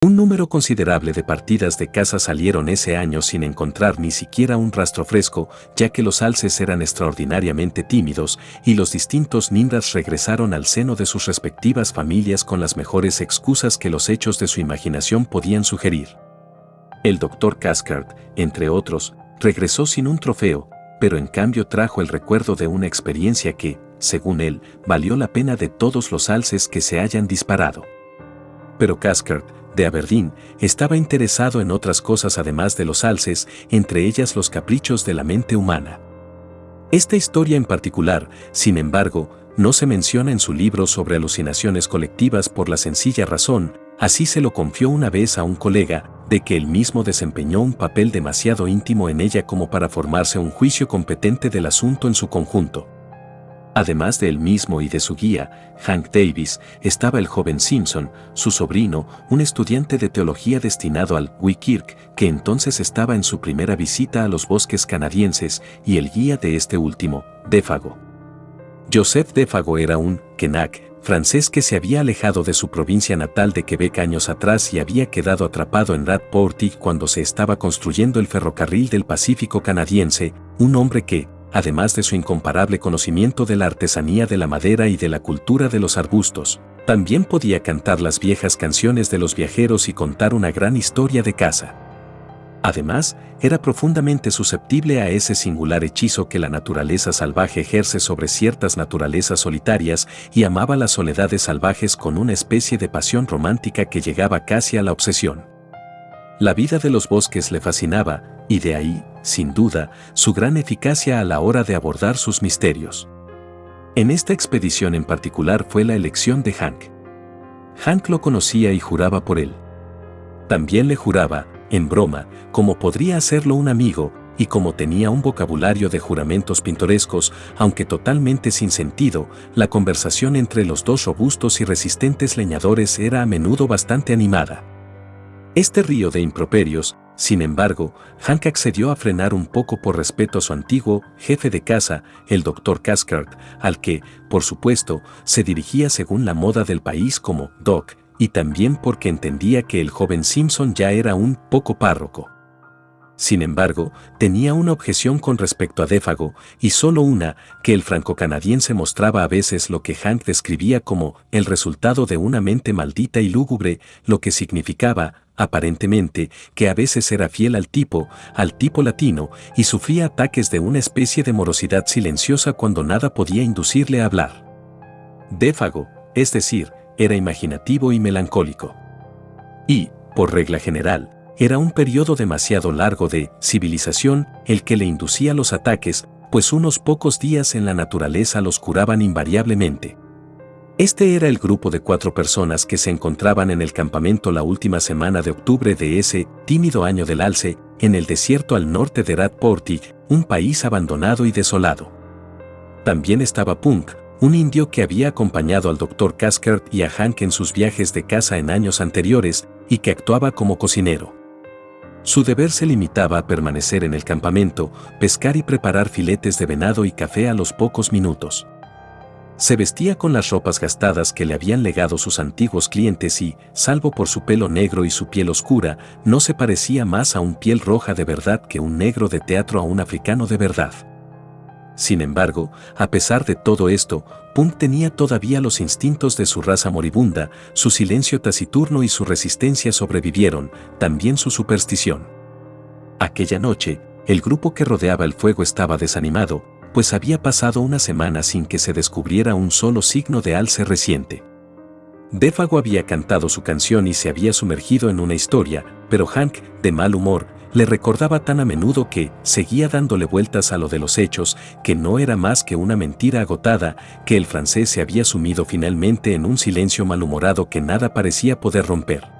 Un número considerable de partidas de caza salieron ese año sin encontrar ni siquiera un rastro fresco, ya que los alces eran extraordinariamente tímidos y los distintos ninjas regresaron al seno de sus respectivas familias con las mejores excusas que los hechos de su imaginación podían sugerir. El Dr. Cathcart, entre otros, regresó sin un trofeo, pero en cambio trajo el recuerdo de una experiencia que, según él, valió la pena de todos los alces que se hayan disparado. Pero Cathcart, de Aberdeen, estaba interesado en otras cosas además de los alces, entre ellas los caprichos de la mente humana. Esta historia en particular, sin embargo, no se menciona en su libro sobre alucinaciones colectivas por la sencilla razón, así se lo confió una vez a un colega, de que él mismo desempeñó un papel demasiado íntimo en ella como para formarse un juicio competente del asunto en su conjunto. Además de él mismo y de su guía, Hank Davis, estaba el joven Simpson, su sobrino, un estudiante de teología destinado al Wickkirk, que entonces estaba en su primera visita a los bosques canadienses, y el guía de este último, Defago. Joseph Defago era un Kenak francés que se había alejado de su provincia natal de Quebec años atrás y había quedado atrapado en Rat Portage cuando se estaba construyendo el ferrocarril del Pacífico canadiense, un hombre que, además de su incomparable conocimiento de la artesanía de la madera y de la cultura de los arbustos, también podía cantar las viejas canciones de los viajeros y contar una gran historia de caza. Además, era profundamente susceptible a ese singular hechizo que la naturaleza salvaje ejerce sobre ciertas naturalezas solitarias y amaba las soledades salvajes con una especie de pasión romántica que llegaba casi a la obsesión. La vida de los bosques le fascinaba, y de ahí, sin duda, su gran eficacia a la hora de abordar sus misterios. En esta expedición en particular fue la elección de Hank. Hank lo conocía y juraba por él. También le juraba, en broma, como podría hacerlo un amigo, y como tenía un vocabulario de juramentos pintorescos, aunque totalmente sin sentido, la conversación entre los dos robustos y resistentes leñadores era a menudo bastante animada. Este río de improperios, sin embargo, Hank accedió a frenar un poco por respeto a su antiguo jefe de caza, el Dr. Cathcart, al que, por supuesto, se dirigía según la moda del país como Doc, y también porque entendía que el joven Simpson ya era un poco párroco. Sin embargo, tenía una objeción con respecto a Defago, y solo una, que el franco-canadiense mostraba a veces lo que Hank describía como el resultado de una mente maldita y lúgubre, lo que significaba, aparentemente, que a veces era fiel al tipo latino, y sufría ataques de una especie de morosidad silenciosa cuando nada podía inducirle a hablar. Defago, es decir, era imaginativo y melancólico. Y, por regla general, era un periodo demasiado largo de civilización el que le inducía los ataques, pues unos pocos días en la naturaleza los curaban invariablemente. Este era el grupo de 4 personas que se encontraban en el campamento la última semana de octubre de ese tímido año del alce, en el desierto al norte de Rat Portage, un país abandonado y desolado. También estaba Punk, un indio que había acompañado al Dr. Cathcart y a Hank en sus viajes de caza en años anteriores y que actuaba como cocinero. Su deber se limitaba a permanecer en el campamento, pescar y preparar filetes de venado y café a los pocos minutos. Se vestía con las ropas gastadas que le habían legado sus antiguos clientes y, salvo por su pelo negro y su piel oscura, no se parecía más a un piel roja de verdad que un negro de teatro a un africano de verdad. Sin embargo, a pesar de todo esto, Punk tenía todavía los instintos de su raza moribunda, su silencio taciturno y su resistencia sobrevivieron, también su superstición. Aquella noche, el grupo que rodeaba el fuego estaba desanimado, pues había pasado una semana sin que se descubriera un solo signo de alce reciente. Defago había cantado su canción y se había sumergido en una historia, pero Hank, de mal humor, le recordaba tan a menudo que seguía dándole vueltas a lo de los hechos, que no era más que una mentira agotada, que el francés se había sumido finalmente en un silencio malhumorado que nada parecía poder romper.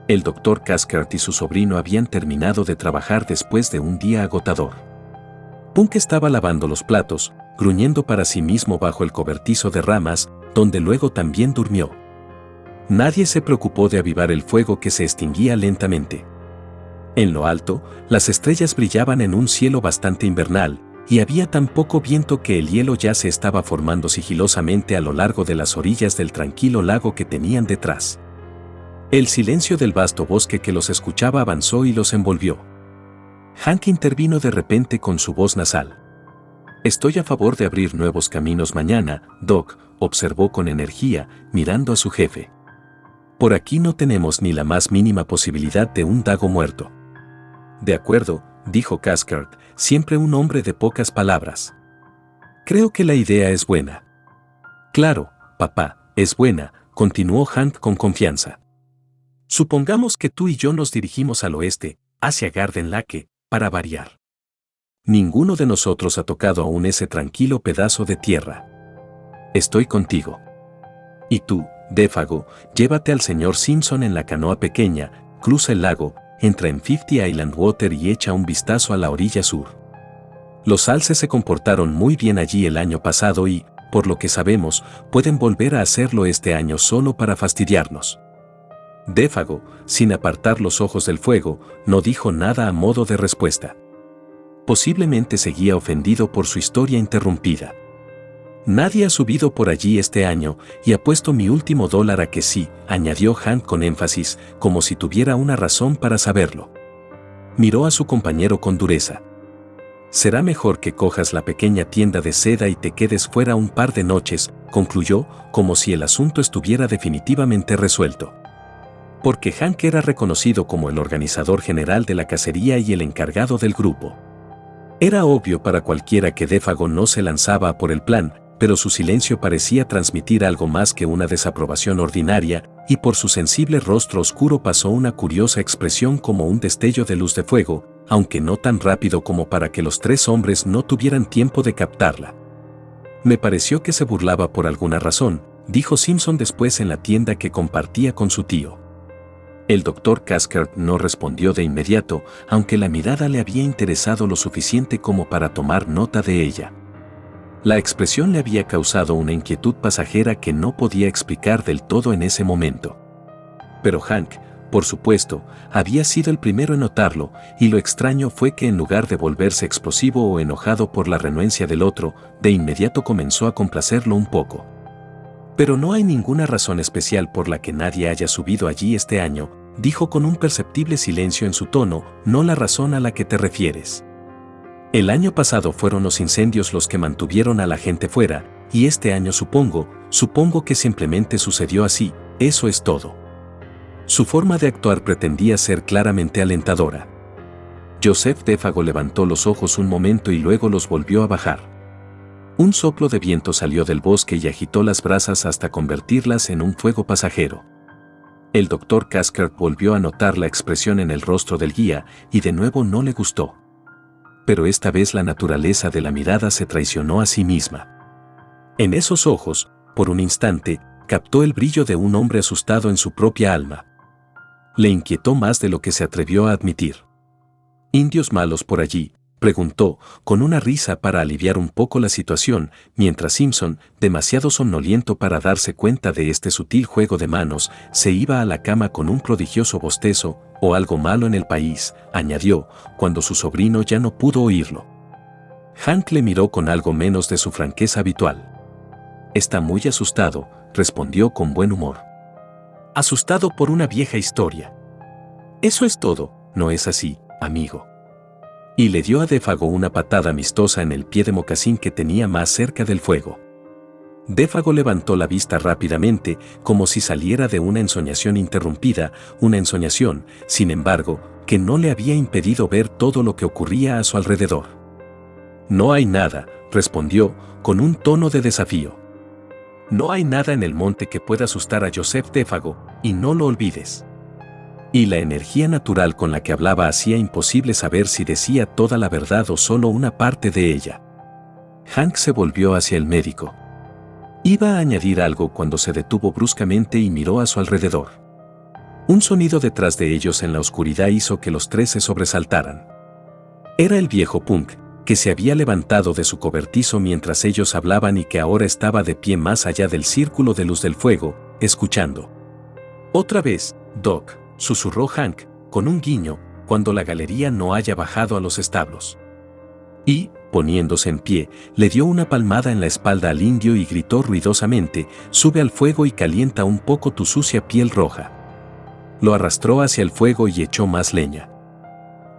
El Dr. Cathcart y su sobrino habían terminado de trabajar después de un día agotador. Punk estaba lavando los platos, gruñendo para sí mismo bajo el cobertizo de ramas, donde luego también durmió. Nadie se preocupó de avivar el fuego que se extinguía lentamente. En lo alto, las estrellas brillaban en un cielo bastante invernal, y había tan poco viento que el hielo ya se estaba formando sigilosamente a lo largo de las orillas del tranquilo lago que tenían detrás. El silencio del vasto bosque que los escuchaba avanzó y los envolvió. Hank intervino de repente con su voz nasal. Estoy a favor de abrir nuevos caminos mañana, Doc, observó con energía, mirando a su jefe. Por aquí no tenemos ni la más mínima posibilidad de un Dago muerto. De acuerdo, dijo Cathcart, siempre un hombre de pocas palabras. Creo que la idea es buena. Claro, papá, es buena, continuó Hank con confianza. Supongamos que tú y yo nos dirigimos al oeste, hacia Garden Lake, para variar. Ninguno de nosotros ha tocado aún ese tranquilo pedazo de tierra. Estoy contigo. Y tú, Défago, llévate al señor Simpson en la canoa pequeña, cruza el lago, entra en 50 Island Water y echa un vistazo a la orilla sur. Los alces se comportaron muy bien allí el año pasado y, por lo que sabemos, pueden volver a hacerlo este año solo para fastidiarnos. Défago, sin apartar los ojos del fuego, no dijo nada a modo de respuesta. Posiblemente seguía ofendido por su historia interrumpida. Nadie ha subido por allí este año y apuesto mi último $1 a que sí, añadió Hank con énfasis, como si tuviera una razón para saberlo. Miró a su compañero con dureza. Será mejor que cojas la pequeña tienda de seda y te quedes fuera un par de noches, concluyó, como si el asunto estuviera definitivamente resuelto. Porque Hank era reconocido como el organizador general de la cacería y el encargado del grupo. Era obvio para cualquiera que Défago no se lanzaba por el plan, pero su silencio parecía transmitir algo más que una desaprobación ordinaria, y por su sensible rostro oscuro pasó una curiosa expresión como un destello de luz de fuego, aunque no tan rápido como para que los tres hombres no tuvieran tiempo de captarla. Me pareció que se burlaba por alguna razón, dijo Simpson después en la tienda que compartía con su tío. El doctor Cathcart no respondió de inmediato, aunque la mirada le había interesado lo suficiente como para tomar nota de ella. La expresión le había causado una inquietud pasajera que no podía explicar del todo en ese momento. Pero Hank, por supuesto, había sido el primero en notarlo, y lo extraño fue que en lugar de volverse explosivo o enojado por la renuencia del otro, de inmediato comenzó a complacerlo un poco. Pero no hay ninguna razón especial por la que nadie haya subido allí este año, dijo con un perceptible silencio en su tono, no la razón a la que te refieres. El año pasado fueron los incendios los que mantuvieron a la gente fuera, y este año supongo que simplemente sucedió así, eso es todo. Su forma de actuar pretendía ser claramente alentadora. Joseph Défago levantó los ojos un momento y luego los volvió a bajar. Un soplo de viento salió del bosque y agitó las brasas hasta convertirlas en un fuego pasajero. El doctor Cathcart volvió a notar la expresión en el rostro del guía y de nuevo no le gustó. Pero esta vez la naturaleza de la mirada se traicionó a sí misma. En esos ojos, por un instante, captó el brillo de un hombre asustado en su propia alma. Le inquietó más de lo que se atrevió a admitir. ¿Indios malos por allí?, preguntó, con una risa para aliviar un poco la situación, mientras Simpson, demasiado somnoliento para darse cuenta de este sutil juego de manos, se iba a la cama con un prodigioso bostezo, o algo malo en el país, añadió, cuando su sobrino ya no pudo oírlo. Hank le miró con algo menos de su franqueza habitual. Está muy asustado, respondió con buen humor. Asustado por una vieja historia. Eso es todo, ¿no es así, amigo? Y le dio a Défago una patada amistosa en el pie de mocasín que tenía más cerca del fuego. Défago levantó la vista rápidamente, como si saliera de una ensoñación interrumpida, una ensoñación, sin embargo, que no le había impedido ver todo lo que ocurría a su alrededor. No hay nada, respondió, con un tono de desafío. No hay nada en el monte que pueda asustar a Joseph Défago, y no lo olvides. Y la energía natural con la que hablaba hacía imposible saber si decía toda la verdad o solo una parte de ella. Hank se volvió hacia el médico. Iba a añadir algo cuando se detuvo bruscamente y miró a su alrededor. Un sonido detrás de ellos en la oscuridad hizo que los tres se sobresaltaran. Era el viejo Punk, que se había levantado de su cobertizo mientras ellos hablaban y que ahora estaba de pie más allá del círculo de luz del fuego, escuchando. Otra vez, Doc, susurró Hank, con un guiño, cuando la galería no haya bajado a los establos. Y, poniéndose en pie, le dio una palmada en la espalda al indio y gritó ruidosamente, sube al fuego y calienta un poco tu sucia piel roja. Lo arrastró hacia el fuego y echó más leña.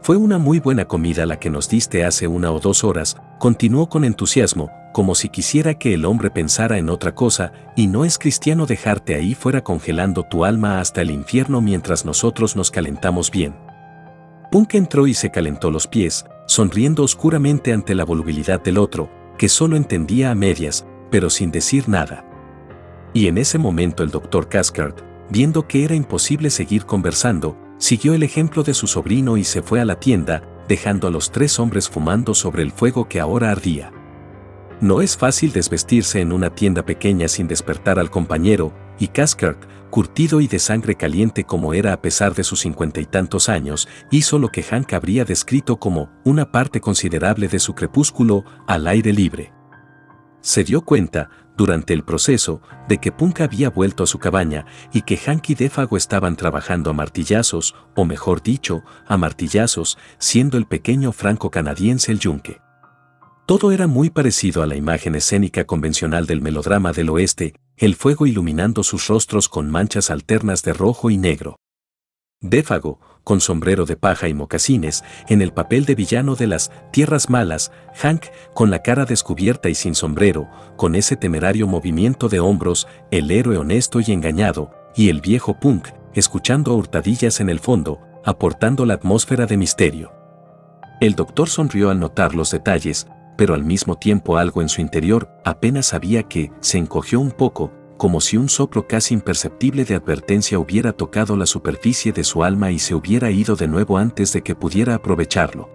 Fue una muy buena comida la que nos diste hace 1 o 2 horas, continuó con entusiasmo, como si quisiera que el hombre pensara en otra cosa, y no es cristiano dejarte ahí fuera congelando tu alma hasta el infierno mientras nosotros nos calentamos bien. Punk entró y se calentó los pies, sonriendo oscuramente ante la volubilidad del otro, que solo entendía a medias, pero sin decir nada. Y en ese momento el Dr. Cathcart, viendo que era imposible seguir conversando, siguió el ejemplo de su sobrino y se fue a la tienda, dejando a los 3 hombres fumando sobre el fuego que ahora ardía. No es fácil desvestirse en una tienda pequeña sin despertar al compañero, y Cathcart, curtido y de sangre caliente como era a pesar de sus 50 y tantos años, hizo lo que Hank habría descrito como una parte considerable de su crepúsculo al aire libre. Se dio cuenta, durante el proceso, de que Punk había vuelto a su cabaña y que Hank y Défago estaban trabajando a martillazos, o mejor dicho, a martillazos, siendo el pequeño franco-canadiense el yunque. Todo era muy parecido a la imagen escénica convencional del melodrama del oeste, el fuego iluminando sus rostros con manchas alternas de rojo y negro. Défago, con sombrero de paja y mocasines, en el papel de villano de las Tierras Malas, Hank, con la cara descubierta y sin sombrero, con ese temerario movimiento de hombros, el héroe honesto y engañado, y el viejo Punk, escuchando a hurtadillas en el fondo, aportando la atmósfera de misterio. El doctor sonrió al notar los detalles, pero al mismo tiempo algo en su interior apenas sabía que se encogió un poco, como si un soplo casi imperceptible de advertencia hubiera tocado la superficie de su alma y se hubiera ido de nuevo antes de que pudiera aprovecharlo.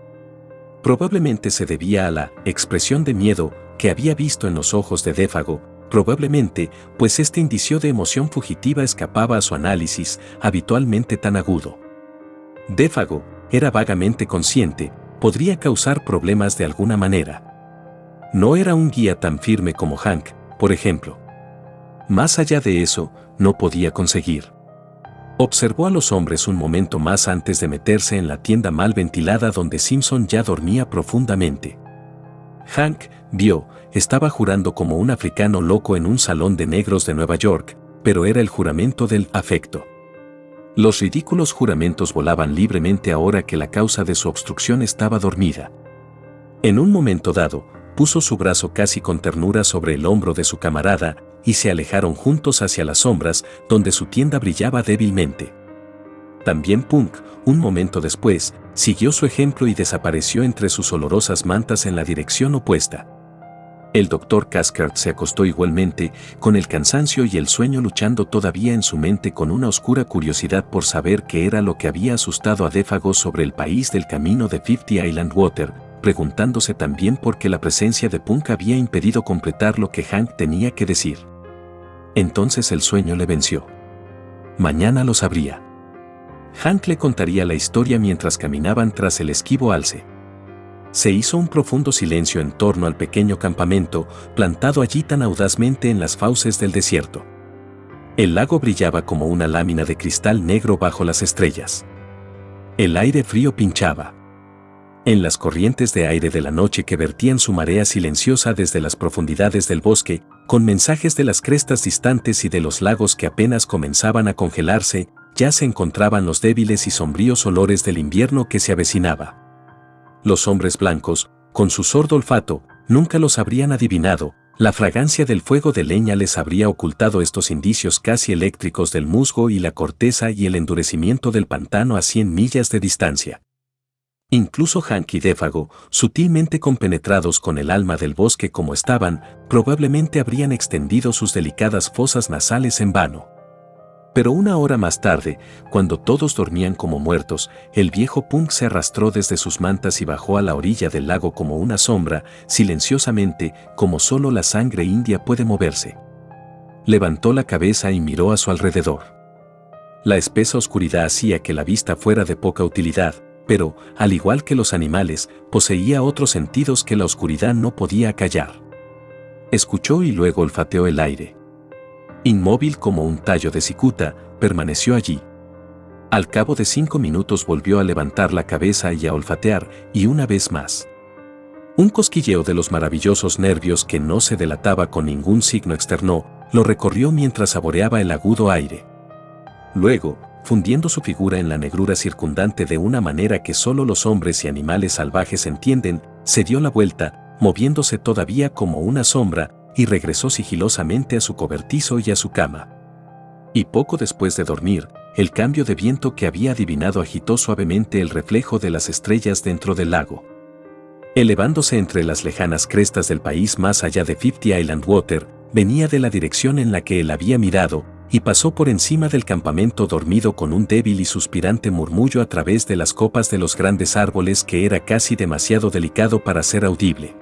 Probablemente se debía a la expresión de miedo que había visto en los ojos de Défago, probablemente, pues este indicio de emoción fugitiva escapaba a su análisis, habitualmente tan agudo. Défago, era vagamente consciente, podría causar problemas de alguna manera. No era un guía tan firme como Hank, por ejemplo. Más allá de eso, no podía conseguir. Observó a los hombres un momento más antes de meterse en la tienda mal ventilada donde Simpson ya dormía profundamente. Hank, vio, estaba jurando como un africano loco en un salón de negros de Nueva York, pero era el juramento del afecto. Los ridículos juramentos volaban libremente ahora que la causa de su obstrucción estaba dormida. En un momento dado, puso su brazo casi con ternura sobre el hombro de su camarada y se alejaron juntos hacia las sombras donde su tienda brillaba débilmente. También Punk, un momento después, siguió su ejemplo y desapareció entre sus olorosas mantas en la dirección opuesta. El Dr. Cathcart se acostó igualmente, con el cansancio y el sueño luchando todavía en su mente con una oscura curiosidad por saber qué era lo que había asustado a Défago sobre el país del camino de 50 Island Water, preguntándose también por qué la presencia de Punk había impedido completar lo que Hank tenía que decir. Entonces el sueño le venció. Mañana lo sabría. Hank le contaría la historia mientras caminaban tras el esquivo alce. Se hizo un profundo silencio en torno al pequeño campamento, plantado allí tan audazmente en las fauces del desierto. El lago brillaba como una lámina de cristal negro bajo las estrellas. El aire frío pinchaba. En las corrientes de aire de la noche que vertían su marea silenciosa desde las profundidades del bosque, con mensajes de las crestas distantes y de los lagos que apenas comenzaban a congelarse, ya se encontraban los débiles y sombríos olores del invierno que se avecinaba. Los hombres blancos, con su sordo olfato, nunca los habrían adivinado, la fragancia del fuego de leña les habría ocultado estos indicios casi eléctricos del musgo y la corteza y el endurecimiento del pantano a 100 millas de distancia. Incluso Hank y Défago, sutilmente compenetrados con el alma del bosque como estaban, probablemente habrían extendido sus delicadas fosas nasales en vano. Pero 1 hora más tarde, cuando todos dormían como muertos, el viejo Punk se arrastró desde sus mantas y bajó a la orilla del lago como una sombra, silenciosamente, como solo la sangre india puede moverse. Levantó la cabeza y miró a su alrededor. La espesa oscuridad hacía que la vista fuera de poca utilidad, pero, al igual que los animales, poseía otros sentidos que la oscuridad no podía acallar. Escuchó y luego olfateó el aire. Inmóvil como un tallo de cicuta, permaneció allí. Al cabo de 5 minutos volvió a levantar la cabeza y a olfatear, y una vez más. Un cosquilleo de los maravillosos nervios que no se delataba con ningún signo externo, lo recorrió mientras saboreaba el agudo aire. Luego, fundiendo su figura en la negrura circundante de una manera que solo los hombres y animales salvajes entienden, se dio la vuelta, moviéndose todavía como una sombra, y regresó sigilosamente a su cobertizo y a su cama. Y poco después de dormir, el cambio de viento que había adivinado agitó suavemente el reflejo de las estrellas dentro del lago. Elevándose entre las lejanas crestas del país más allá de 50 Island Water, venía de la dirección en la que él había mirado, y pasó por encima del campamento dormido con un débil y suspirante murmullo a través de las copas de los grandes árboles que era casi demasiado delicado para ser audible.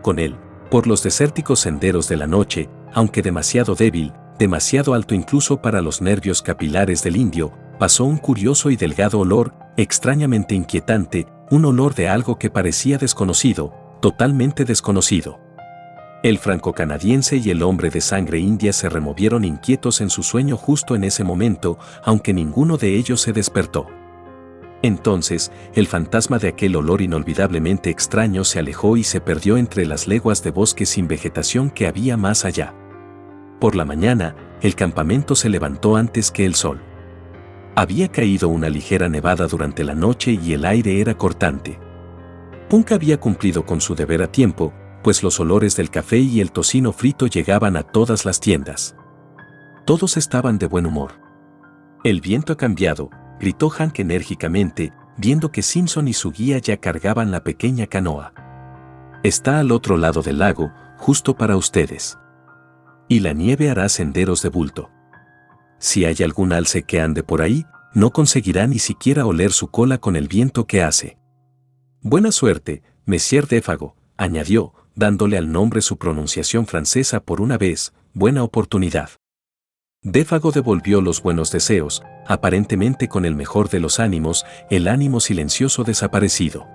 Con él, por los desérticos senderos de la noche, aunque demasiado débil, demasiado alto incluso para los nervios capilares del indio, pasó un curioso y delgado olor, extrañamente inquietante, un olor de algo que parecía desconocido, totalmente desconocido. El franco-canadiense y el hombre de sangre india se removieron inquietos en su sueño justo en ese momento, aunque ninguno de ellos se despertó. Entonces, el fantasma de aquel olor inolvidablemente extraño se alejó y se perdió entre las leguas de bosque sin vegetación que había más allá. Por la mañana, el campamento se levantó antes que el sol. Había caído una ligera nevada durante la noche y el aire era cortante. Punk había cumplido con su deber a tiempo, pues los olores del café y el tocino frito llegaban a todas las tiendas. Todos estaban de buen humor. «El viento ha cambiado», gritó Hank enérgicamente, viendo que Simpson y su guía ya cargaban la pequeña canoa. «Está al otro lado del lago, justo para ustedes. Y la nieve hará senderos de bulto. Si hay algún alce que ande por ahí, no conseguirá ni siquiera oler su cola con el viento que hace. Buena suerte, Monsieur Défago», añadió, dándole al nombre su pronunciación francesa por una vez, buena oportunidad. Défago devolvió los buenos deseos, aparentemente con el mejor de los ánimos, el ánimo silencioso desaparecido.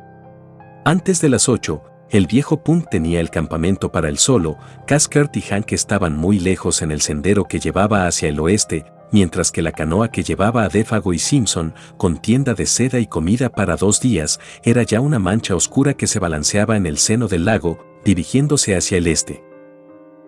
Antes de las 8, el viejo Punk tenía el campamento para él solo, Caskert y Hank estaban muy lejos en el sendero que llevaba hacia el oeste, mientras que la canoa que llevaba a Défago y Simpson, con tienda de seda y comida para 2 días, era ya una mancha oscura que se balanceaba en el seno del lago, dirigiéndose hacia el este.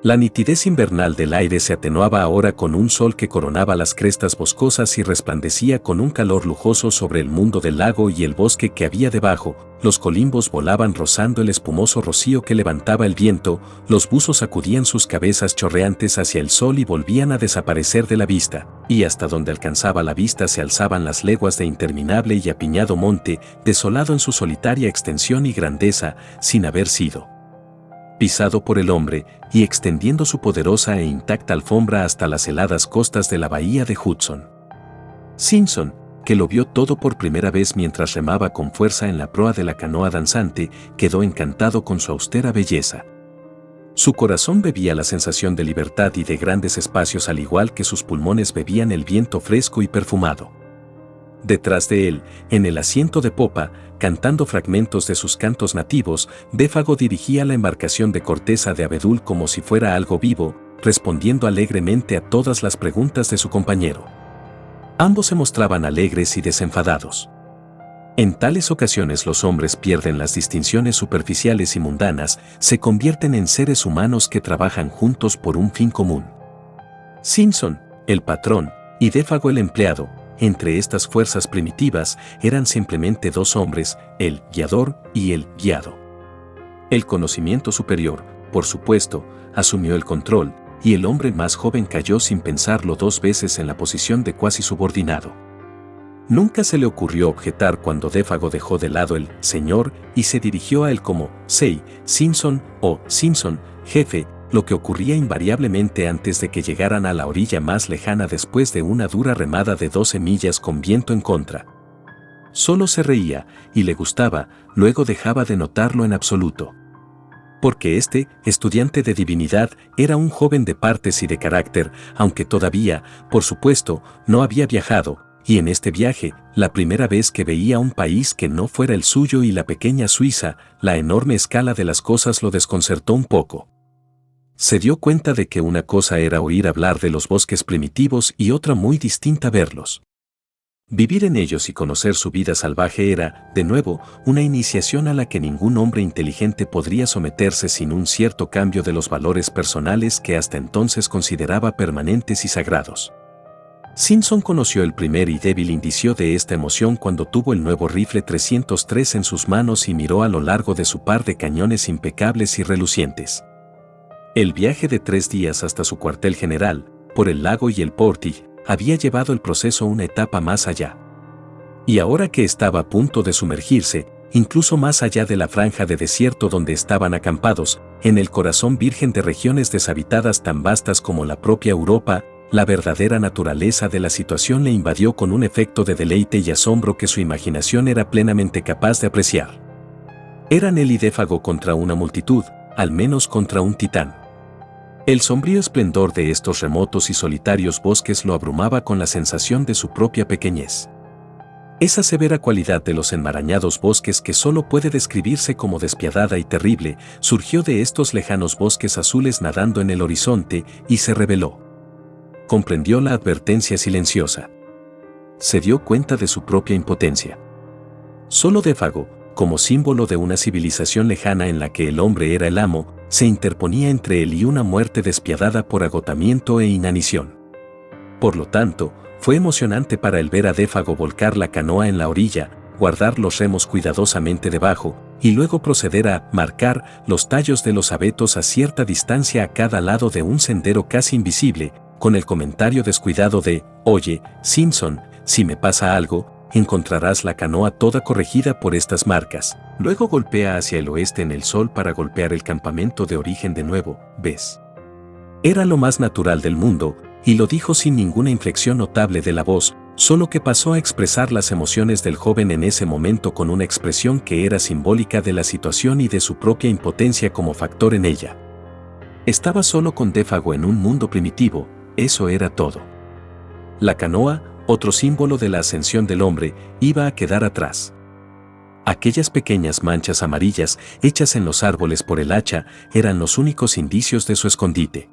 La nitidez invernal del aire se atenuaba ahora con un sol que coronaba las crestas boscosas y resplandecía con un calor lujoso sobre el mundo del lago y el bosque que había debajo. Los colimbos volaban rozando el espumoso rocío que levantaba el viento, los buzos sacudían sus cabezas chorreantes hacia el sol y volvían a desaparecer de la vista, y hasta donde alcanzaba la vista se alzaban las leguas de interminable y apiñado monte, desolado en su solitaria extensión y grandeza, sin haber sido pisado por el hombre, y extendiendo su poderosa e intacta alfombra hasta las heladas costas de la bahía de Hudson. Simpson, que lo vio todo por primera vez mientras remaba con fuerza en la proa de la canoa danzante, quedó encantado con su austera belleza. Su corazón bebía la sensación de libertad y de grandes espacios al igual que sus pulmones bebían el viento fresco y perfumado. Detrás de él, en el asiento de popa, cantando fragmentos de sus cantos nativos, Défago dirigía la embarcación de corteza de abedul como si fuera algo vivo, respondiendo alegremente a todas las preguntas de su compañero. Ambos se mostraban alegres y desenfadados. En tales ocasiones los hombres pierden las distinciones superficiales y mundanas, se convierten en seres humanos que trabajan juntos por un fin común. Simpson, el patrón, y Défago el empleado, entre estas fuerzas primitivas, eran simplemente 2 hombres, el guiador y el guiado. El conocimiento superior, por supuesto, asumió el control, y el hombre más joven cayó sin pensarlo 2 veces en la posición de cuasi subordinado. Nunca se le ocurrió objetar cuando Défago dejó de lado el «señor» y se dirigió a él como «Say, Simpson» o «Simpson, jefe», lo que ocurría invariablemente antes de que llegaran a la orilla más lejana después de una dura remada de 12 millas con viento en contra. Solo se reía, y le gustaba, luego dejaba de notarlo en absoluto. Porque este, estudiante de divinidad, era un joven de partes y de carácter, aunque todavía, por supuesto, no había viajado, y en este viaje, la primera vez que veía un país que no fuera el suyo y la pequeña Suiza, la enorme escala de las cosas lo desconcertó un poco. Se dio cuenta de que una cosa era oír hablar de los bosques primitivos y otra muy distinta verlos. Vivir en ellos y conocer su vida salvaje era, de nuevo, una iniciación a la que ningún hombre inteligente podría someterse sin un cierto cambio de los valores personales que hasta entonces consideraba permanentes y sagrados. Simpson conoció el primer y débil indicio de esta emoción cuando tuvo el nuevo rifle 303 en sus manos y miró a lo largo de su par de cañones impecables y relucientes. El viaje de 3 días hasta su cuartel general, por el lago y el Portage, había llevado el proceso una etapa más allá. Y ahora que estaba a punto de sumergirse, incluso más allá de la franja de desierto donde estaban acampados, en el corazón virgen de regiones deshabitadas tan vastas como la propia Europa, la verdadera naturaleza de la situación le invadió con un efecto de deleite y asombro que su imaginación era plenamente capaz de apreciar. Eran él y Défago contra una multitud, al menos contra un titán. El sombrío esplendor de estos remotos y solitarios bosques lo abrumaba con la sensación de su propia pequeñez. Esa severa cualidad de los enmarañados bosques que solo puede describirse como despiadada y terrible, surgió de estos lejanos bosques azules nadando en el horizonte y se reveló. Comprendió la advertencia silenciosa. Se dio cuenta de su propia impotencia. Solo Défago, como símbolo de una civilización lejana en la que el hombre era el amo, se interponía entre él y una muerte despiadada por agotamiento e inanición. Por lo tanto, fue emocionante para él ver a Défago volcar la canoa en la orilla, guardar los remos cuidadosamente debajo, y luego proceder a marcar los tallos de los abetos a cierta distancia a cada lado de un sendero casi invisible, con el comentario descuidado de: «Oye, Simpson, si me pasa algo, encontrarás la canoa toda corregida por estas marcas». Luego golpea hacia el oeste en el sol para golpear el campamento de origen de nuevo, ¿ves? Era lo más natural del mundo, y lo dijo sin ninguna inflexión notable de la voz, solo que pasó a expresar las emociones del joven en ese momento con una expresión que era simbólica de la situación y de su propia impotencia como factor en ella. Estaba solo con Défago en un mundo primitivo, eso era todo. La canoa, otro símbolo de la ascensión del hombre, iba a quedar atrás. Aquellas pequeñas manchas amarillas hechas en los árboles por el hacha eran los únicos indicios de su escondite.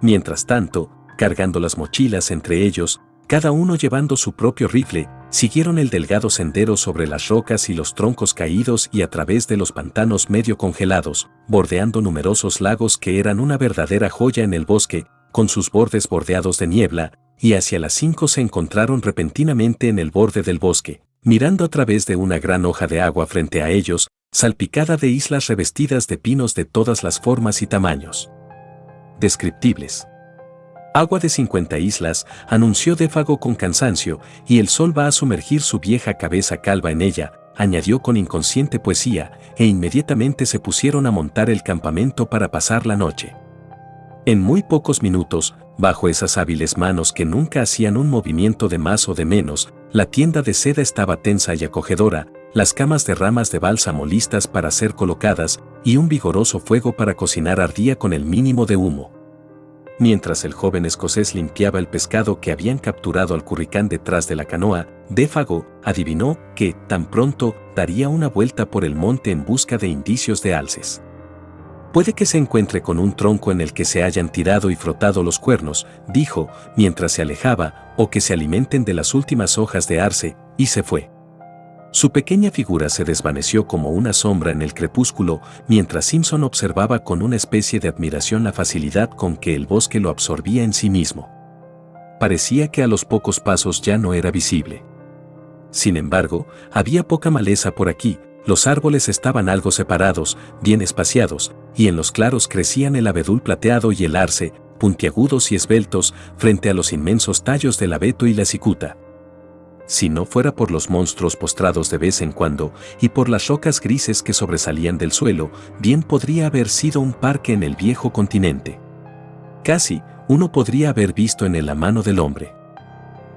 Mientras tanto, cargando las mochilas entre ellos, cada uno llevando su propio rifle, siguieron el delgado sendero sobre las rocas y los troncos caídos y a través de los pantanos medio congelados, bordeando numerosos lagos que eran una verdadera joya en el bosque, con sus bordes bordeados de niebla, y hacia las 5 se encontraron repentinamente en el borde del bosque, mirando a través de una gran hoja de agua frente a ellos, salpicada de islas revestidas de pinos de todas las formas y tamaños descriptibles. Agua de 50 islas, anunció Défago con cansancio, y el sol va a sumergir su vieja cabeza calva en ella, añadió con inconsciente poesía, e inmediatamente se pusieron a montar el campamento para pasar la noche. En muy pocos minutos, bajo esas hábiles manos que nunca hacían un movimiento de más o de menos, la tienda de seda estaba tensa y acogedora, las camas de ramas de bálsamo listas para ser colocadas, y un vigoroso fuego para cocinar ardía con el mínimo de humo. Mientras el joven escocés limpiaba el pescado que habían capturado al curricán detrás de la canoa, Défago adivinó que, tan pronto, daría una vuelta por el monte en busca de indicios de alces. Puede que se encuentre con un tronco en el que se hayan tirado y frotado los cuernos, dijo, mientras se alejaba, o que se alimenten de las últimas hojas de arce, y se fue. Su pequeña figura se desvaneció como una sombra en el crepúsculo, mientras Simpson observaba con una especie de admiración la facilidad con que el bosque lo absorbía en sí mismo. Parecía que a los pocos pasos ya no era visible. Sin embargo, había poca maleza por aquí, los árboles estaban algo separados, bien espaciados, y en los claros crecían el abedul plateado y el arce, puntiagudos y esbeltos, frente a los inmensos tallos del abeto y la cicuta. Si no fuera por los monstruos postrados de vez en cuando, y por las rocas grises que sobresalían del suelo, bien podría haber sido un parque en el viejo continente. Casi, uno podría haber visto en él la mano del hombre.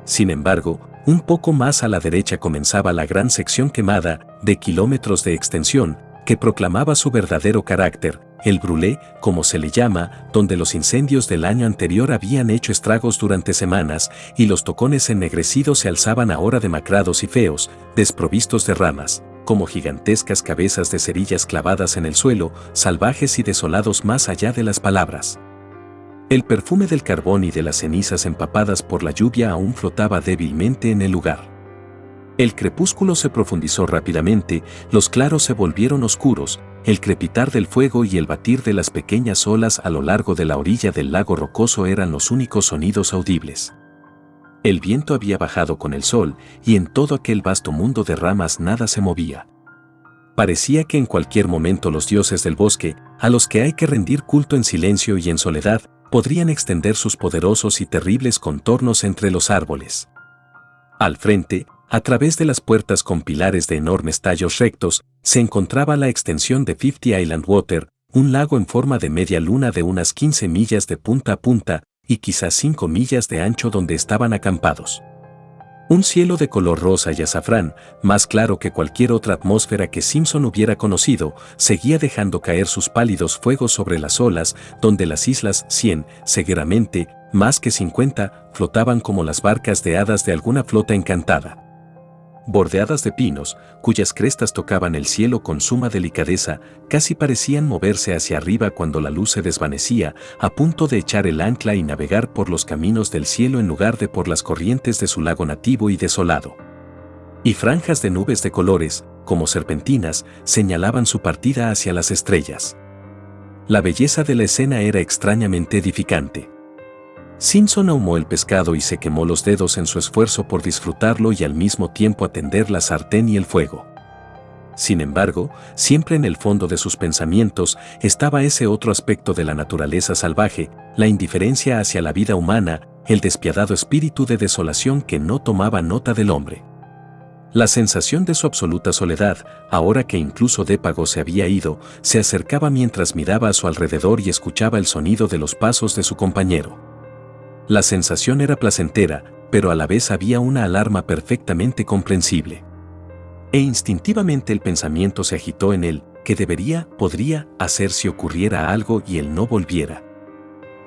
Sin embargo, un poco más a la derecha comenzaba la gran sección quemada, de kilómetros de extensión, que proclamaba su verdadero carácter, el brûlé, como se le llama, donde los incendios del año anterior habían hecho estragos durante semanas, y los tocones ennegrecidos se alzaban ahora demacrados y feos, desprovistos de ramas, como gigantescas cabezas de cerillas clavadas en el suelo, salvajes y desolados más allá de las palabras. El perfume del carbón y de las cenizas empapadas por la lluvia aún flotaba débilmente en el lugar. El crepúsculo se profundizó rápidamente, los claros se volvieron oscuros, el crepitar del fuego y el batir de las pequeñas olas a lo largo de la orilla del lago rocoso eran los únicos sonidos audibles. El viento había bajado con el sol, y en todo aquel vasto mundo de ramas nada se movía. Parecía que en cualquier momento los dioses del bosque, a los que hay que rendir culto en silencio y en soledad, podrían extender sus poderosos y terribles contornos entre los árboles. Al frente, a través de las puertas con pilares de enormes tallos rectos, se encontraba la extensión de 50 Island Water, un lago en forma de media luna de unas 15 millas de punta a punta y quizás 5 millas de ancho donde estaban acampados. Un cielo de color rosa y azafrán, más claro que cualquier otra atmósfera que Simpson hubiera conocido, seguía dejando caer sus pálidos fuegos sobre las olas, donde las islas 100, cegueramente, más que 50, flotaban como las barcas de hadas de alguna flota encantada. Bordeadas de pinos, cuyas crestas tocaban el cielo con suma delicadeza, casi parecían moverse hacia arriba cuando la luz se desvanecía, a punto de echar el ancla y navegar por los caminos del cielo en lugar de por las corrientes de su lago nativo y desolado. Y franjas de nubes de colores, como serpentinas, señalaban su partida hacia las estrellas. La belleza de la escena era extrañamente edificante. Simpson ahumó el pescado y se quemó los dedos en su esfuerzo por disfrutarlo y al mismo tiempo atender la sartén y el fuego. Sin embargo, siempre en el fondo de sus pensamientos estaba ese otro aspecto de la naturaleza salvaje, la indiferencia hacia la vida humana, el despiadado espíritu de desolación que no tomaba nota del hombre. La sensación de su absoluta soledad, ahora que incluso Défago se había ido, se acercaba mientras miraba a su alrededor y escuchaba el sonido de los pasos de su compañero. La sensación era placentera, pero a la vez había una alarma perfectamente comprensible. E instintivamente el pensamiento se agitó en él, que podría hacer si ocurriera algo y él no volviera.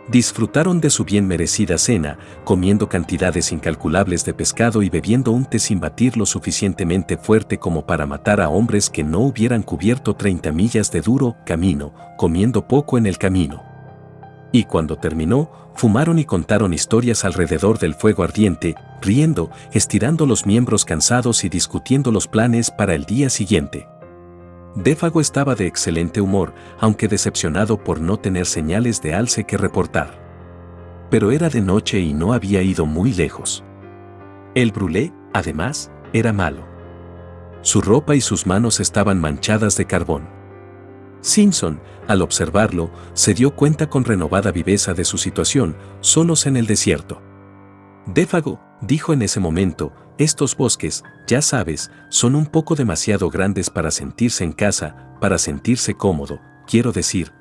Disfrutaron de su bien merecida cena, comiendo cantidades incalculables de pescado y bebiendo un té sin batir lo suficientemente fuerte como para matar a hombres que no hubieran cubierto 30 millas de duro camino, comiendo poco en el camino. Y cuando terminó, fumaron y contaron historias alrededor del fuego ardiente, riendo, estirando los miembros cansados y discutiendo los planes para el día siguiente. Défago estaba de excelente humor, aunque decepcionado por no tener señales de alce que reportar. Pero era de noche y no había ido muy lejos. El brûlé, además, era malo. Su ropa y sus manos estaban manchadas de carbón. Simpson, al observarlo, se dio cuenta con renovada viveza de su situación, solos en el desierto. Défago, dijo en ese momento, estos bosques, ya sabes, son un poco demasiado grandes para sentirse en casa, para sentirse cómodo, quiero decir,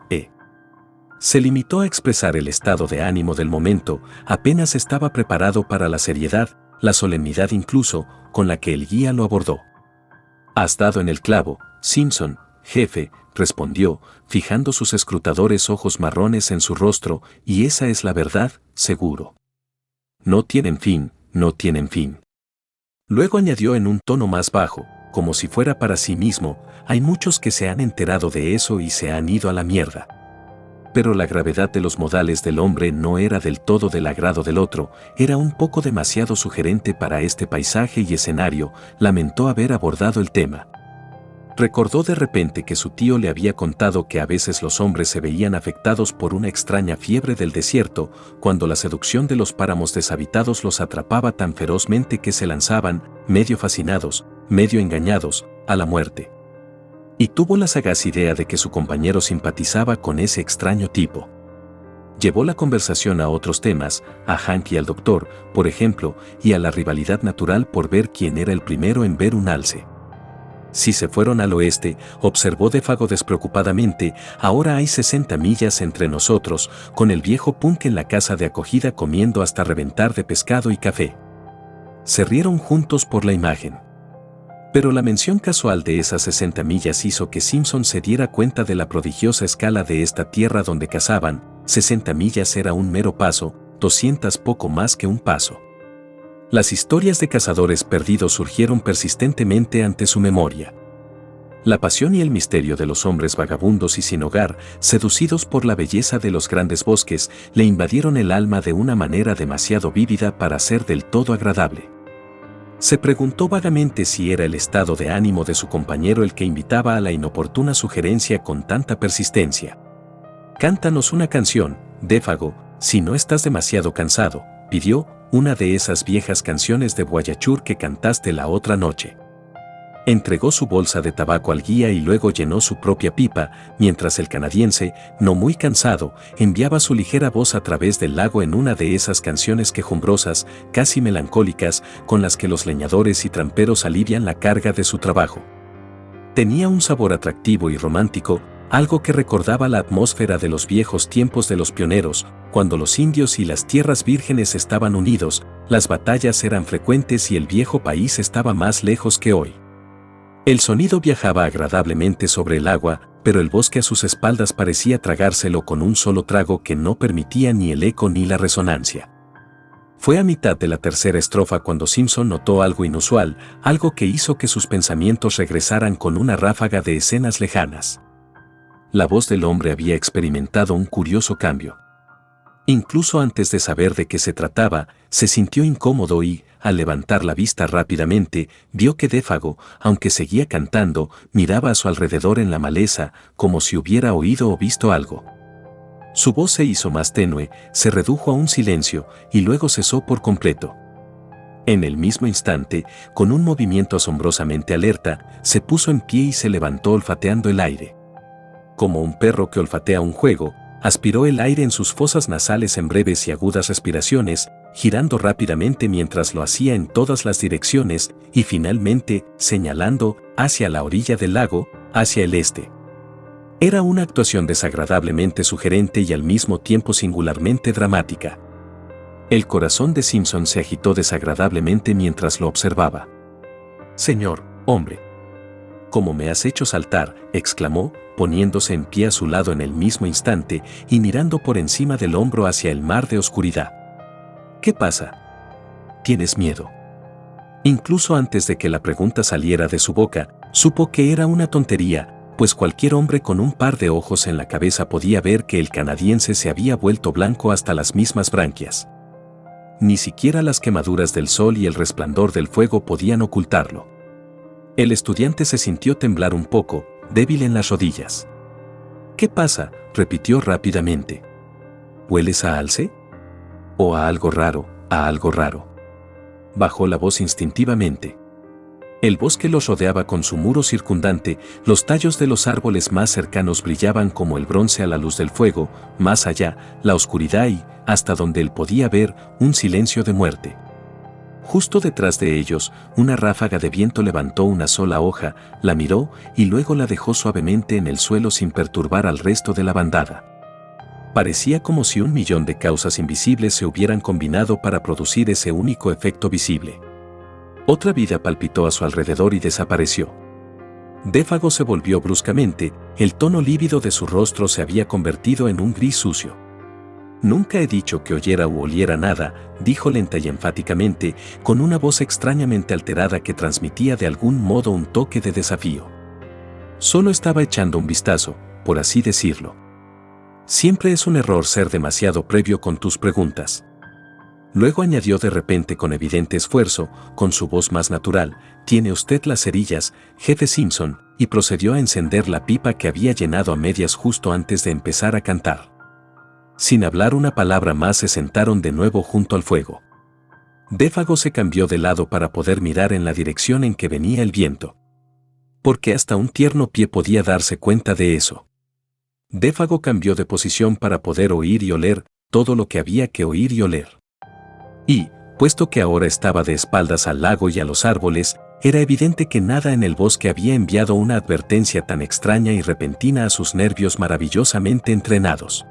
Se limitó a expresar el estado de ánimo del momento, apenas estaba preparado para la seriedad, la solemnidad incluso, con la que el guía lo abordó. Has dado en el clavo, Simpson, jefe, respondió, fijando sus escrutadores ojos marrones en su rostro, y esa es la verdad, seguro. No tienen fin, no tienen fin. Luego añadió en un tono más bajo, como si fuera para sí mismo, hay muchos que se han enterado de eso y se han ido a la mierda. Pero la gravedad de los modales del hombre no era del todo del agrado del otro, era un poco demasiado sugerente para este paisaje y escenario, lamentó haber abordado el tema. Recordó de repente que su tío le había contado que a veces los hombres se veían afectados por una extraña fiebre del desierto, cuando la seducción de los páramos deshabitados los atrapaba tan ferozmente que se lanzaban, medio fascinados, medio engañados, a la muerte. Y tuvo la sagaz idea de que su compañero simpatizaba con ese extraño tipo. Llevó la conversación a otros temas, a Hank y al doctor, por ejemplo, y a la rivalidad natural por ver quién era el primero en ver un alce. Si se fueron al oeste, observó Défago despreocupadamente, ahora hay 60 millas entre nosotros, con el viejo punk en la casa de acogida comiendo hasta reventar de pescado y café. Se rieron juntos por la imagen. Pero la mención casual de esas 60 millas hizo que Simpson se diera cuenta de la prodigiosa escala de esta tierra donde cazaban. 60 millas era un mero paso, 200 poco más que un paso. Las historias de cazadores perdidos surgieron persistentemente ante su memoria. La pasión y el misterio de los hombres vagabundos y sin hogar, seducidos por la belleza de los grandes bosques, le invadieron el alma de una manera demasiado vívida para ser del todo agradable. Se preguntó vagamente si era el estado de ánimo de su compañero el que invitaba a la inoportuna sugerencia con tanta persistencia. Cántanos una canción, Défago, si no estás demasiado cansado, pidió, una de esas viejas canciones de Guayachur que cantaste la otra noche. Entregó su bolsa de tabaco al guía y luego llenó su propia pipa, mientras el canadiense, no muy cansado, enviaba su ligera voz a través del lago en una de esas canciones quejumbrosas, casi melancólicas, con las que los leñadores y tramperos alivian la carga de su trabajo. Tenía un sabor atractivo y romántico, algo que recordaba la atmósfera de los viejos tiempos de los pioneros, cuando los indios y las tierras vírgenes estaban unidos, las batallas eran frecuentes y el viejo país estaba más lejos que hoy. El sonido viajaba agradablemente sobre el agua, pero el bosque a sus espaldas parecía tragárselo con un solo trago que no permitía ni el eco ni la resonancia. Fue a mitad de la tercera estrofa cuando Simpson notó algo inusual, algo que hizo que sus pensamientos regresaran con una ráfaga de escenas lejanas. La voz del hombre había experimentado un curioso cambio. Incluso antes de saber de qué se trataba, se sintió incómodo y, al levantar la vista rápidamente, vio que Défago, aunque seguía cantando, miraba a su alrededor en la maleza, como si hubiera oído o visto algo. Su voz se hizo más tenue, se redujo a un silencio, y luego cesó por completo. En el mismo instante, con un movimiento asombrosamente alerta, se puso en pie y se levantó olfateando el aire. Como un perro que olfatea un juego, aspiró el aire en sus fosas nasales en breves y agudas respiraciones, girando rápidamente mientras lo hacía en todas las direcciones y finalmente señalando hacia la orilla del lago, hacia el este. Era una actuación desagradablemente sugerente y al mismo tiempo singularmente dramática. El corazón de Simpson se agitó desagradablemente mientras lo observaba. «Señor, hombre. ¿Cómo me has hecho saltar?», exclamó, poniéndose en pie a su lado en el mismo instante y mirando por encima del hombro hacia el mar de oscuridad. «¿Qué pasa? ¿Tienes miedo?». Incluso antes de que la pregunta saliera de su boca, supo que era una tontería, pues cualquier hombre con un par de ojos en la cabeza podía ver que el canadiense se había vuelto blanco hasta las mismas branquias. Ni siquiera las quemaduras del sol y el resplandor del fuego podían ocultarlo. El estudiante se sintió temblar un poco, débil en las rodillas. «¿Qué pasa?», repitió rápidamente. «¿Hueles a alce? ¿O a algo raro, a algo raro?». Bajó la voz instintivamente. El bosque los rodeaba con su muro circundante, los tallos de los árboles más cercanos brillaban como el bronce a la luz del fuego, más allá, la oscuridad y, hasta donde él podía ver, un silencio de muerte. Justo detrás de ellos, una ráfaga de viento levantó una sola hoja, la miró y luego la dejó suavemente en el suelo sin perturbar al resto de la bandada. Parecía como si 1.000.000 de causas invisibles se hubieran combinado para producir ese único efecto visible. Otra vida palpitó a su alrededor y desapareció. Défago se volvió bruscamente, el tono lívido de su rostro se había convertido en un gris sucio. «Nunca he dicho que oyera u oliera nada», dijo lenta y enfáticamente, con una voz extrañamente alterada que transmitía de algún modo un toque de desafío. «Solo estaba echando un vistazo, por así decirlo». «Siempre es un error ser demasiado previo con tus preguntas». Luego añadió de repente con evidente esfuerzo, con su voz más natural: «¿Tiene usted las cerillas, jefe Simpson?», y procedió a encender la pipa que había llenado a medias justo antes de empezar a cantar. Sin hablar una palabra más se sentaron de nuevo junto al fuego. Défago se cambió de lado para poder mirar en la dirección en que venía el viento. Porque hasta un tierno pie podía darse cuenta de eso. Défago cambió de posición para poder oír y oler todo lo que había que oír y oler. Y, puesto que ahora estaba de espaldas al lago y a los árboles, era evidente que nada en el bosque había enviado una advertencia tan extraña y repentina a sus nervios maravillosamente entrenados.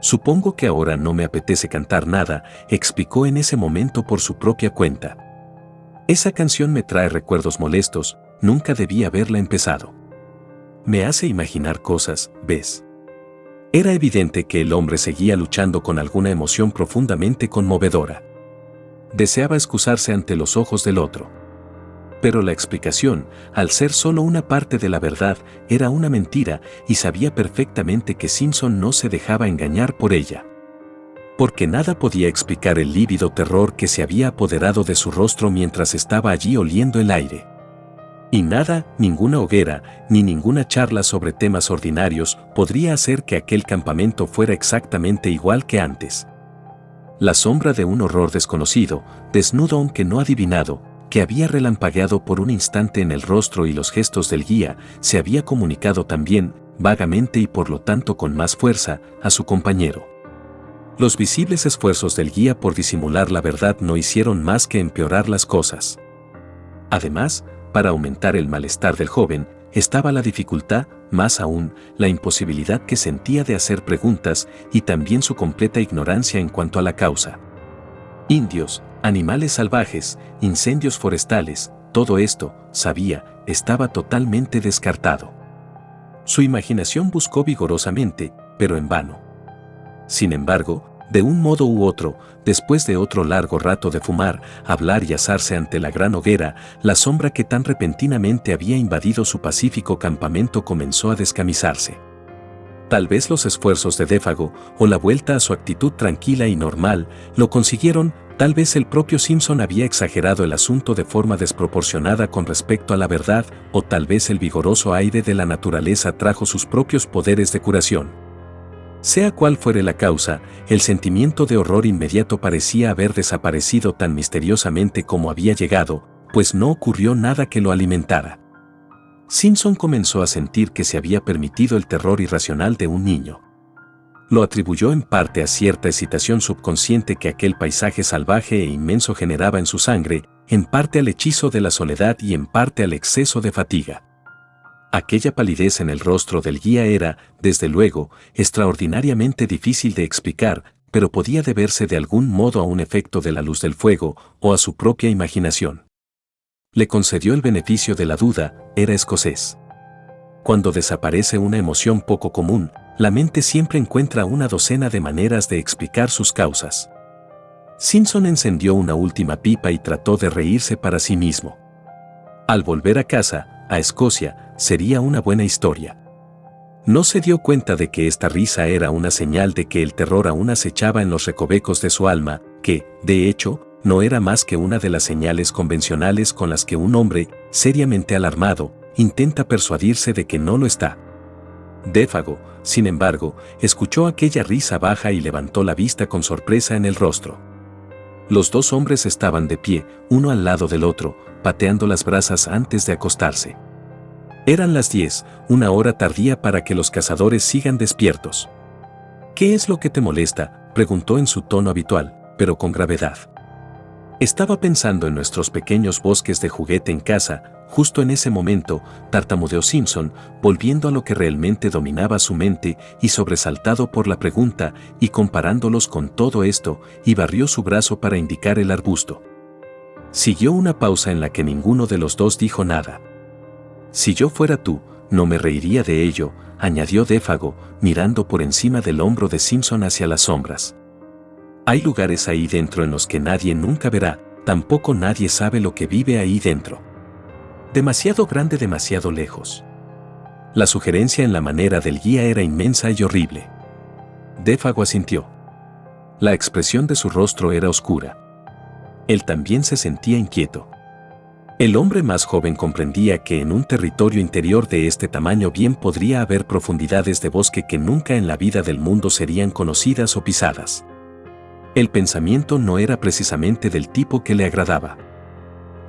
«Supongo que ahora no me apetece cantar nada», explicó en ese momento por su propia cuenta. «Esa canción me trae recuerdos molestos, nunca debí haberla empezado. Me hace imaginar cosas, ¿ves?». Era evidente que el hombre seguía luchando con alguna emoción profundamente conmovedora. Deseaba excusarse ante los ojos del otro. Pero la explicación, al ser solo una parte de la verdad, era una mentira y sabía perfectamente que Simpson no se dejaba engañar por ella. Porque nada podía explicar el lívido terror que se había apoderado de su rostro mientras estaba allí oliendo el aire. Y nada, ninguna hoguera, ni ninguna charla sobre temas ordinarios podría hacer que aquel campamento fuera exactamente igual que antes. La sombra de un horror desconocido, desnudo aunque no adivinado, que había relampagueado por un instante en el rostro y los gestos del guía, se había comunicado también, vagamente y por lo tanto con más fuerza, a su compañero. Los visibles esfuerzos del guía por disimular la verdad no hicieron más que empeorar las cosas. Además, para aumentar el malestar del joven, estaba la dificultad, más aún, la imposibilidad que sentía de hacer preguntas y también su completa ignorancia en cuanto a la causa. Indios, animales salvajes, incendios forestales, todo esto, sabía, estaba totalmente descartado. Su imaginación buscó vigorosamente, pero en vano. Sin embargo, de un modo u otro, después de otro largo rato de fumar, hablar y asarse ante la gran hoguera, la sombra que tan repentinamente había invadido su pacífico campamento comenzó a descamisarse. Tal vez los esfuerzos de Défago, o la vuelta a su actitud tranquila y normal, lo consiguieron, tal vez el propio Simpson había exagerado el asunto de forma desproporcionada con respecto a la verdad, o tal vez el vigoroso aire de la naturaleza trajo sus propios poderes de curación. Sea cual fuere la causa, el sentimiento de horror inmediato parecía haber desaparecido tan misteriosamente como había llegado, pues no ocurrió nada que lo alimentara. Simpson comenzó a sentir que se había permitido el terror irracional de un niño. Lo atribuyó en parte a cierta excitación subconsciente que aquel paisaje salvaje e inmenso generaba en su sangre, en parte al hechizo de la soledad y en parte al exceso de fatiga. Aquella palidez en el rostro del guía era, desde luego, extraordinariamente difícil de explicar, pero podía deberse de algún modo a un efecto de la luz del fuego o a su propia imaginación. Le concedió el beneficio de la duda, era escocés. Cuando desaparece una emoción poco común, la mente siempre encuentra una docena de maneras de explicar sus causas. Simpson encendió una última pipa y trató de reírse para sí mismo. Al volver a casa, a Escocia, sería una buena historia. No se dio cuenta de que esta risa era una señal de que el terror aún acechaba en los recovecos de su alma, que, de hecho, no era más que una de las señales convencionales con las que un hombre, seriamente alarmado, intenta persuadirse de que no lo está. Défago, sin embargo, escuchó aquella risa baja y levantó la vista con sorpresa en el rostro. Los dos hombres estaban de pie, uno al lado del otro, pateando las brasas antes de acostarse. Eran las 10, una hora tardía para que los cazadores sigan despiertos. ¿Qué es lo que te molesta?, preguntó en su tono habitual, pero con gravedad. Estaba pensando en nuestros pequeños bosques de juguete en casa. Justo en ese momento, tartamudeó Simpson, volviendo a lo que realmente dominaba su mente y sobresaltado por la pregunta, y comparándolos con todo esto, y barrió su brazo para indicar el arbusto. Siguió una pausa en la que ninguno de los dos dijo nada. Si yo fuera tú, no me reiría de ello, añadió Défago, mirando por encima del hombro de Simpson hacia las sombras. Hay lugares ahí dentro en los que nadie nunca verá, tampoco nadie sabe lo que vive ahí dentro. Demasiado grande, demasiado lejos. La sugerencia en la manera del guía era inmensa y horrible. Défago asintió. La expresión de su rostro era oscura. Él también se sentía inquieto. El hombre más joven comprendía que en un territorio interior de este tamaño bien podría haber profundidades de bosque que nunca en la vida del mundo serían conocidas o pisadas. El pensamiento no era precisamente del tipo que le agradaba.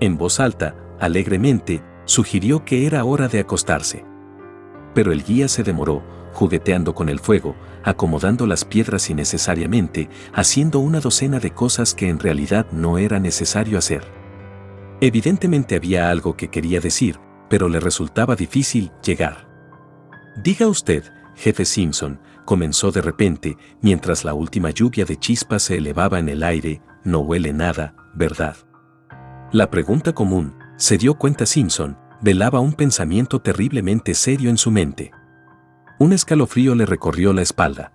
En voz alta, alegremente, sugirió que era hora de acostarse. Pero el guía se demoró, jugueteando con el fuego, acomodando las piedras innecesariamente, haciendo una docena de cosas que en realidad no era necesario hacer. Evidentemente había algo que quería decir, pero le resultaba difícil llegar. Diga usted, jefe Simpson, comenzó de repente, mientras la última lluvia de chispas se elevaba en el aire, no huele nada, ¿verdad? La pregunta común, se dio cuenta Simpson, velaba un pensamiento terriblemente serio en su mente. Un escalofrío le recorrió la espalda.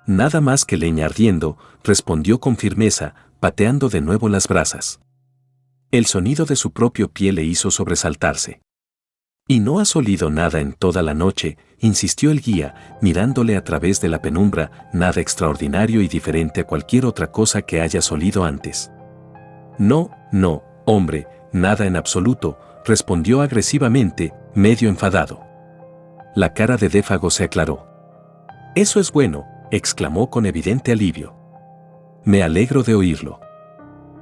Nada más que leña ardiendo, respondió con firmeza, pateando de nuevo las brasas. El sonido de su propio pie le hizo sobresaltarse. ¿Y no has olido nada en toda la noche?, insistió el guía, mirándole a través de la penumbra, nada extraordinario y diferente a cualquier otra cosa que hayas olido antes. No, hombre, nada en absoluto, respondió agresivamente, medio enfadado. La cara de Défago se aclaró. Eso es bueno, exclamó con evidente alivio. Me alegro de oírlo.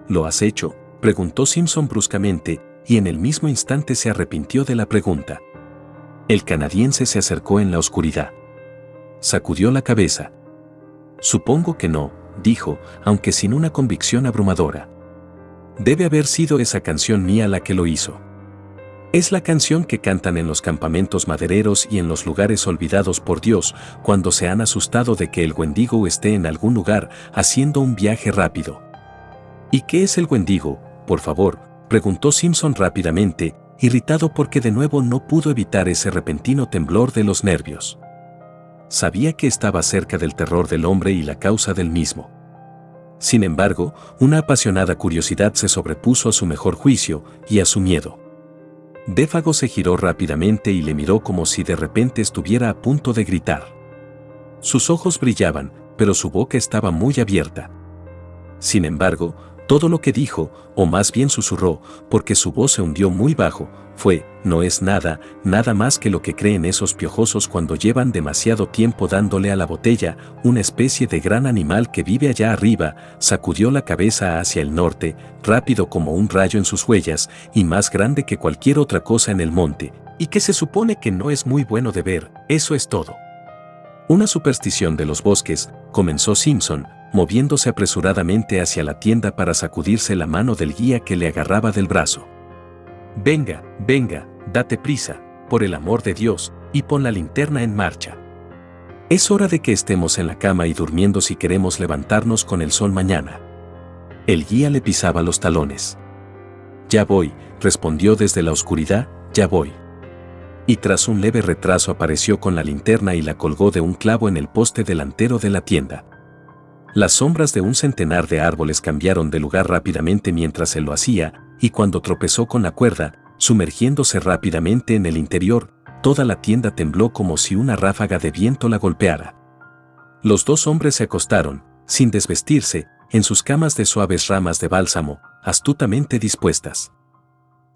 ¿Lo has hecho?, preguntó Simpson bruscamente, y en el mismo instante se arrepintió de la pregunta. El canadiense se acercó en la oscuridad. Sacudió la cabeza. Supongo que no, dijo, aunque sin una convicción abrumadora. Debe haber sido esa canción mía la que lo hizo. Es la canción que cantan en los campamentos madereros y en los lugares olvidados por Dios cuando se han asustado de que el Wendigo esté en algún lugar haciendo un viaje rápido. ¿Y qué es el Wendigo, por favor?, preguntó Simpson rápidamente, irritado porque de nuevo no pudo evitar ese repentino temblor de los nervios. Sabía que estaba cerca del terror del hombre y la causa del mismo. Sin embargo, una apasionada curiosidad se sobrepuso a su mejor juicio y a su miedo. Défago se giró rápidamente y le miró como si de repente estuviera a punto de gritar. Sus ojos brillaban, pero su boca estaba muy abierta. Sin embargo, todo lo que dijo, o más bien susurró, porque su voz se hundió muy bajo, fue: no es nada, nada más que lo que creen esos piojosos cuando llevan demasiado tiempo dándole a la botella, una especie de gran animal que vive allá arriba. Sacudió la cabeza hacia el norte, rápido como un rayo en sus huellas, y más grande que cualquier otra cosa en el monte, y que se supone que no es muy bueno de ver, eso es todo. Una superstición de los bosques, comenzó Simpson, moviéndose apresuradamente hacia la tienda para sacudirse la mano del guía que le agarraba del brazo. Venga, venga, date prisa, por el amor de Dios, y pon la linterna en marcha. Es hora de que estemos en la cama y durmiendo si queremos levantarnos con el sol mañana. El guía le pisaba los talones. Ya voy, respondió desde la oscuridad, ya voy. Y tras un leve retraso apareció con la linterna y la colgó de un clavo en el poste delantero de la tienda. Las sombras de un centenar de árboles cambiaron de lugar rápidamente mientras él lo hacía, y cuando tropezó con la cuerda, sumergiéndose rápidamente en el interior, toda la tienda tembló como si una ráfaga de viento la golpeara. Los dos hombres se acostaron, sin desvestirse, en sus camas de suaves ramas de bálsamo, astutamente dispuestas.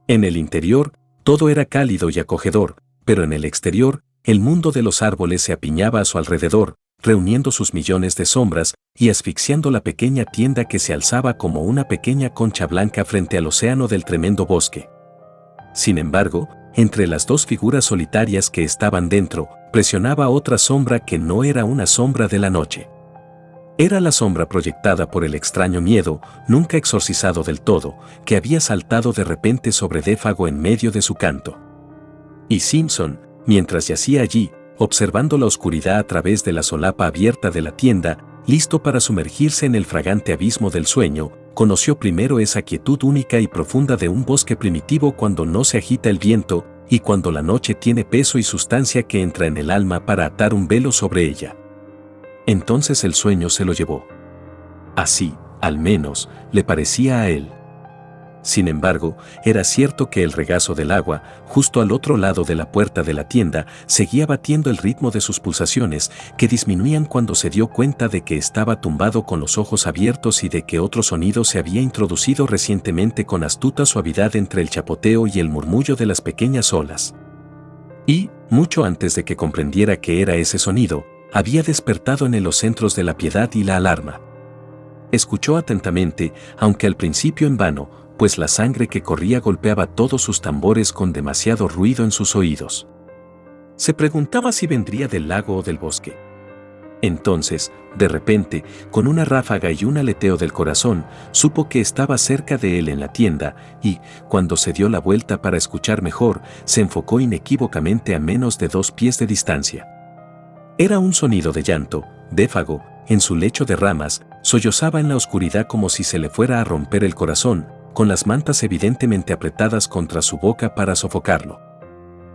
En el interior, todo era cálido y acogedor, pero en el exterior, el mundo de los árboles se apiñaba a su alrededor, reuniendo sus millones de sombras y asfixiando la pequeña tienda que se alzaba como una pequeña concha blanca frente al océano del tremendo bosque. Sin embargo, entre las dos figuras solitarias que estaban dentro, presionaba otra sombra que no era una sombra de la noche. Era la sombra proyectada por el extraño miedo, nunca exorcizado del todo, que había saltado de repente sobre Défago en medio de su canto. Y Simpson, mientras yacía allí, observando la oscuridad a través de la solapa abierta de la tienda, listo para sumergirse en el fragante abismo del sueño, conoció primero esa quietud única y profunda de un bosque primitivo cuando no se agita el viento, y cuando la noche tiene peso y sustancia que entra en el alma para atar un velo sobre ella. Entonces el sueño se lo llevó. Así, al menos, le parecía a él. Sin embargo, era cierto que el regazo del agua, justo al otro lado de la puerta de la tienda, seguía batiendo el ritmo de sus pulsaciones, que disminuían cuando se dio cuenta de que estaba tumbado con los ojos abiertos y de que otro sonido se había introducido recientemente con astuta suavidad entre el chapoteo y el murmullo de las pequeñas olas. Y, mucho antes de que comprendiera qué era ese sonido, había despertado en él los centros de la piedad y la alarma. Escuchó atentamente, aunque al principio en vano, pues la sangre que corría golpeaba todos sus tambores con demasiado ruido en sus oídos. Se preguntaba si vendría del lago o del bosque. Entonces, de repente, con una ráfaga y un aleteo del corazón, supo que estaba cerca de él en la tienda, y, cuando se dio la vuelta para escuchar mejor, se enfocó inequívocamente a menos de 2 pies de distancia. Era un sonido de llanto. Défago, en su lecho de ramas, sollozaba en la oscuridad como si se le fuera a romper el corazón, con las mantas evidentemente apretadas contra su boca para sofocarlo.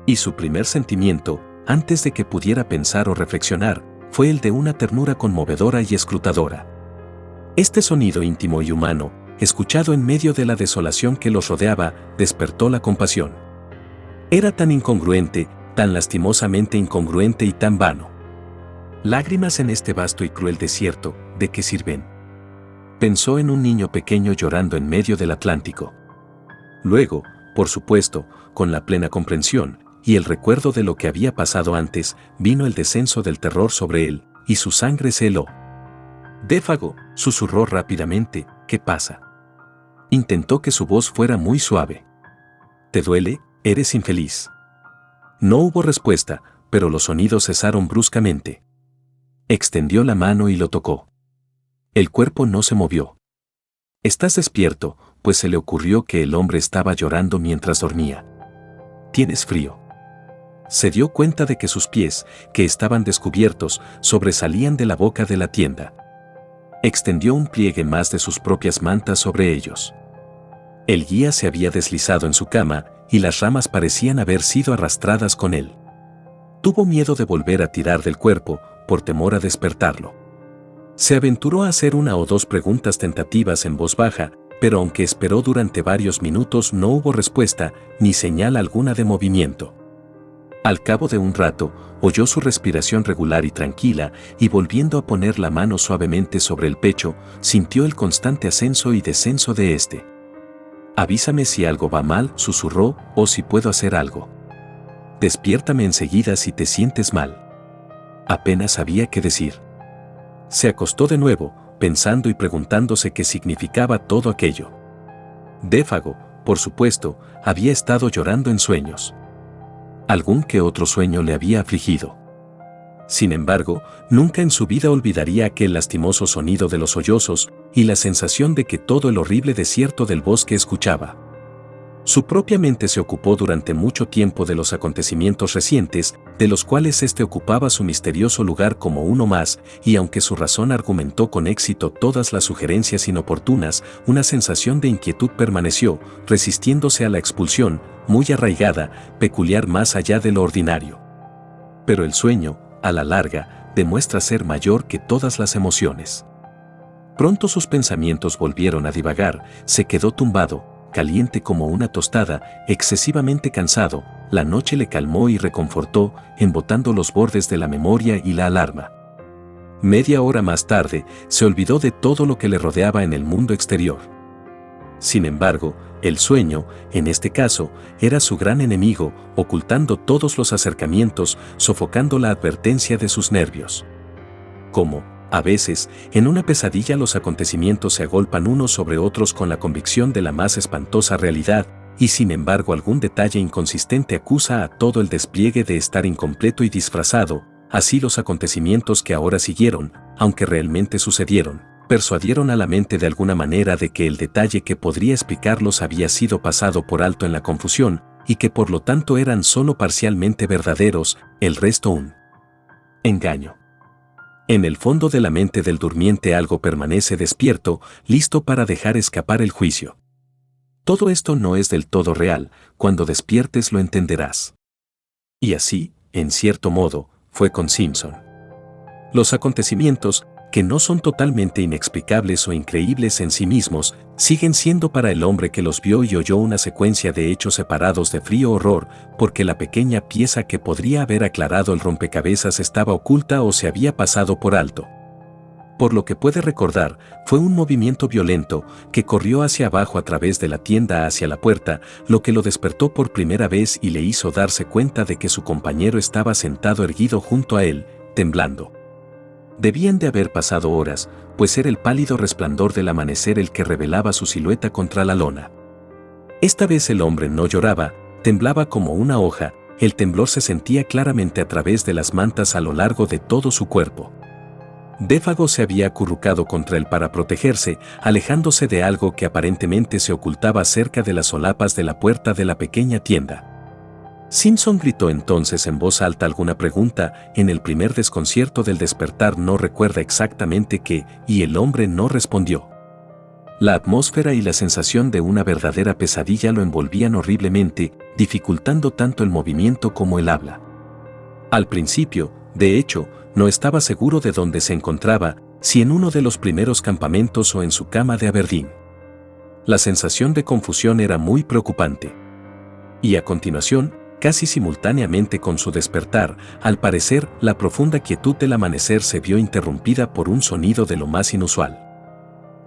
Y su primer sentimiento, antes de que pudiera pensar o reflexionar, fue el de una ternura conmovedora y escrutadora. Este sonido íntimo y humano, escuchado en medio de la desolación que los rodeaba, despertó la compasión. Era tan incongruente, tan lastimosamente incongruente y tan vano. Lágrimas en este vasto y cruel desierto, ¿de qué sirven? Pensó en un niño pequeño llorando en medio del Atlántico. Luego, por supuesto, con la plena comprensión y el recuerdo de lo que había pasado antes, vino el descenso del terror sobre él, y su sangre se heló. Défago, susurró rápidamente, ¿qué pasa? Intentó que su voz fuera muy suave. ¿Te duele? ¿Eres infeliz? No hubo respuesta, pero los sonidos cesaron bruscamente. Extendió la mano y lo tocó. El cuerpo no se movió. Estás despierto, pues se le ocurrió que el hombre estaba llorando mientras dormía. ¿Tienes frío? Se dio cuenta de que sus pies, que estaban descubiertos, sobresalían de la boca de la tienda. Extendió un pliegue más de sus propias mantas sobre ellos. El guía se había deslizado en su cama, y las ramas parecían haber sido arrastradas con él. Tuvo miedo de volver a tirar del cuerpo, por temor a despertarlo. Se aventuró a hacer una o dos preguntas tentativas en voz baja, pero aunque esperó durante varios minutos no hubo respuesta, ni señal alguna de movimiento. Al cabo de un rato, oyó su respiración regular y tranquila, y volviendo a poner la mano suavemente sobre el pecho, sintió el constante ascenso y descenso de éste. «Avísame si algo va mal», susurró, «o si puedo hacer algo. Despiértame enseguida si te sientes mal». Apenas sabía qué decir. Se acostó de nuevo, pensando y preguntándose qué significaba todo aquello. Défago, por supuesto, había estado llorando en sueños. Algún que otro sueño le había afligido. Sin embargo, nunca en su vida olvidaría aquel lastimoso sonido de los sollozos y la sensación de que todo el horrible desierto del bosque escuchaba. Su propia mente se ocupó durante mucho tiempo de los acontecimientos recientes, de los cuales éste ocupaba su misterioso lugar como uno más, y aunque su razón argumentó con éxito todas las sugerencias inoportunas, una sensación de inquietud permaneció, resistiéndose a la expulsión, muy arraigada, peculiar más allá de lo ordinario. Pero el sueño, a la larga, demuestra ser mayor que todas las emociones. Pronto sus pensamientos volvieron a divagar, se quedó tumbado, caliente como una tostada, excesivamente cansado, la noche le calmó y reconfortó, embotando los bordes de la memoria y la alarma. Media hora más tarde, se olvidó de todo lo que le rodeaba en el mundo exterior. Sin embargo, el sueño, en este caso, era su gran enemigo, ocultando todos los acercamientos, sofocando la advertencia de sus nervios. Como, a veces, en una pesadilla los acontecimientos se agolpan unos sobre otros con la convicción de la más espantosa realidad, y sin embargo algún detalle inconsistente acusa a todo el despliegue de estar incompleto y disfrazado, así los acontecimientos que ahora siguieron, aunque realmente sucedieron, persuadieron a la mente de alguna manera de que el detalle que podría explicarlos había sido pasado por alto en la confusión, y que por lo tanto eran solo parcialmente verdaderos, el resto un engaño. En el fondo de la mente del durmiente algo permanece despierto, listo para dejar escapar el juicio. Todo esto no es del todo real, cuando despiertes lo entenderás. Y así, en cierto modo, fue con Simpson. Los acontecimientos, que no son totalmente inexplicables o increíbles en sí mismos, siguen siendo para el hombre que los vio y oyó una secuencia de hechos separados de frío horror, porque la pequeña pieza que podría haber aclarado el rompecabezas estaba oculta o se había pasado por alto. Por lo que puede recordar, fue un movimiento violento que corrió hacia abajo a través de la tienda hacia la puerta, lo que lo despertó por primera vez y le hizo darse cuenta de que su compañero estaba sentado erguido junto a él, temblando. Debían de haber pasado horas, pues era el pálido resplandor del amanecer el que revelaba su silueta contra la lona. Esta vez el hombre no lloraba, temblaba como una hoja, el temblor se sentía claramente a través de las mantas a lo largo de todo su cuerpo. Défago se había acurrucado contra él para protegerse, alejándose de algo que aparentemente se ocultaba cerca de las solapas de la puerta de la pequeña tienda. Simpson gritó entonces en voz alta alguna pregunta, en el primer desconcierto del despertar no recuerda exactamente qué, y el hombre no respondió. La atmósfera y la sensación de una verdadera pesadilla lo envolvían horriblemente, dificultando tanto el movimiento como el habla. Al principio, de hecho, no estaba seguro de dónde se encontraba, si en uno de los primeros campamentos o en su cama de Aberdeen. La sensación de confusión era muy preocupante. Y a continuación, casi simultáneamente con su despertar, al parecer, la profunda quietud del amanecer se vio interrumpida por un sonido de lo más inusual.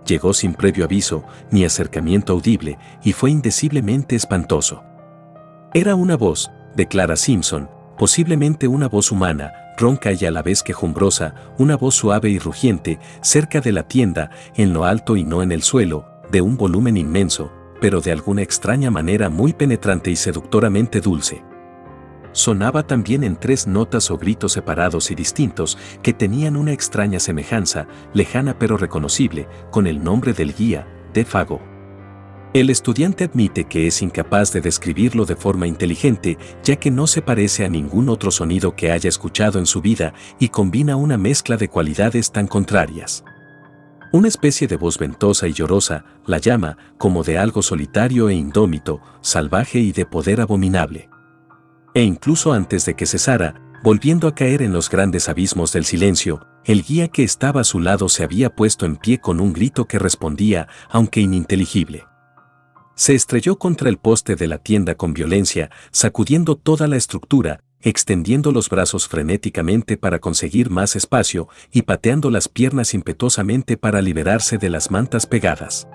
Llegó sin previo aviso, ni acercamiento audible, y fue indeciblemente espantoso. Era una voz, declara Simpson, posiblemente una voz humana, ronca y a la vez quejumbrosa, una voz suave y rugiente, cerca de la tienda, en lo alto y no en el suelo, de un volumen inmenso, pero de alguna extraña manera muy penetrante y seductoramente dulce. Sonaba también en 3 notas o gritos separados y distintos que tenían una extraña semejanza, lejana pero reconocible, con el nombre del guía, de Fago. El estudiante admite que es incapaz de describirlo de forma inteligente, ya que no se parece a ningún otro sonido que haya escuchado en su vida y combina una mezcla de cualidades tan contrarias. Una especie de voz ventosa y llorosa la llama como de algo solitario e indómito, salvaje y de poder abominable. E incluso antes de que cesara, volviendo a caer en los grandes abismos del silencio, el guía que estaba a su lado se había puesto en pie con un grito que respondía, aunque ininteligible. Se estrelló contra el poste de la tienda con violencia, sacudiendo toda la estructura, extendiendo los brazos frenéticamente para conseguir más espacio y pateando las piernas impetuosamente para liberarse de las mantas pegadas.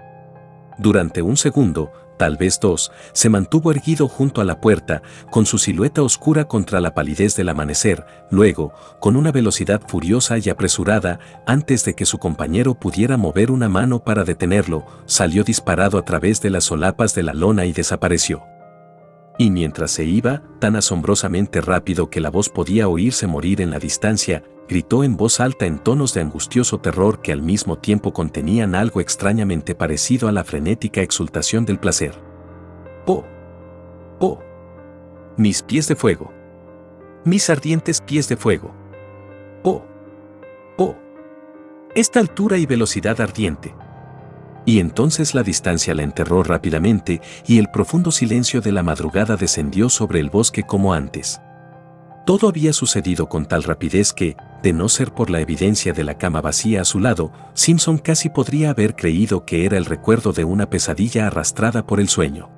Durante un segundo, tal vez 2, se mantuvo erguido junto a la puerta, con su silueta oscura contra la palidez del amanecer. Luego, con una velocidad furiosa y apresurada, antes de que su compañero pudiera mover una mano para detenerlo, salió disparado a través de las solapas de la lona y desapareció. Y mientras se iba, tan asombrosamente rápido que la voz podía oírse morir en la distancia, gritó en voz alta en tonos de angustioso terror que al mismo tiempo contenían algo extrañamente parecido a la frenética exultación del placer. ¡Oh! ¡Oh! ¡Mis pies de fuego! ¡Mis ardientes pies de fuego! ¡Oh! ¡Oh! Esta altura y velocidad ardiente. Y entonces la distancia la enterró rápidamente y el profundo silencio de la madrugada descendió sobre el bosque como antes. Todo había sucedido con tal rapidez que, de no ser por la evidencia de la cama vacía a su lado, Simpson casi podría haber creído que era el recuerdo de una pesadilla arrastrada por el sueño.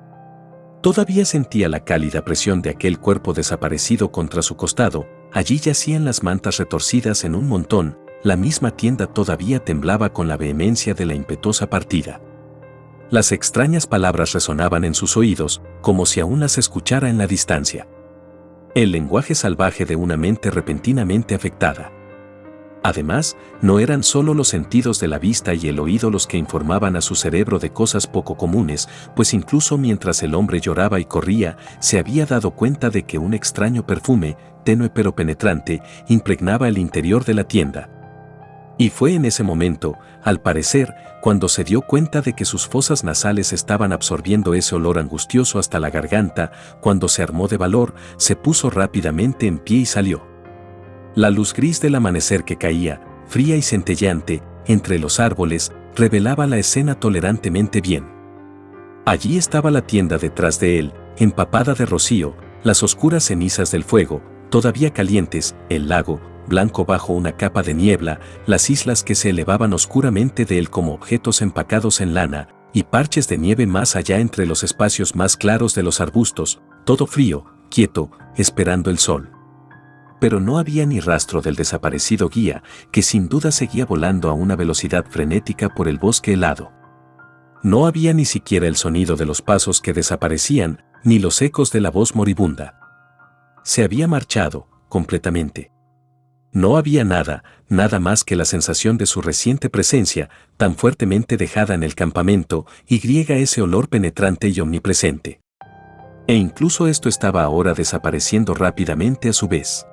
Todavía sentía la cálida presión de aquel cuerpo desaparecido contra su costado, allí yacían las mantas retorcidas en un montón, la misma tienda todavía temblaba con la vehemencia de la impetuosa partida. Las extrañas palabras resonaban en sus oídos, como si aún las escuchara en la distancia. El lenguaje salvaje de una mente repentinamente afectada. Además, no eran solo los sentidos de la vista y el oído los que informaban a su cerebro de cosas poco comunes, pues incluso mientras el hombre lloraba y corría, se había dado cuenta de que un extraño perfume, tenue pero penetrante, impregnaba el interior de la tienda. Y fue en ese momento, al parecer, cuando se dio cuenta de que sus fosas nasales estaban absorbiendo ese olor angustioso hasta la garganta, cuando se armó de valor, se puso rápidamente en pie y salió. La luz gris del amanecer que caía, fría y centelleante, entre los árboles, revelaba la escena tolerantemente bien. Allí estaba la tienda detrás de él, empapada de rocío, las oscuras cenizas del fuego, todavía calientes, el lago, blanco bajo una capa de niebla, las islas que se elevaban oscuramente de él como objetos empacados en lana, y parches de nieve más allá entre los espacios más claros de los arbustos, todo frío, quieto, esperando el sol. Pero no había ni rastro del desaparecido guía, que sin duda seguía volando a una velocidad frenética por el bosque helado. No había ni siquiera el sonido de los pasos que desaparecían, ni los ecos de la voz moribunda. Se había marchado, completamente. No había nada, nada más que la sensación de su reciente presencia, tan fuertemente dejada en el campamento, y ese olor penetrante y omnipresente. E incluso esto estaba ahora desapareciendo rápidamente a su vez.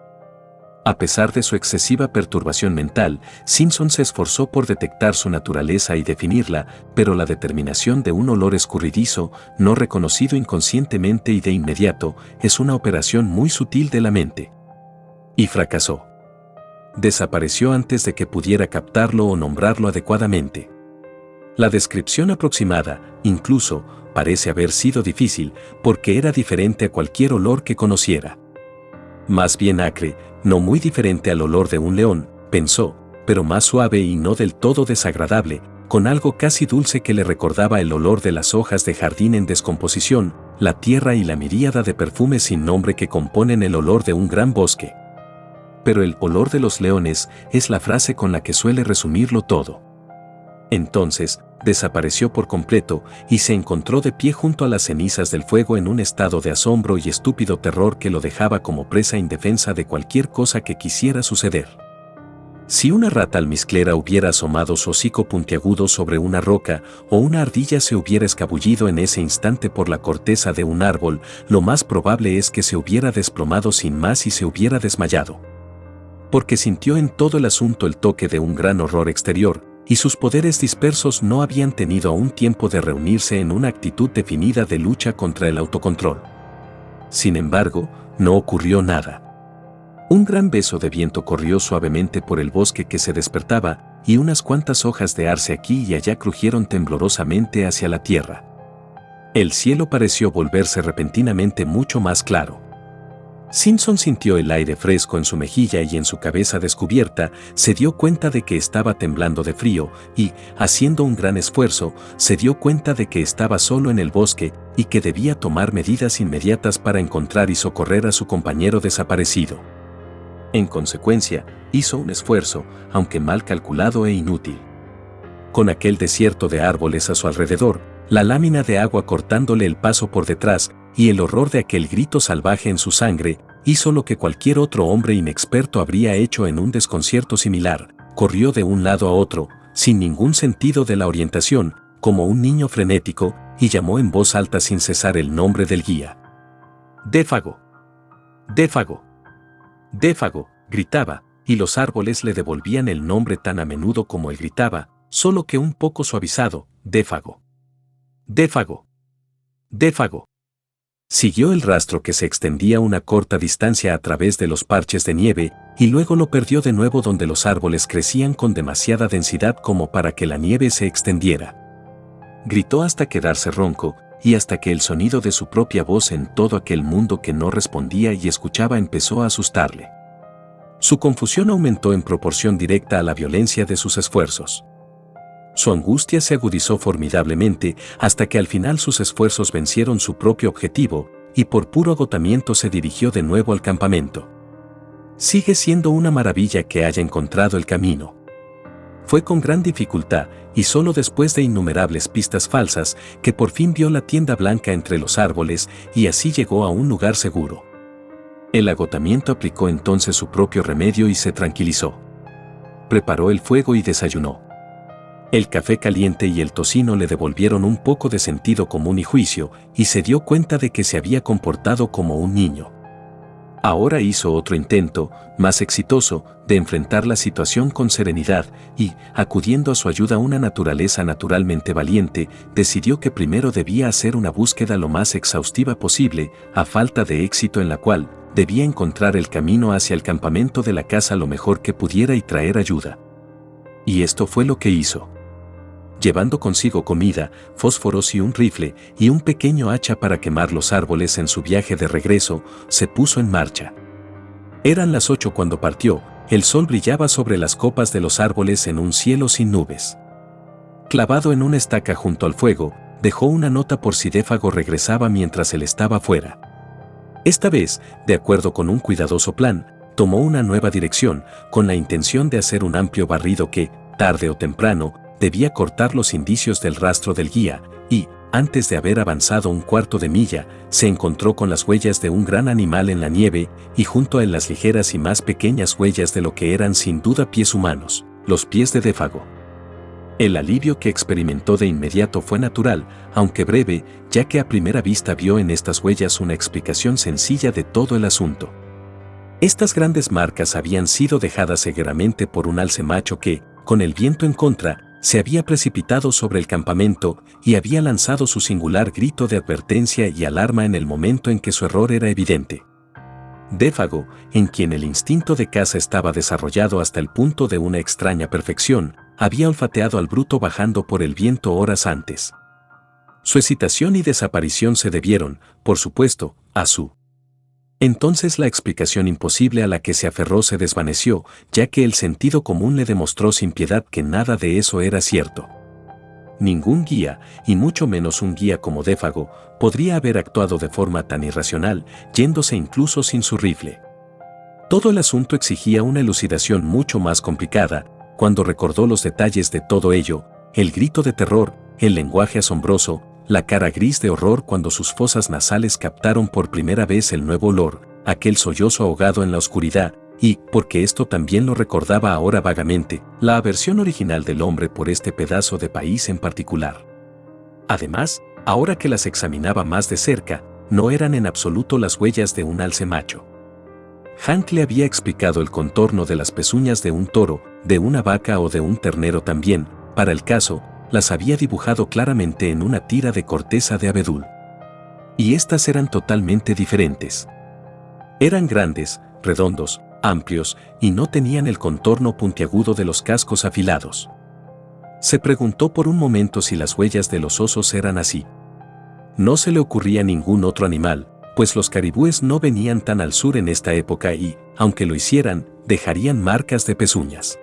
A pesar de su excesiva perturbación mental, Simpson se esforzó por detectar su naturaleza y definirla, pero la determinación de un olor escurridizo, no reconocido inconscientemente y de inmediato, es una operación muy sutil de la mente. Y fracasó. Desapareció antes de que pudiera captarlo o nombrarlo adecuadamente. La descripción aproximada, incluso, parece haber sido difícil, porque era diferente a cualquier olor que conociera. Más bien acre, no muy diferente al olor de un león, pensó, pero más suave y no del todo desagradable, con algo casi dulce que le recordaba el olor de las hojas de jardín en descomposición, la tierra y la miríada de perfumes sin nombre que componen el olor de un gran bosque. Pero el olor de los leones es la frase con la que suele resumirlo todo. Entonces, desapareció por completo y se encontró de pie junto a las cenizas del fuego en un estado de asombro y estúpido terror que lo dejaba como presa indefensa de cualquier cosa que quisiera suceder. Si una rata almizclera hubiera asomado su hocico puntiagudo sobre una roca o una ardilla se hubiera escabullido en ese instante por la corteza de un árbol, lo más probable es que se hubiera desplomado sin más y se hubiera desmayado. Porque sintió en todo el asunto el toque de un gran horror exterior, y sus poderes dispersos no habían tenido aún tiempo de reunirse en una actitud definida de lucha contra el autocontrol. Sin embargo, no ocurrió nada. Un gran beso de viento corrió suavemente por el bosque que se despertaba, y unas cuantas hojas de arce aquí y allá crujieron temblorosamente hacia la tierra. El cielo pareció volverse repentinamente mucho más claro. Simpson sintió el aire fresco en su mejilla y en su cabeza descubierta, se dio cuenta de que estaba temblando de frío y, haciendo un gran esfuerzo, se dio cuenta de que estaba solo en el bosque y que debía tomar medidas inmediatas para encontrar y socorrer a su compañero desaparecido. En consecuencia, hizo un esfuerzo, aunque mal calculado e inútil. Con aquel desierto de árboles a su alrededor, la lámina de agua cortándole el paso por detrás, y el horror de aquel grito salvaje en su sangre, hizo lo que cualquier otro hombre inexperto habría hecho en un desconcierto similar, corrió de un lado a otro, sin ningún sentido de la orientación, como un niño frenético, y llamó en voz alta sin cesar el nombre del guía. «Défago. Défago. Défago», gritaba, y los árboles le devolvían el nombre tan a menudo como él gritaba, solo que un poco suavizado: «Défago. Défago. Défago». Siguió el rastro que se extendía una corta distancia a través de los parches de nieve, y luego lo perdió de nuevo donde los árboles crecían con demasiada densidad como para que la nieve se extendiera. Gritó hasta quedarse ronco, y hasta que el sonido de su propia voz en todo aquel mundo que no respondía y escuchaba empezó a asustarle. Su confusión aumentó en proporción directa a la violencia de sus esfuerzos. Su angustia se agudizó formidablemente hasta que al final sus esfuerzos vencieron su propio objetivo, y por puro agotamiento se dirigió de nuevo al campamento. Sigue siendo una maravilla que haya encontrado el camino. Fue con gran dificultad, y solo después de innumerables pistas falsas, que por fin vio la tienda blanca entre los árboles, y así llegó a un lugar seguro. El agotamiento aplicó entonces su propio remedio y se tranquilizó. Preparó el fuego y desayunó. El café caliente y el tocino le devolvieron un poco de sentido común y juicio, y se dio cuenta de que se había comportado como un niño. Ahora hizo otro intento, más exitoso, de enfrentar la situación con serenidad, y, acudiendo a su ayuda una naturaleza naturalmente valiente, decidió que primero debía hacer una búsqueda lo más exhaustiva posible, a falta de éxito en la cual, debía encontrar el camino hacia el campamento de la casa lo mejor que pudiera y traer ayuda. Y esto fue lo que hizo. Llevando consigo comida, fósforos y un rifle, y un pequeño hacha para quemar los árboles en su viaje de regreso, se puso en marcha. Eran las 8 cuando partió, el sol brillaba sobre las copas de los árboles en un cielo sin nubes. Clavado en una estaca junto al fuego, dejó una nota por si Défago regresaba mientras él estaba fuera. Esta vez, de acuerdo con un cuidadoso plan, tomó una nueva dirección, con la intención de hacer un amplio barrido que, tarde o temprano, debía cortar los indicios del rastro del guía, y, antes de haber avanzado un cuarto de milla, se encontró con las huellas de un gran animal en la nieve, y junto a él las ligeras y más pequeñas huellas de lo que eran sin duda pies humanos, los pies de Défago. El alivio que experimentó de inmediato fue natural, aunque breve, ya que a primera vista vio en estas huellas una explicación sencilla de todo el asunto. Estas grandes marcas habían sido dejadas cegueramente por un alce macho que, con el viento en contra, se había precipitado sobre el campamento y había lanzado su singular grito de advertencia y alarma en el momento en que su error era evidente. Défago, en quien el instinto de caza estaba desarrollado hasta el punto de una extraña perfección, había olfateado al bruto bajando por el viento horas antes. Su excitación y desaparición se debieron, por supuesto, a su. Entonces la explicación imposible a la que se aferró se desvaneció, ya que el sentido común le demostró sin piedad que nada de eso era cierto. Ningún guía, y mucho menos un guía como Défago, podría haber actuado de forma tan irracional, yéndose incluso sin su rifle. Todo el asunto exigía una elucidación mucho más complicada. Cuando recordó los detalles de todo ello, el grito de terror, el lenguaje asombroso, la cara gris de horror cuando sus fosas nasales captaron por primera vez el nuevo olor, aquel sollozo ahogado en la oscuridad, y, porque esto también lo recordaba ahora vagamente, la aversión original del hombre por este pedazo de país en particular. Además, ahora que las examinaba más de cerca, no eran en absoluto las huellas de un alce macho. Hank le había explicado el contorno de las pezuñas de un toro, de una vaca o de un ternero también, para el caso, las había dibujado claramente en una tira de corteza de abedul. Y estas eran totalmente diferentes. Eran grandes, redondos, amplios, y no tenían el contorno puntiagudo de los cascos afilados. Se preguntó por un momento si las huellas de los osos eran así. No se le ocurría ningún otro animal, pues los caribúes no venían tan al sur en esta época y, aunque lo hicieran, dejarían marcas de pezuñas.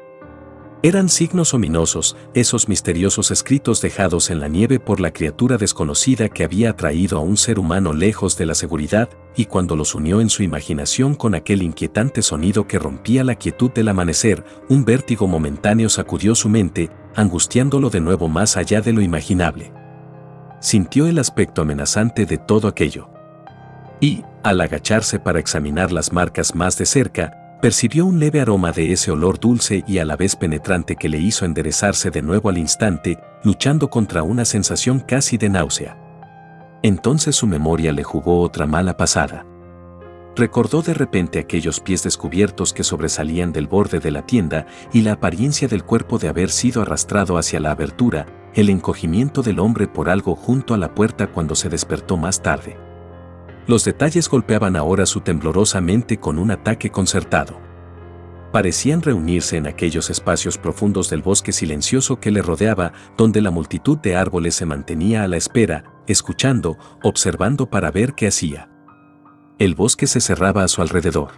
Eran signos ominosos, esos misteriosos escritos dejados en la nieve por la criatura desconocida que había atraído a un ser humano lejos de la seguridad, y cuando los unió en su imaginación con aquel inquietante sonido que rompía la quietud del amanecer, un vértigo momentáneo sacudió su mente, angustiándolo de nuevo más allá de lo imaginable. Sintió el aspecto amenazante de todo aquello. Y, al agacharse para examinar las marcas más de cerca, percibió un leve aroma de ese olor dulce y a la vez penetrante que le hizo enderezarse de nuevo al instante, luchando contra una sensación casi de náusea. Entonces su memoria le jugó otra mala pasada. Recordó de repente aquellos pies descubiertos que sobresalían del borde de la tienda y la apariencia del cuerpo de haber sido arrastrado hacia la abertura, el encogimiento del hombre por algo junto a la puerta cuando se despertó más tarde. Los detalles golpeaban ahora su temblorosa mente con un ataque concertado. Parecían reunirse en aquellos espacios profundos del bosque silencioso que le rodeaba, donde la multitud de árboles se mantenía a la espera, escuchando, observando para ver qué hacía. El bosque se cerraba a su alrededor.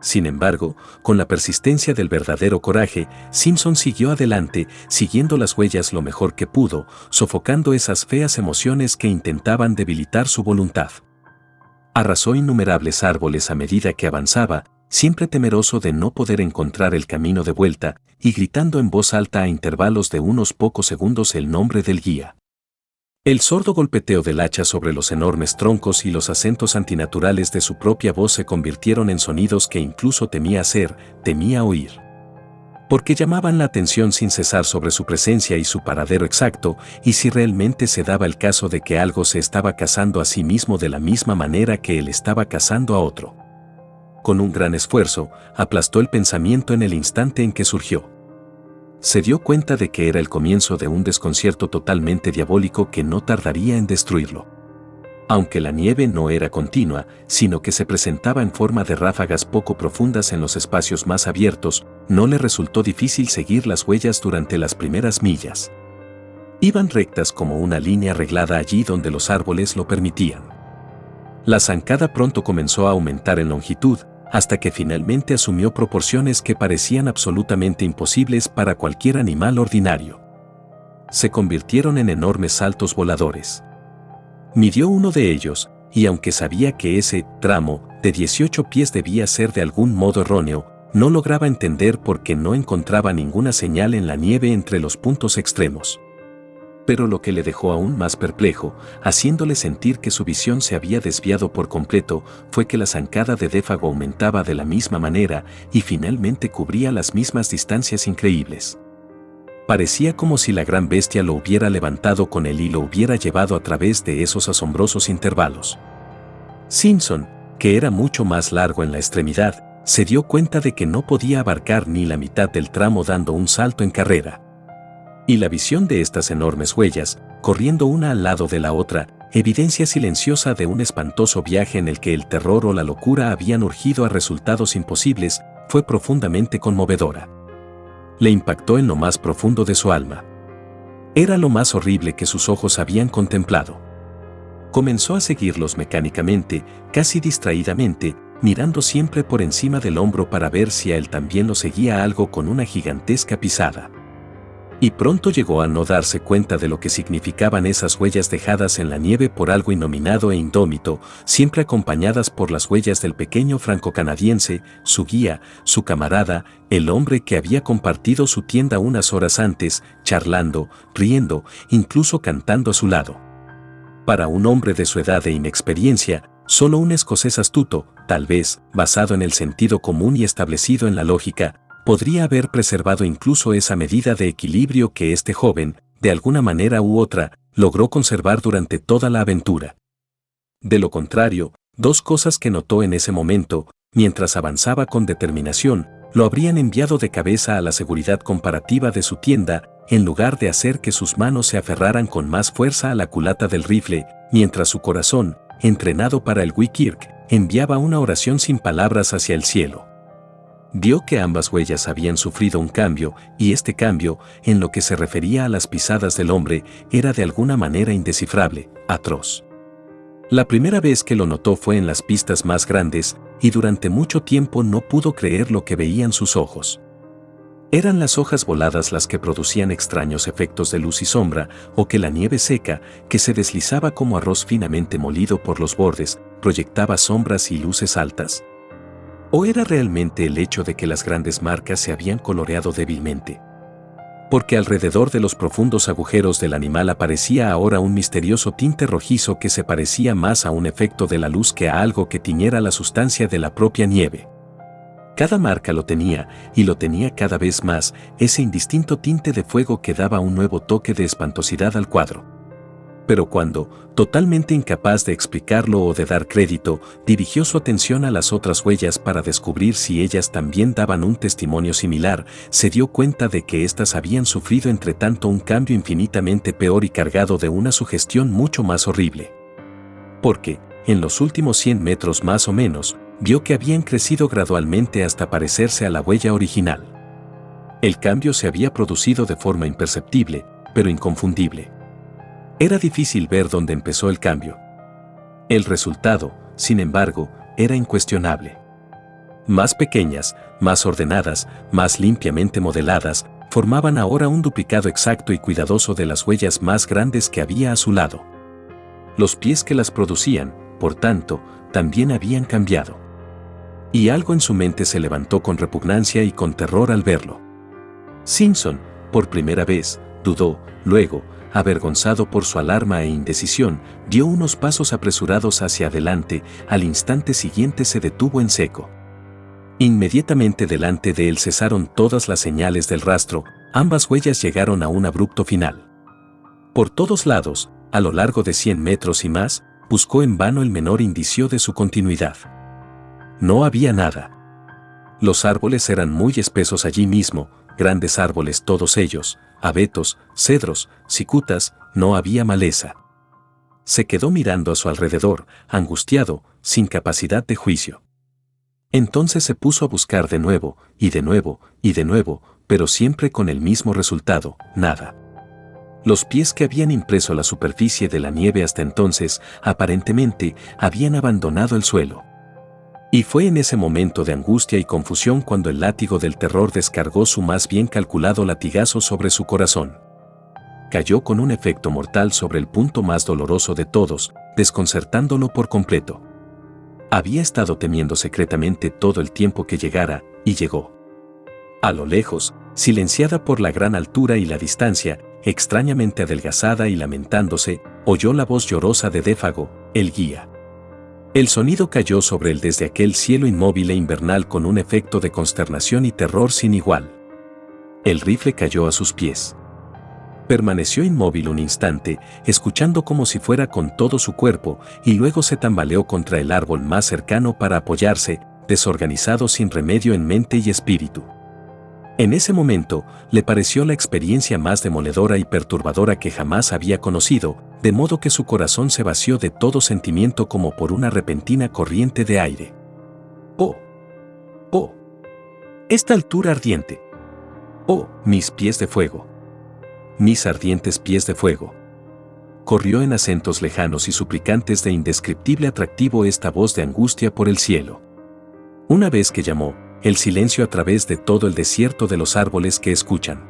Sin embargo, con la persistencia del verdadero coraje, Simpson siguió adelante, siguiendo las huellas lo mejor que pudo, sofocando esas feas emociones que intentaban debilitar su voluntad. Arrasó innumerables árboles a medida que avanzaba, siempre temeroso de no poder encontrar el camino de vuelta, y gritando en voz alta a intervalos de unos pocos segundos el nombre del guía. El sordo golpeteo del hacha sobre los enormes troncos y los acentos antinaturales de su propia voz se convirtieron en sonidos que incluso temía oír. Porque llamaban la atención sin cesar sobre su presencia y su paradero exacto, y si realmente se daba el caso de que algo se estaba cazando a sí mismo de la misma manera que él estaba cazando a otro. Con un gran esfuerzo, aplastó el pensamiento en el instante en que surgió. Se dio cuenta de que era el comienzo de un desconcierto totalmente diabólico que no tardaría en destruirlo. Aunque la nieve no era continua, sino que se presentaba en forma de ráfagas poco profundas en los espacios más abiertos, no le resultó difícil seguir las huellas durante las primeras millas. Iban rectas como una línea arreglada allí donde los árboles lo permitían. La zancada pronto comenzó a aumentar en longitud, hasta que finalmente asumió proporciones que parecían absolutamente imposibles para cualquier animal ordinario. Se convirtieron en enormes saltos voladores. Midió uno de ellos, y aunque sabía que ese tramo de 18 pies debía ser de algún modo erróneo, no lograba entender por qué no encontraba ninguna señal en la nieve entre los puntos extremos. Pero lo que le dejó aún más perplejo, haciéndole sentir que su visión se había desviado por completo, fue que la zancada de Défago aumentaba de la misma manera y finalmente cubría las mismas distancias increíbles. Parecía como si la gran bestia lo hubiera levantado con él y lo hubiera llevado a través de esos asombrosos intervalos. Simpson, que era mucho más largo en la extremidad, se dio cuenta de que no podía abarcar ni la mitad del tramo dando un salto en carrera. Y la visión de estas enormes huellas, corriendo una al lado de la otra, evidencia silenciosa de un espantoso viaje en el que el terror o la locura habían urgido a resultados imposibles, fue profundamente conmovedora. Le impactó en lo más profundo de su alma. Era lo más horrible que sus ojos habían contemplado. Comenzó a seguirlos mecánicamente, casi distraídamente, mirando siempre por encima del hombro para ver si a él también lo seguía algo con una gigantesca pisada. Y pronto llegó a no darse cuenta de lo que significaban esas huellas dejadas en la nieve por algo innominado e indómito, siempre acompañadas por las huellas del pequeño franco-canadiense, su guía, su camarada, el hombre que había compartido su tienda unas horas antes, charlando, riendo, incluso cantando a su lado. Para un hombre de su edad e inexperiencia, solo un escocés astuto, tal vez, basado en el sentido común y establecido en la lógica, podría haber preservado incluso esa medida de equilibrio que este joven, de alguna manera u otra, logró conservar durante toda la aventura. De lo contrario, dos cosas que notó en ese momento, mientras avanzaba con determinación, lo habrían enviado de cabeza a la seguridad comparativa de su tienda, en lugar de hacer que sus manos se aferraran con más fuerza a la culata del rifle, mientras su corazón, entrenado para el Wikirk, enviaba una oración sin palabras hacia el cielo. Vio que ambas huellas habían sufrido un cambio, y este cambio, en lo que se refería a las pisadas del hombre, era de alguna manera indescifrable, atroz. La primera vez que lo notó fue en las pistas más grandes, y durante mucho tiempo no pudo creer lo que veían sus ojos. Eran las hojas voladas las que producían extraños efectos de luz y sombra, o que la nieve seca, que se deslizaba como arroz finamente molido por los bordes, proyectaba sombras y luces altas. ¿O era realmente el hecho de que las grandes marcas se habían coloreado débilmente? Porque alrededor de los profundos agujeros del animal aparecía ahora un misterioso tinte rojizo que se parecía más a un efecto de la luz que a algo que tiñera la sustancia de la propia nieve. Cada marca lo tenía, y lo tenía cada vez más, ese indistinto tinte de fuego que daba un nuevo toque de espantosidad al cuadro. Pero cuando, totalmente incapaz de explicarlo o de dar crédito, dirigió su atención a las otras huellas para descubrir si ellas también daban un testimonio similar, se dio cuenta de que éstas habían sufrido entre tanto un cambio infinitamente peor y cargado de una sugestión mucho más horrible. Porque, en los últimos 100 metros más o menos, vio que habían crecido gradualmente hasta parecerse a la huella original. El cambio se había producido de forma imperceptible, pero inconfundible. Era difícil ver dónde empezó el cambio. El resultado, sin embargo, era incuestionable. Más pequeñas, más ordenadas, más limpiamente modeladas, formaban ahora un duplicado exacto y cuidadoso de las huellas más grandes que había a su lado. Los pies que las producían, por tanto, también habían cambiado. Y algo en su mente se levantó con repugnancia y con terror al verlo. Simpson, por primera vez, dudó, luego, avergonzado por su alarma e indecisión, dio unos pasos apresurados hacia adelante, al instante siguiente se detuvo en seco. Inmediatamente delante de él cesaron todas las señales del rastro, ambas huellas llegaron a un abrupto final. Por todos lados, a lo largo de 100 metros y más, buscó en vano el menor indicio de su continuidad. No había nada. Los árboles eran muy espesos allí mismo, grandes árboles todos ellos, abetos, cedros, cicutas, no había maleza. Se quedó mirando a su alrededor, angustiado, sin capacidad de juicio. Entonces se puso a buscar de nuevo, y de nuevo, y de nuevo, pero siempre con el mismo resultado, nada. Los pies que habían impreso la superficie de la nieve hasta entonces, aparentemente, habían abandonado el suelo. Y fue en ese momento de angustia y confusión cuando el látigo del terror descargó su más bien calculado latigazo sobre su corazón. Cayó con un efecto mortal sobre el punto más doloroso de todos, desconcertándolo por completo. Había estado temiendo secretamente todo el tiempo que llegara, y llegó. A lo lejos, silenciada por la gran altura y la distancia, extrañamente adelgazada y lamentándose, oyó la voz llorosa de Défago, el guía. El sonido cayó sobre él desde aquel cielo inmóvil e invernal con un efecto de consternación y terror sin igual. El rifle cayó a sus pies. Permaneció inmóvil un instante, escuchando como si fuera con todo su cuerpo, y luego se tambaleó contra el árbol más cercano para apoyarse, desorganizado sin remedio en mente y espíritu. En ese momento, le pareció la experiencia más demoledora y perturbadora que jamás había conocido, de modo que su corazón se vació de todo sentimiento como por una repentina corriente de aire. ¡Oh! ¡Oh! ¡Esta altura ardiente! ¡Oh, mis pies de fuego! ¡Mis ardientes pies de fuego! Corrió en acentos lejanos y suplicantes de indescriptible atractivo esta voz de angustia por el cielo. Una vez que llamó, el silencio a través de todo el desierto de los árboles que escuchan.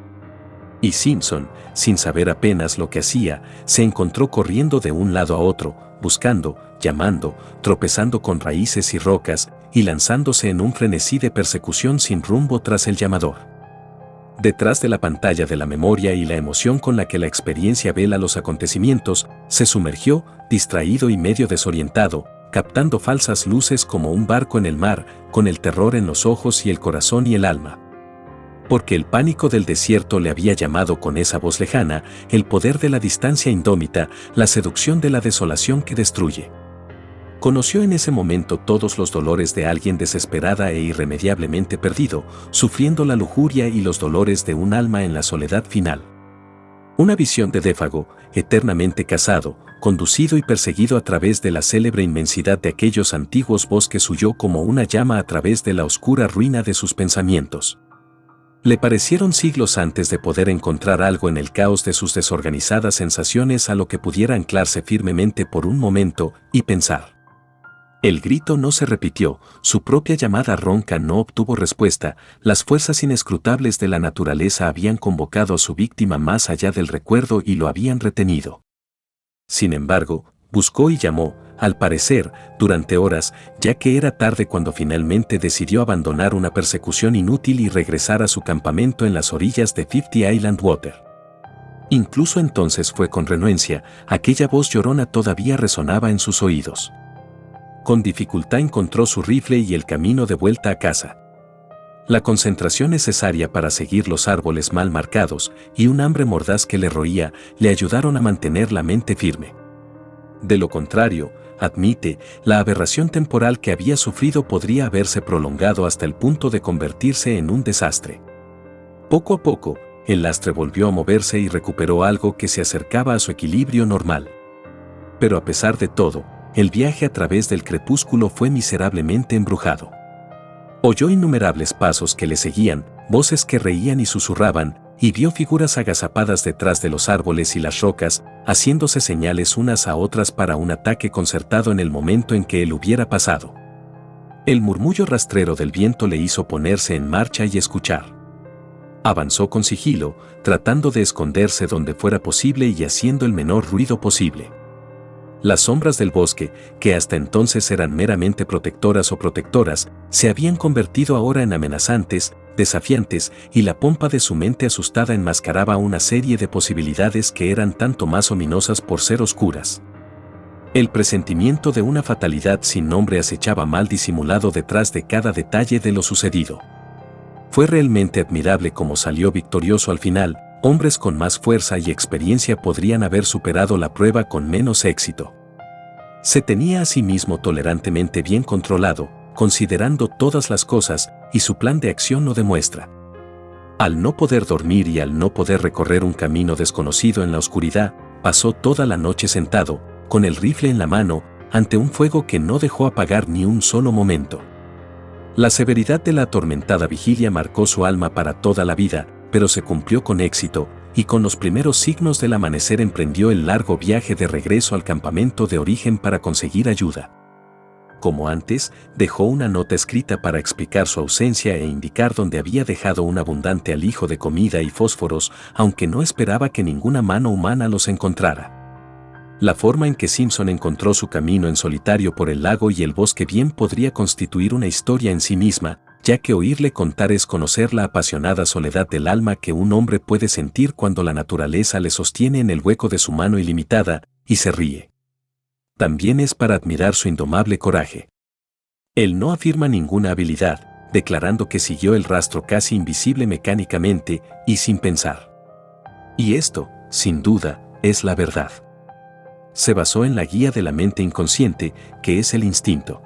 Y Simpson, sin saber apenas lo que hacía, se encontró corriendo de un lado a otro, buscando, llamando, tropezando con raíces y rocas, y lanzándose en un frenesí de persecución sin rumbo tras el llamador. Detrás de la pantalla de la memoria y la emoción con la que la experiencia vela los acontecimientos, se sumergió, distraído y medio desorientado, captando falsas luces como un barco en el mar, con el terror en los ojos y el corazón y el alma. Porque el pánico del desierto le había llamado con esa voz lejana, el poder de la distancia indómita, la seducción de la desolación que destruye. Conoció en ese momento todos los dolores de alguien desesperada e irremediablemente perdido, sufriendo la lujuria y los dolores de un alma en la soledad final. Una visión de Défago, eternamente casado, conducido y perseguido a través de la célebre inmensidad de aquellos antiguos bosques, huyó como una llama a través de la oscura ruina de sus pensamientos. Le parecieron siglos antes de poder encontrar algo en el caos de sus desorganizadas sensaciones a lo que pudiera anclarse firmemente por un momento y pensar. El grito no se repitió, su propia llamada ronca no obtuvo respuesta, las fuerzas inescrutables de la naturaleza habían convocado a su víctima más allá del recuerdo y lo habían retenido. Sin embargo, buscó y llamó, al parecer, durante horas, ya que era tarde cuando finalmente decidió abandonar una persecución inútil y regresar a su campamento en las orillas de 50 Island Water. Incluso entonces fue con renuencia, aquella voz llorona todavía resonaba en sus oídos. Con dificultad encontró su rifle y el camino de vuelta a casa. La concentración necesaria para seguir los árboles mal marcados y un hambre mordaz que le roía le ayudaron a mantener la mente firme. De lo contrario, admite, la aberración temporal que había sufrido podría haberse prolongado hasta el punto de convertirse en un desastre. Poco a poco, el lastre volvió a moverse y recuperó algo que se acercaba a su equilibrio normal. Pero a pesar de todo, el viaje a través del crepúsculo fue miserablemente embrujado. Oyó innumerables pasos que le seguían, voces que reían y susurraban, y vio figuras agazapadas detrás de los árboles y las rocas, haciéndose señales unas a otras para un ataque concertado en el momento en que él hubiera pasado. El murmullo rastrero del viento le hizo ponerse en marcha y escuchar. Avanzó con sigilo, tratando de esconderse donde fuera posible y haciendo el menor ruido posible. Las sombras del bosque, que hasta entonces eran meramente protectoras o protectoras, se habían convertido ahora en amenazantes, desafiantes, y la pompa de su mente asustada enmascaraba una serie de posibilidades que eran tanto más ominosas por ser oscuras. El presentimiento de una fatalidad sin nombre acechaba mal disimulado detrás de cada detalle de lo sucedido. Fue realmente admirable cómo salió victorioso al final. Hombres con más fuerza y experiencia podrían haber superado la prueba con menos éxito. Se tenía a sí mismo tolerantemente bien controlado, considerando todas las cosas, y su plan de acción lo demuestra. Al no poder dormir y al no poder recorrer un camino desconocido en la oscuridad, pasó toda la noche sentado, con el rifle en la mano, ante un fuego que no dejó apagar ni un solo momento. La severidad de la atormentada vigilia marcó su alma para toda la vida, pero se cumplió con éxito, y con los primeros signos del amanecer emprendió el largo viaje de regreso al campamento de origen para conseguir ayuda. Como antes, dejó una nota escrita para explicar su ausencia e indicar dónde había dejado un abundante alijo de comida y fósforos, aunque no esperaba que ninguna mano humana los encontrara. La forma en que Simpson encontró su camino en solitario por el lago y el bosque bien podría constituir una historia en sí misma, ya que oírle contar es conocer la apasionada soledad del alma que un hombre puede sentir cuando la naturaleza le sostiene en el hueco de su mano ilimitada, y se ríe. También es para admirar su indomable coraje. Él no afirma ninguna habilidad, declarando que siguió el rastro casi invisible mecánicamente y sin pensar. Y esto, sin duda, es la verdad. Se basó en la guía de la mente inconsciente, que es el instinto.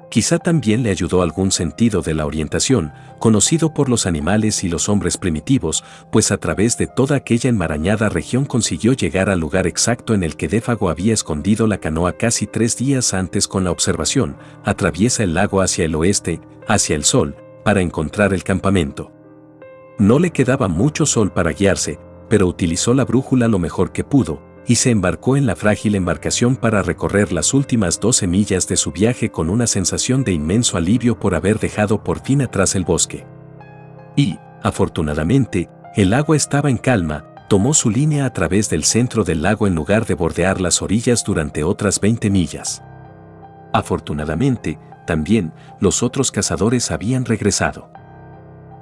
Quizá también le ayudó algún sentido de la orientación, conocido por los animales y los hombres primitivos, pues a través de toda aquella enmarañada región consiguió llegar al lugar exacto en el que Défago había escondido la canoa casi 3 días antes con la observación. Atraviesa el lago hacia el oeste, hacia el sol, para encontrar el campamento. No le quedaba mucho sol para guiarse, pero utilizó la brújula lo mejor que pudo, y se embarcó en la frágil embarcación para recorrer las últimas 12 millas de su viaje con una sensación de inmenso alivio por haber dejado por fin atrás el bosque. Y, afortunadamente, el agua estaba en calma, tomó su línea a través del centro del lago en lugar de bordear las orillas durante otras 20 millas. Afortunadamente, también, los otros cazadores habían regresado.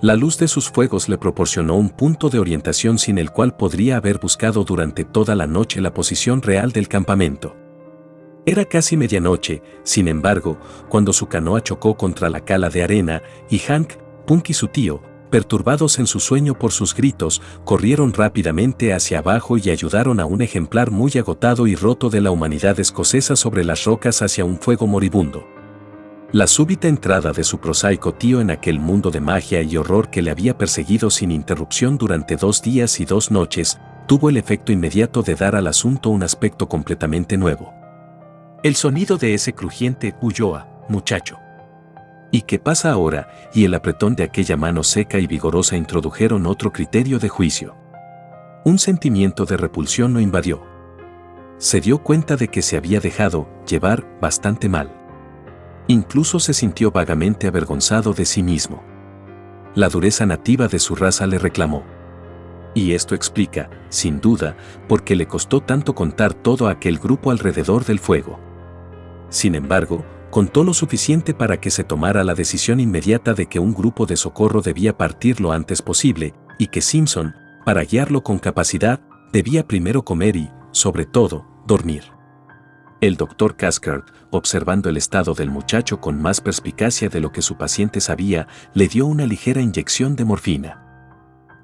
La luz de sus fuegos le proporcionó un punto de orientación sin el cual podría haber buscado durante toda la noche la posición real del campamento. Era casi medianoche, sin embargo, cuando su canoa chocó contra la cala de arena, y Hank, Punk y su tío, perturbados en su sueño por sus gritos, corrieron rápidamente hacia abajo y ayudaron a un ejemplar muy agotado y roto de la humanidad escocesa sobre las rocas hacia un fuego moribundo. La súbita entrada de su prosaico tío en aquel mundo de magia y horror que le había perseguido sin interrupción durante 2 días y 2 noches, tuvo el efecto inmediato de dar al asunto un aspecto completamente nuevo. El sonido de ese crujiente "Ulloa, muchacho. ¿Y qué pasa ahora?" y el apretón de aquella mano seca y vigorosa introdujeron otro criterio de juicio. Un sentimiento de repulsión lo invadió. Se dio cuenta de que se había dejado llevar bastante mal. Incluso se sintió vagamente avergonzado de sí mismo. La dureza nativa de su raza le reclamó. Y esto explica, sin duda, por qué le costó tanto contar todo a aquel grupo alrededor del fuego. Sin embargo, contó lo suficiente para que se tomara la decisión inmediata de que un grupo de socorro debía partir lo antes posible, y que Simpson, para guiarlo con capacidad, debía primero comer y, sobre todo, dormir. El doctor Caskert, observando el estado del muchacho con más perspicacia de lo que su paciente sabía, le dio una ligera inyección de morfina.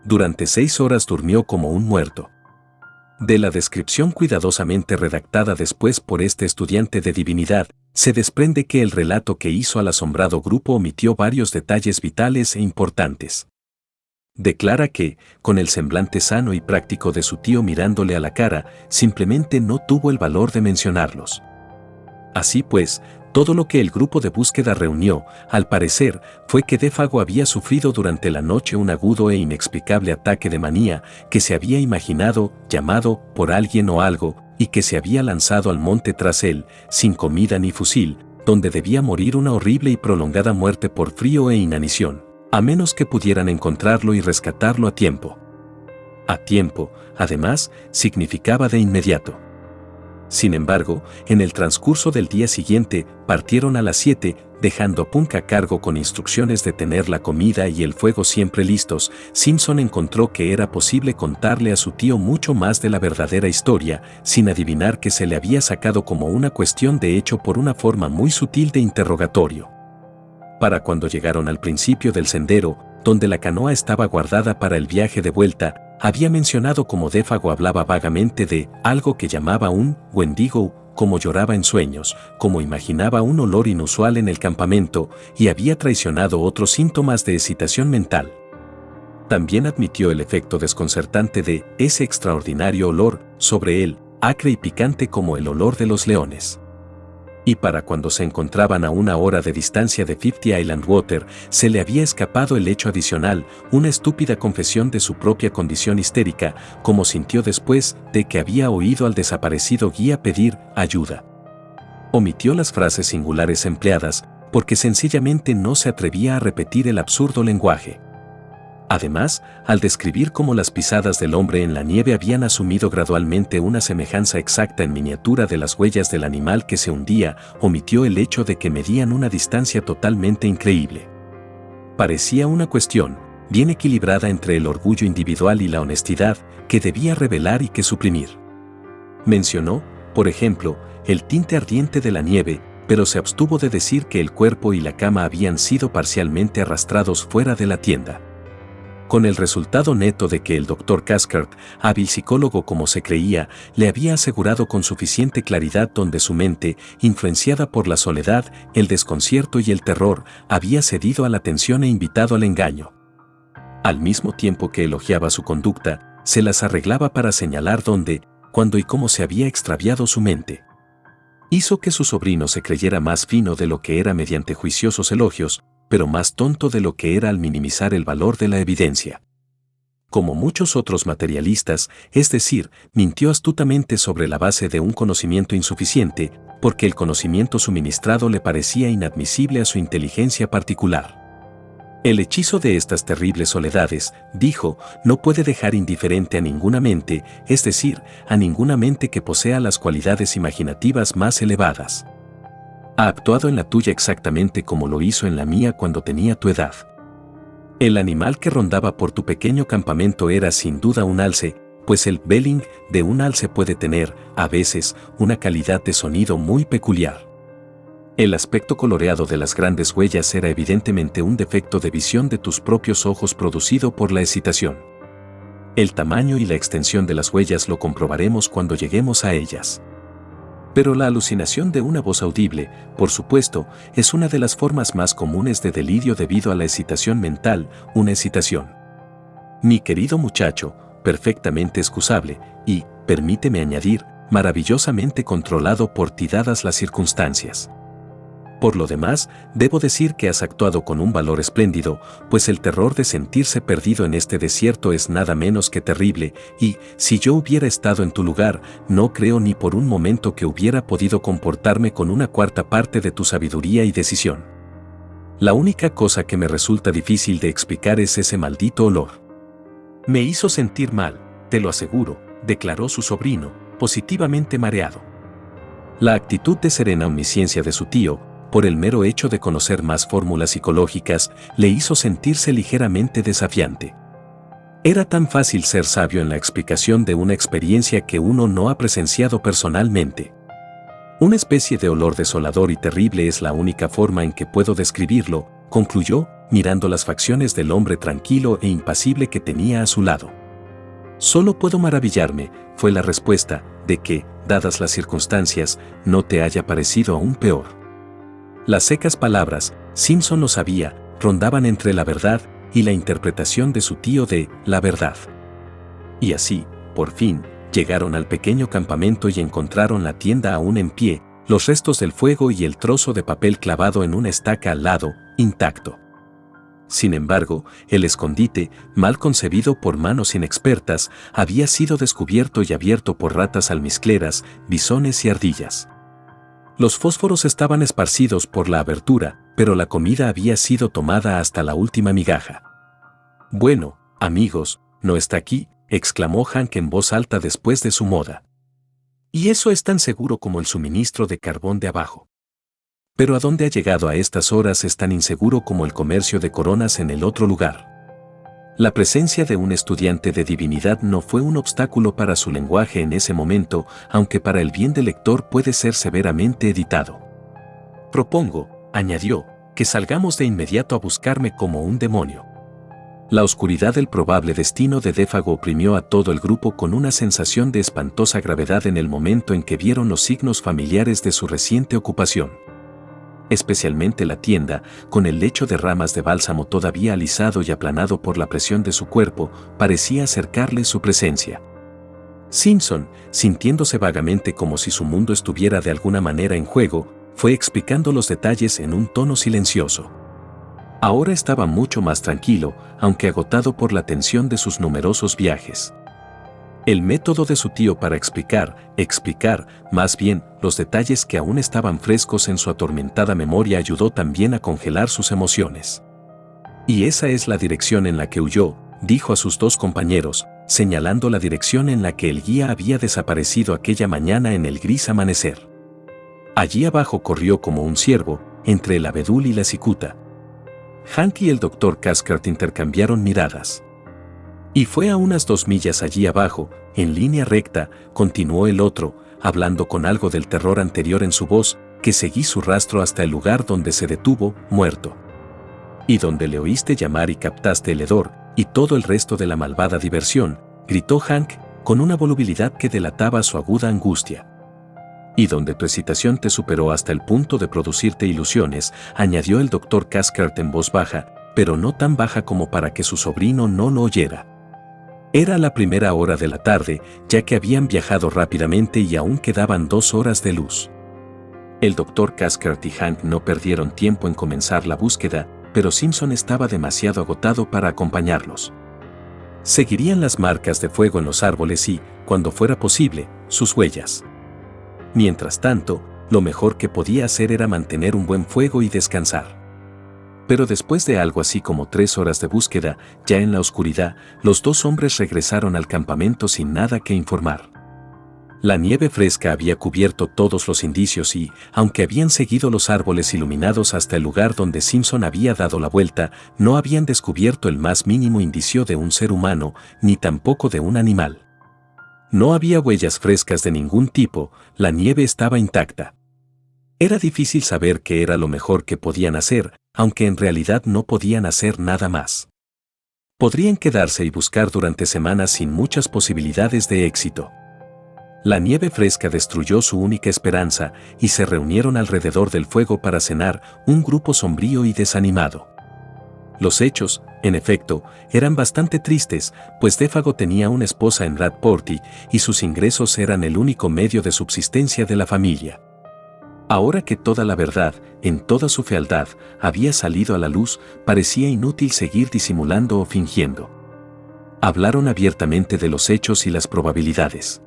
Durante 6 horas durmió como un muerto. De la descripción cuidadosamente redactada después por este estudiante de divinidad, se desprende que el relato que hizo al asombrado grupo omitió varios detalles vitales e importantes. Declara que, con el semblante sano y práctico de su tío mirándole a la cara, simplemente no tuvo el valor de mencionarlos. Así pues, todo lo que el grupo de búsqueda reunió, al parecer, fue que Défago había sufrido durante la noche un agudo e inexplicable ataque de manía que se había imaginado, llamado por alguien o algo, y que se había lanzado al monte tras él, sin comida ni fusil, donde debía morir una horrible y prolongada muerte por frío e inanición, a menos que pudieran encontrarlo y rescatarlo a tiempo. A tiempo, además, significaba de inmediato. Sin embargo, en el transcurso del día siguiente, partieron a las 7, dejando a Punk a cargo con instrucciones de tener la comida y el fuego siempre listos. Simpson encontró que era posible contarle a su tío mucho más de la verdadera historia, sin adivinar que se le había sacado como una cuestión de hecho por una forma muy sutil de interrogatorio. Para cuando llegaron al principio del sendero, donde la canoa estaba guardada para el viaje de vuelta, había mencionado cómo Défago hablaba vagamente de algo que llamaba un Wendigo, cómo lloraba en sueños, cómo imaginaba un olor inusual en el campamento, y había traicionado otros síntomas de excitación mental. También admitió el efecto desconcertante de ese extraordinario olor sobre él, acre y picante como el olor de los leones. Y para cuando se encontraban a 1 hora de distancia de 50 Island Water, se le había escapado el hecho adicional, una estúpida confesión de su propia condición histérica, como sintió después de que había oído al desaparecido guía pedir ayuda. Omitió las frases singulares empleadas, porque sencillamente no se atrevía a repetir el absurdo lenguaje. Además, al describir cómo las pisadas del hombre en la nieve habían asumido gradualmente una semejanza exacta en miniatura de las huellas del animal que se hundía, omitió el hecho de que medían una distancia totalmente increíble. Parecía una cuestión, bien equilibrada entre el orgullo individual y la honestidad, que debía revelar y que suprimir. Mencionó, por ejemplo, el tinte ardiente de la nieve, pero se abstuvo de decir que el cuerpo y la cama habían sido parcialmente arrastrados fuera de la tienda. Con el resultado neto de que el Dr. Caskert, hábil psicólogo como se creía, le había asegurado con suficiente claridad donde su mente, influenciada por la soledad, el desconcierto y el terror, había cedido a la tensión e invitado al engaño. Al mismo tiempo que elogiaba su conducta, se las arreglaba para señalar dónde, cuándo y cómo se había extraviado su mente. Hizo que su sobrino se creyera más fino de lo que era mediante juiciosos elogios, pero más tonto de lo que era al minimizar el valor de la evidencia. Como muchos otros materialistas, es decir, mintió astutamente sobre la base de un conocimiento insuficiente, porque el conocimiento suministrado le parecía inadmisible a su inteligencia particular. El hechizo de estas terribles soledades, dijo, no puede dejar indiferente a ninguna mente, es decir, a ninguna mente que posea las cualidades imaginativas más elevadas. Ha actuado en la tuya exactamente como lo hizo en la mía cuando tenía tu edad. El animal que rondaba por tu pequeño campamento era sin duda un alce, pues el belling de un alce puede tener, a veces, una calidad de sonido muy peculiar. El aspecto coloreado de las grandes huellas era evidentemente un defecto de visión de tus propios ojos producido por la excitación. El tamaño y la extensión de las huellas lo comprobaremos cuando lleguemos a ellas. Pero la alucinación de una voz audible, por supuesto, es una de las formas más comunes de delirio debido a la excitación mental, una excitación. Mi querido muchacho, perfectamente excusable y, permíteme añadir, maravillosamente controlado por ti dadas las circunstancias. Por lo demás, debo decir que has actuado con un valor espléndido, pues el terror de sentirse perdido en este desierto es nada menos que terrible, y, si yo hubiera estado en tu lugar, no creo ni por un momento que hubiera podido comportarme con una cuarta parte de tu sabiduría y decisión. La única cosa que me resulta difícil de explicar es ese maldito olor. Me hizo sentir mal, te lo aseguro, declaró su sobrino, positivamente mareado. La actitud de serena omnisciencia de su tío, por el mero hecho de conocer más fórmulas psicológicas, le hizo sentirse ligeramente desafiante. Era tan fácil ser sabio en la explicación de una experiencia que uno no ha presenciado personalmente. Una especie de olor desolador y terrible es la única forma en que puedo describirlo, concluyó, mirando las facciones del hombre tranquilo e impasible que tenía a su lado. Solo puedo maravillarme, fue la respuesta, de que, dadas las circunstancias, no te haya parecido aún peor. Las secas palabras, Simpson lo sabía, rondaban entre la verdad y la interpretación de su tío de la verdad. Y así, por fin, llegaron al pequeño campamento y encontraron la tienda aún en pie, los restos del fuego y el trozo de papel clavado en una estaca al lado, intacto. Sin embargo, el escondite, mal concebido por manos inexpertas, había sido descubierto y abierto por ratas almizcleras, bisones y ardillas. Los fósforos estaban esparcidos por la abertura, pero la comida había sido tomada hasta la última migaja. Bueno, amigos, no está aquí, exclamó Hank en voz alta después de su moda. Y eso es tan seguro como el suministro de carbón de abajo. Pero a dónde ha llegado a estas horas es tan inseguro como el comercio de coronas en el otro lugar. La presencia de un estudiante de divinidad no fue un obstáculo para su lenguaje en ese momento, aunque para el bien del lector puede ser severamente editado. Propongo, añadió, que salgamos de inmediato a buscarme como un demonio. La oscuridad del probable destino de Défago oprimió a todo el grupo con una sensación de espantosa gravedad en el momento en que vieron los signos familiares de su reciente ocupación. Especialmente la tienda, con el lecho de ramas de bálsamo todavía alisado y aplanado por la presión de su cuerpo, parecía acercarle su presencia. Simpson, sintiéndose vagamente como si su mundo estuviera de alguna manera en juego, fue explicando los detalles en un tono silencioso. Ahora estaba mucho más tranquilo, aunque agotado por la tensión de sus numerosos viajes. El método de su tío para explicar, más bien, los detalles que aún estaban frescos en su atormentada memoria ayudó también a congelar sus emociones. Y esa es la dirección en la que huyó, dijo a sus dos compañeros, señalando la dirección en la que el guía había desaparecido aquella mañana en el gris amanecer. Allí abajo corrió como un ciervo, entre el abedul y la cicuta. Hank y el Dr. Caskert intercambiaron miradas. Y fue a unas 2 millas allí abajo, en línea recta, continuó el otro, hablando con algo del terror anterior en su voz, que seguí su rastro hasta el lugar donde se detuvo, muerto. Y donde le oíste llamar y captaste el hedor, y todo el resto de la malvada diversión, gritó Hank, con una volubilidad que delataba su aguda angustia. Y donde tu excitación te superó hasta el punto de producirte ilusiones, añadió el Dr. Caskert en voz baja, pero no tan baja como para que su sobrino no lo oyera. Era la primera hora de la tarde, ya que habían viajado rápidamente y aún quedaban 2 horas de luz. El Dr. Caskert y Hank no perdieron tiempo en comenzar la búsqueda, pero Simpson estaba demasiado agotado para acompañarlos. Seguirían las marcas de fuego en los árboles y, cuando fuera posible, sus huellas. Mientras tanto, lo mejor que podía hacer era mantener un buen fuego y descansar. Pero después de algo así como 3 horas de búsqueda, ya en la oscuridad, los 2 hombres regresaron al campamento sin nada que informar. La nieve fresca había cubierto todos los indicios y, aunque habían seguido los árboles iluminados hasta el lugar donde Simpson había dado la vuelta, no habían descubierto el más mínimo indicio de un ser humano, ni tampoco de un animal. No había huellas frescas de ningún tipo, la nieve estaba intacta. Era difícil saber qué era lo mejor que podían hacer, aunque en realidad no podían hacer nada más. Podrían quedarse y buscar durante semanas sin muchas posibilidades de éxito. La nieve fresca destruyó su única esperanza y se reunieron alrededor del fuego para cenar, un grupo sombrío y desanimado. Los hechos, en efecto, eran bastante tristes, pues Défago tenía una esposa en Bradporty y sus ingresos eran el único medio de subsistencia de la familia. Ahora que toda la verdad, en toda su fealdad, había salido a la luz, parecía inútil seguir disimulando o fingiendo. Hablaron abiertamente de los hechos y las probabilidades.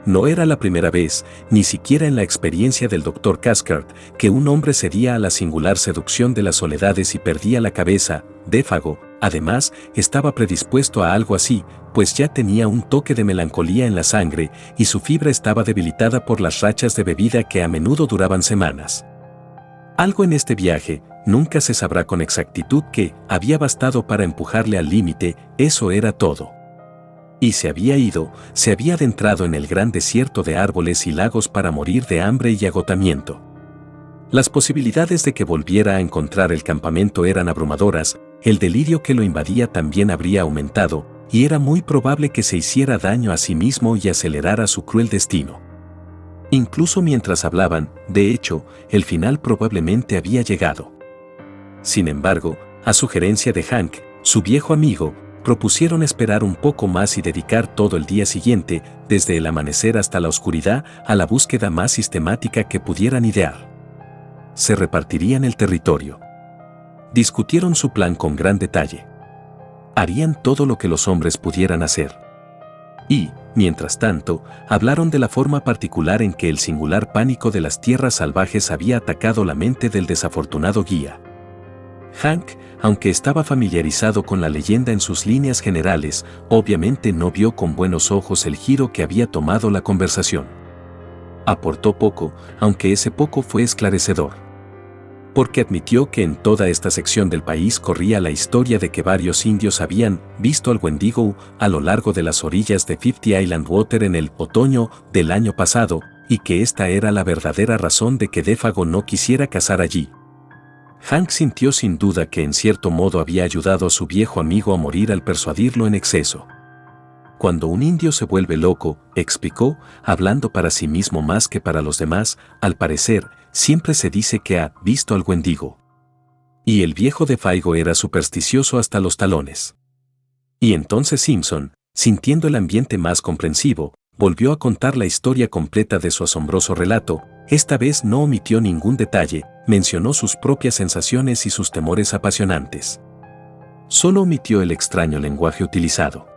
No era la primera vez, ni siquiera en la experiencia del Dr. Cathcart, que un hombre cedía a la singular seducción de las soledades y perdía la cabeza. Défago, además, estaba predispuesto a algo así, pues ya tenía un toque de melancolía en la sangre y su fibra estaba debilitada por las rachas de bebida que a menudo duraban semanas. Algo en este viaje, nunca se sabrá con exactitud qué, había bastado para empujarle al límite, eso era todo. Y se había ido, se había adentrado en el gran desierto de árboles y lagos para morir de hambre y agotamiento. Las posibilidades de que volviera a encontrar el campamento eran abrumadoras, el delirio que lo invadía también habría aumentado, y era muy probable que se hiciera daño a sí mismo y acelerara su cruel destino. Incluso mientras hablaban, de hecho, el final probablemente había llegado. Sin embargo, a sugerencia de Hank, su viejo amigo, propusieron esperar un poco más y dedicar todo el día siguiente, desde el amanecer hasta la oscuridad, a la búsqueda más sistemática que pudieran idear. Se repartirían el territorio. Discutieron su plan con gran detalle. Harían todo lo que los hombres pudieran hacer. Y, mientras tanto, hablaron de la forma particular en que el singular pánico de las tierras salvajes había atacado la mente del desafortunado guía. Hank, aunque estaba familiarizado con la leyenda en sus líneas generales, obviamente no vio con buenos ojos el giro que había tomado la conversación. Aportó poco, aunque ese poco fue esclarecedor. Porque admitió que en toda esta sección del país corría la historia de que varios indios habían visto al Wendigo a lo largo de las orillas de 50 Island Water en el otoño del año pasado, y que esta era la verdadera razón de que Défago no quisiera cazar allí. Hank sintió sin duda que en cierto modo había ayudado a su viejo amigo a morir al persuadirlo en exceso. Cuando un indio se vuelve loco, explicó, hablando para sí mismo más que para los demás, al parecer, siempre se dice que ha visto al Wendigo. Y el viejo Défago era supersticioso hasta los talones. Y entonces Simpson, sintiendo el ambiente más comprensivo, volvió a contar la historia completa de su asombroso relato. Esta vez no omitió ningún detalle, mencionó sus propias sensaciones y sus temores apasionantes. Solo omitió el extraño lenguaje utilizado.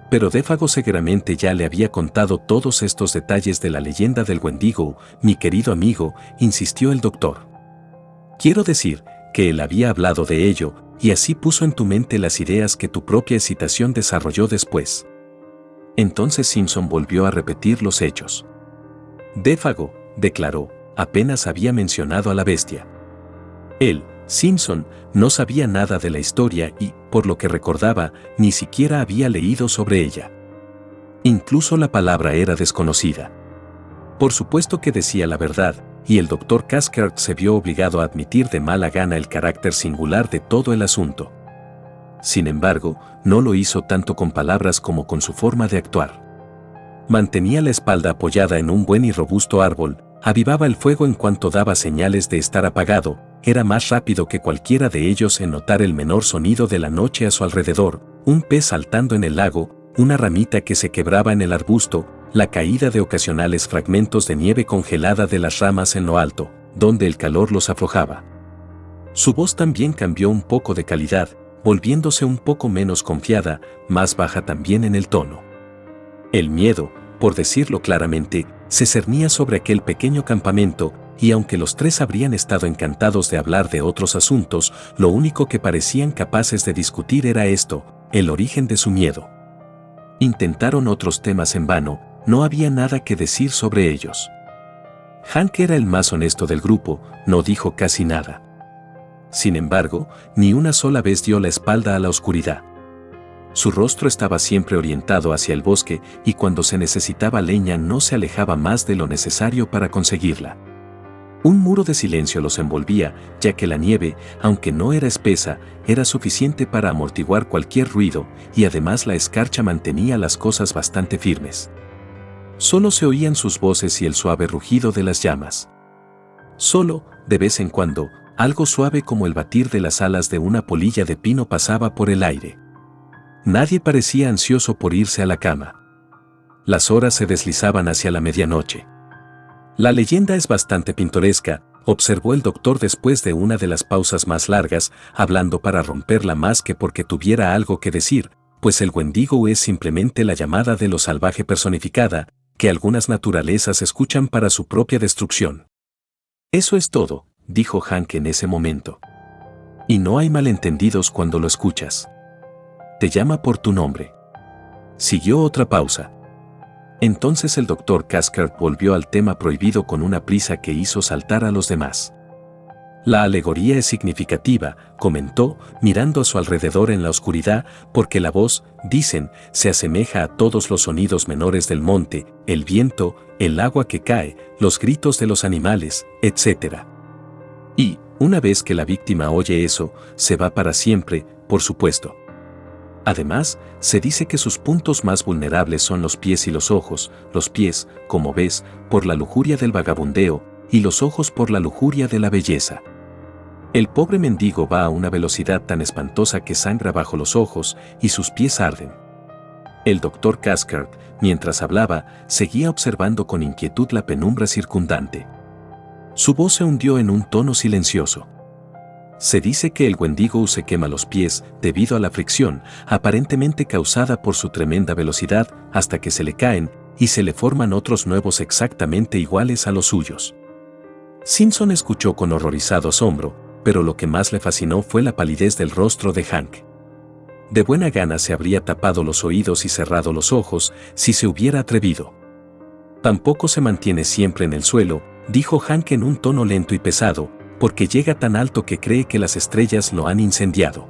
Pero Défago seguramente ya le había contado todos estos detalles de la leyenda del Wendigo, mi querido amigo, insistió el doctor. Quiero decir, que él había hablado de ello, y así puso en tu mente las ideas que tu propia excitación desarrolló después. Entonces Simpson volvió a repetir los hechos. Défago, declaró, apenas había mencionado a la bestia. Él, Simpson, no sabía nada de la historia y, por lo que recordaba, ni siquiera había leído sobre ella. Incluso la palabra era desconocida. Por supuesto que decía la verdad, y el Dr. Cathcart se vio obligado a admitir de mala gana el carácter singular de todo el asunto. Sin embargo, no lo hizo tanto con palabras como con su forma de actuar. Mantenía la espalda apoyada en un buen y robusto árbol, avivaba el fuego en cuanto daba señales de estar apagado, era más rápido que cualquiera de ellos en notar el menor sonido de la noche a su alrededor, un pez saltando en el lago, una ramita que se quebraba en el arbusto, la caída de ocasionales fragmentos de nieve congelada de las ramas en lo alto, donde el calor los aflojaba. Su voz también cambió un poco de calidad, volviéndose un poco menos confiada, más baja también en el tono. El miedo, por decirlo claramente, se cernía sobre aquel pequeño campamento, y aunque los tres habrían estado encantados de hablar de otros asuntos, lo único que parecían capaces de discutir era esto, el origen de su miedo. Intentaron otros temas en vano, no había nada que decir sobre ellos. Hank era el más honesto del grupo, no dijo casi nada. Sin embargo, ni una sola vez dio la espalda a la oscuridad. Su rostro estaba siempre orientado hacia el bosque y cuando se necesitaba leña no se alejaba más de lo necesario para conseguirla. Un muro de silencio los envolvía, ya que la nieve, aunque no era espesa, era suficiente para amortiguar cualquier ruido y además la escarcha mantenía las cosas bastante firmes. Solo se oían sus voces y el suave rugido de las llamas. Solo, de vez en cuando, algo suave como el batir de las alas de una polilla de pino pasaba por el aire. Nadie parecía ansioso por irse a la cama. Las horas se deslizaban hacia la medianoche. La leyenda es bastante pintoresca, observó el doctor después de una de las pausas más largas, hablando para romperla más que porque tuviera algo que decir, pues el Wendigo es simplemente la llamada de lo salvaje personificada, que algunas naturalezas escuchan para su propia destrucción. Eso es todo, dijo Hank en ese momento. Y no hay malentendidos cuando lo escuchas. Te llama por tu nombre. Siguió otra pausa. Entonces el doctor Caskert volvió al tema prohibido con una prisa que hizo saltar a los demás. La alegoría es significativa, comentó, mirando a su alrededor en la oscuridad, porque la voz, dicen, se asemeja a todos los sonidos menores del monte, el viento, el agua que cae, los gritos de los animales, etc. Y, una vez que la víctima oye eso, se va para siempre, por supuesto. Además, se dice que sus puntos más vulnerables son los pies y los ojos, los pies, como ves, por la lujuria del vagabundeo, y los ojos por la lujuria de la belleza. El pobre mendigo va a una velocidad tan espantosa que sangra bajo los ojos y sus pies arden. El doctor Caskert, mientras hablaba, seguía observando con inquietud la penumbra circundante. Su voz se hundió en un tono silencioso. Se dice que el Wendigo se quema los pies debido a la fricción, aparentemente causada por su tremenda velocidad, hasta que se le caen y se le forman otros nuevos exactamente iguales a los suyos. Simpson escuchó con horrorizado asombro, pero lo que más le fascinó fue la palidez del rostro de Hank. De buena gana se habría tapado los oídos y cerrado los ojos si se hubiera atrevido. Tampoco se mantiene siempre en el suelo, dijo Hank en un tono lento y pesado, porque llega tan alto que cree que las estrellas lo han incendiado.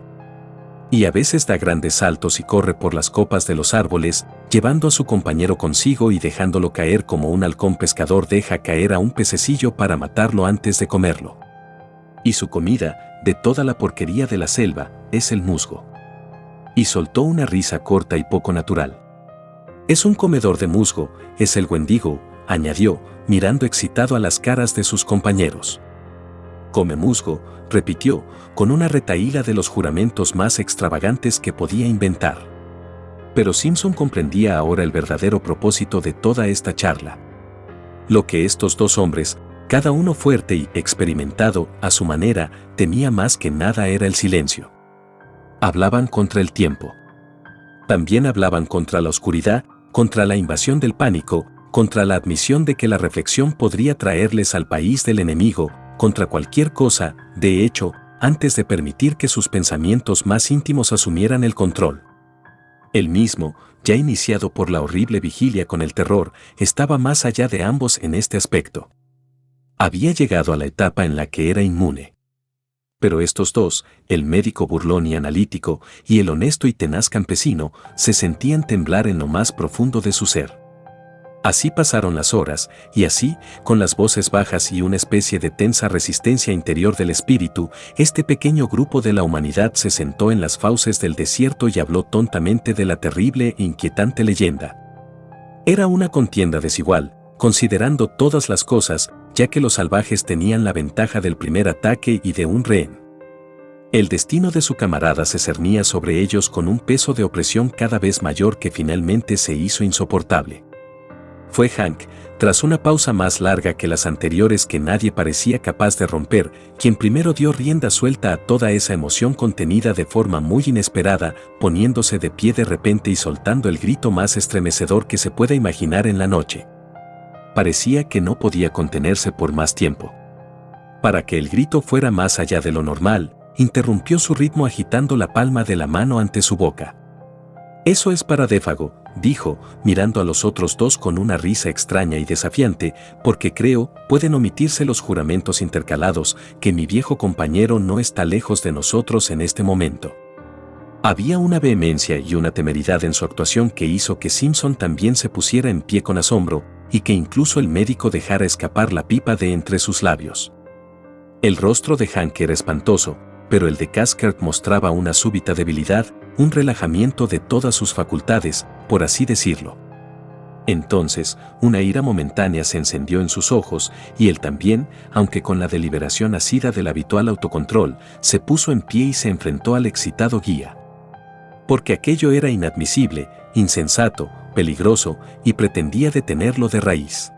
Y a veces da grandes saltos y corre por las copas de los árboles, llevando a su compañero consigo y dejándolo caer como un halcón pescador deja caer a un pececillo para matarlo antes de comerlo. Y su comida, de toda la porquería de la selva, es el musgo. Y soltó una risa corta y poco natural. Es un comedor de musgo, es el Wendigo, añadió, mirando excitado a las caras de sus compañeros. Come musgo, repitió, con una retahíla de los juramentos más extravagantes que podía inventar. Pero Simpson comprendía ahora el verdadero propósito de toda esta charla. Lo que estos dos hombres, cada uno fuerte y experimentado a su manera, temía más que nada era el silencio. Hablaban contra el tiempo. También hablaban contra la oscuridad, contra la invasión del pánico, contra la admisión de que la reflexión podría traerles al país del enemigo, contra cualquier cosa, de hecho, antes de permitir que sus pensamientos más íntimos asumieran el control. Él mismo, ya iniciado por la horrible vigilia con el terror, estaba más allá de ambos en este aspecto. Había llegado a la etapa en la que era inmune. Pero estos dos, el médico burlón y analítico, y el honesto y tenaz campesino, se sentían temblar en lo más profundo de su ser. Así pasaron las horas, y así, con las voces bajas y una especie de tensa resistencia interior del espíritu, este pequeño grupo de la humanidad se sentó en las fauces del desierto y habló tontamente de la terrible e inquietante leyenda. Era una contienda desigual, considerando todas las cosas, ya que los salvajes tenían la ventaja del primer ataque y de un rehén. El destino de su camarada se cernía sobre ellos con un peso de opresión cada vez mayor que finalmente se hizo insoportable. Fue Hank, tras una pausa más larga que las anteriores que nadie parecía capaz de romper, quien primero dio rienda suelta a toda esa emoción contenida de forma muy inesperada, poniéndose de pie de repente y soltando el grito más estremecedor que se pueda imaginar en la noche. Parecía que no podía contenerse por más tiempo. Para que el grito fuera más allá de lo normal, interrumpió su ritmo agitando la palma de la mano ante su boca. «Eso es para Défago», dijo, mirando a los otros dos con una risa extraña y desafiante, «porque creo, pueden omitirse los juramentos intercalados, que mi viejo compañero no está lejos de nosotros en este momento». Había una vehemencia y una temeridad en su actuación que hizo que Simpson también se pusiera en pie con asombro, y que incluso el médico dejara escapar la pipa de entre sus labios. El rostro de Hank era espantoso, pero el de Caskert mostraba una súbita debilidad, un relajamiento de todas sus facultades, por así decirlo. Entonces, una ira momentánea se encendió en sus ojos, y él también, aunque con la deliberación asida del habitual autocontrol, se puso en pie y se enfrentó al excitado guía. Porque aquello era inadmisible, insensato, peligroso, y pretendía detenerlo de raíz.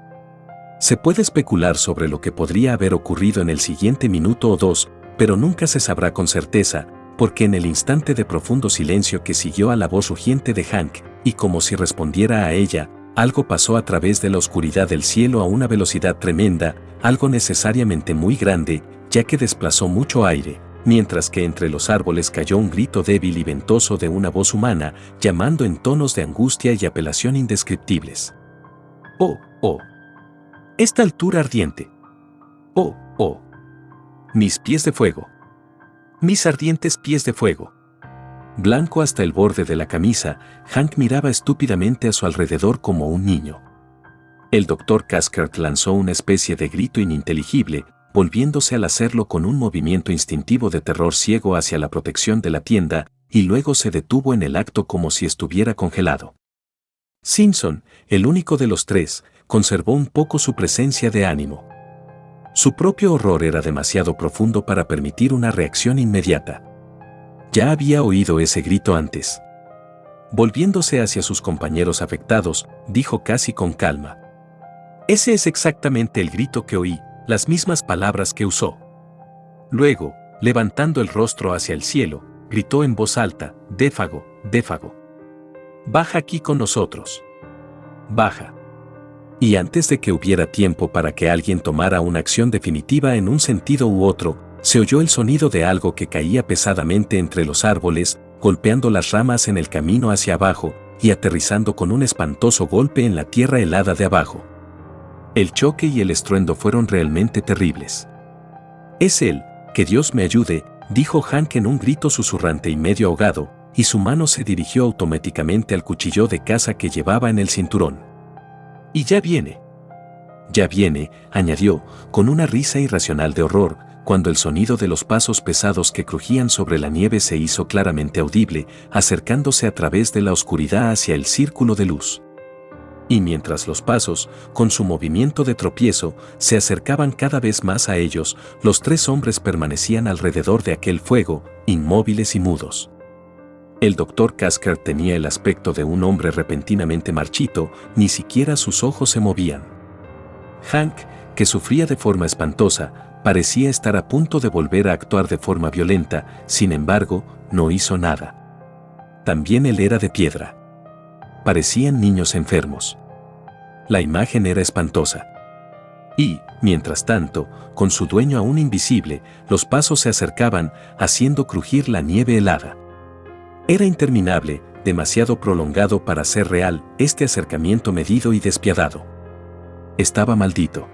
Se puede especular sobre lo que podría haber ocurrido en el siguiente minuto o dos, pero nunca se sabrá con certeza, porque en el instante de profundo silencio que siguió a la voz rugiente de Hank, y como si respondiera a ella, algo pasó a través de la oscuridad del cielo a una velocidad tremenda, algo necesariamente muy grande, ya que desplazó mucho aire, mientras que entre los árboles cayó un grito débil y ventoso de una voz humana, llamando en tonos de angustia y apelación indescriptibles. «Oh, oh. Esta altura ardiente. Oh, oh. Mis pies de fuego. Mis ardientes pies de fuego». Blanco hasta el borde de la camisa, Hank miraba estúpidamente a su alrededor como un niño. El Dr. Caskert lanzó una especie de grito ininteligible, volviéndose al hacerlo con un movimiento instintivo de terror ciego hacia la protección de la tienda, y luego se detuvo en el acto como si estuviera congelado. Simpson, el único de los tres, conservó un poco su presencia de ánimo. Su propio horror era demasiado profundo para permitir una reacción inmediata. Ya había oído ese grito antes. Volviéndose hacia sus compañeros afectados, dijo casi con calma: «Ese es exactamente el grito que oí, las mismas palabras que usó». Luego, levantando el rostro hacia el cielo, gritó en voz alta: «Défago, Défago. Baja aquí con nosotros. Baja». Y antes de que hubiera tiempo para que alguien tomara una acción definitiva en un sentido u otro, se oyó el sonido de algo que caía pesadamente entre los árboles, golpeando las ramas en el camino hacia abajo, y aterrizando con un espantoso golpe en la tierra helada de abajo. El choque y el estruendo fueron realmente terribles. «Es él, que Dios me ayude», dijo Hank en un grito susurrante y medio ahogado, y su mano se dirigió automáticamente al cuchillo de caza que llevaba en el cinturón. «Y ya viene», añadió, con una risa irracional de horror, cuando el sonido de los pasos pesados que crujían sobre la nieve se hizo claramente audible, acercándose a través de la oscuridad hacia el círculo de luz. Y mientras los pasos, con su movimiento de tropiezo, se acercaban cada vez más a ellos, los tres hombres permanecían alrededor de aquel fuego, inmóviles y mudos. El Dr. Caskert tenía el aspecto de un hombre repentinamente marchito, ni siquiera sus ojos se movían. Hank, que sufría de forma espantosa, parecía estar a punto de volver a actuar de forma violenta, sin embargo, no hizo nada. También él era de piedra. Parecían niños enfermos. La imagen era espantosa. Y, mientras tanto, con su dueño aún invisible, los pasos se acercaban, haciendo crujir la nieve helada. Era interminable, demasiado prolongado para ser real, este acercamiento medido y despiadado. Estaba maldito.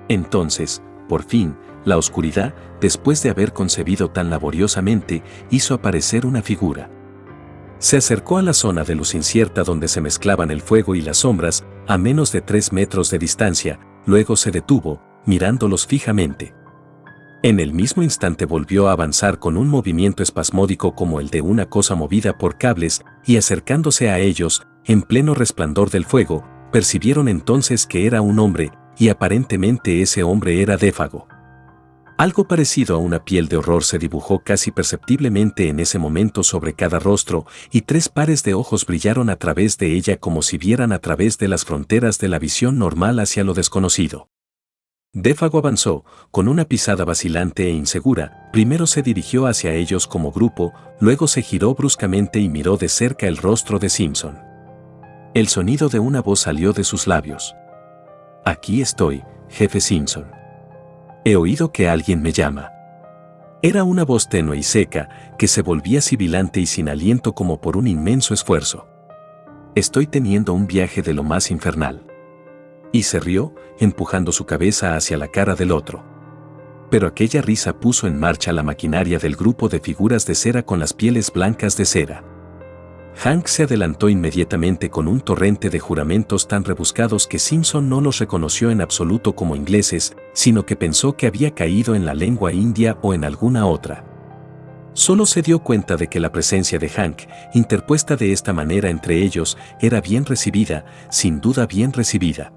Entonces, por fin, la oscuridad, después de haber concebido tan laboriosamente, hizo aparecer una figura. Se acercó a la zona de luz incierta donde se mezclaban el fuego y las sombras, a menos de 3 metros de distancia, luego se detuvo, mirándolos fijamente. En el mismo instante volvió a avanzar con un movimiento espasmódico como el de una cosa movida por cables, y acercándose a ellos, en pleno resplandor del fuego, percibieron entonces que era un hombre, y aparentemente ese hombre era Défago. Algo parecido a una piel de horror se dibujó casi perceptiblemente en ese momento sobre cada rostro, y 3 pares de ojos brillaron a través de ella como si vieran a través de las fronteras de la visión normal hacia lo desconocido. Défago avanzó, con una pisada vacilante e insegura, primero se dirigió hacia ellos como grupo, luego se giró bruscamente y miró de cerca el rostro de Simpson. El sonido de una voz salió de sus labios. «Aquí estoy, jefe Simpson». He oído que alguien me llama. Era una voz tenue y seca, que se volvía sibilante y sin aliento como por un inmenso esfuerzo. Estoy teniendo un viaje de lo más infernal. Y se rió, empujando su cabeza hacia la cara del otro. Pero aquella risa puso en marcha la maquinaria del grupo de figuras de cera con las pieles blancas de cera. Hank se adelantó inmediatamente con un torrente de juramentos tan rebuscados que Simpson no los reconoció en absoluto como ingleses, sino que pensó que había caído en la lengua india o en alguna otra. Solo se dio cuenta de que la presencia de Hank, interpuesta de esta manera entre ellos, era bien recibida, sin duda bien recibida.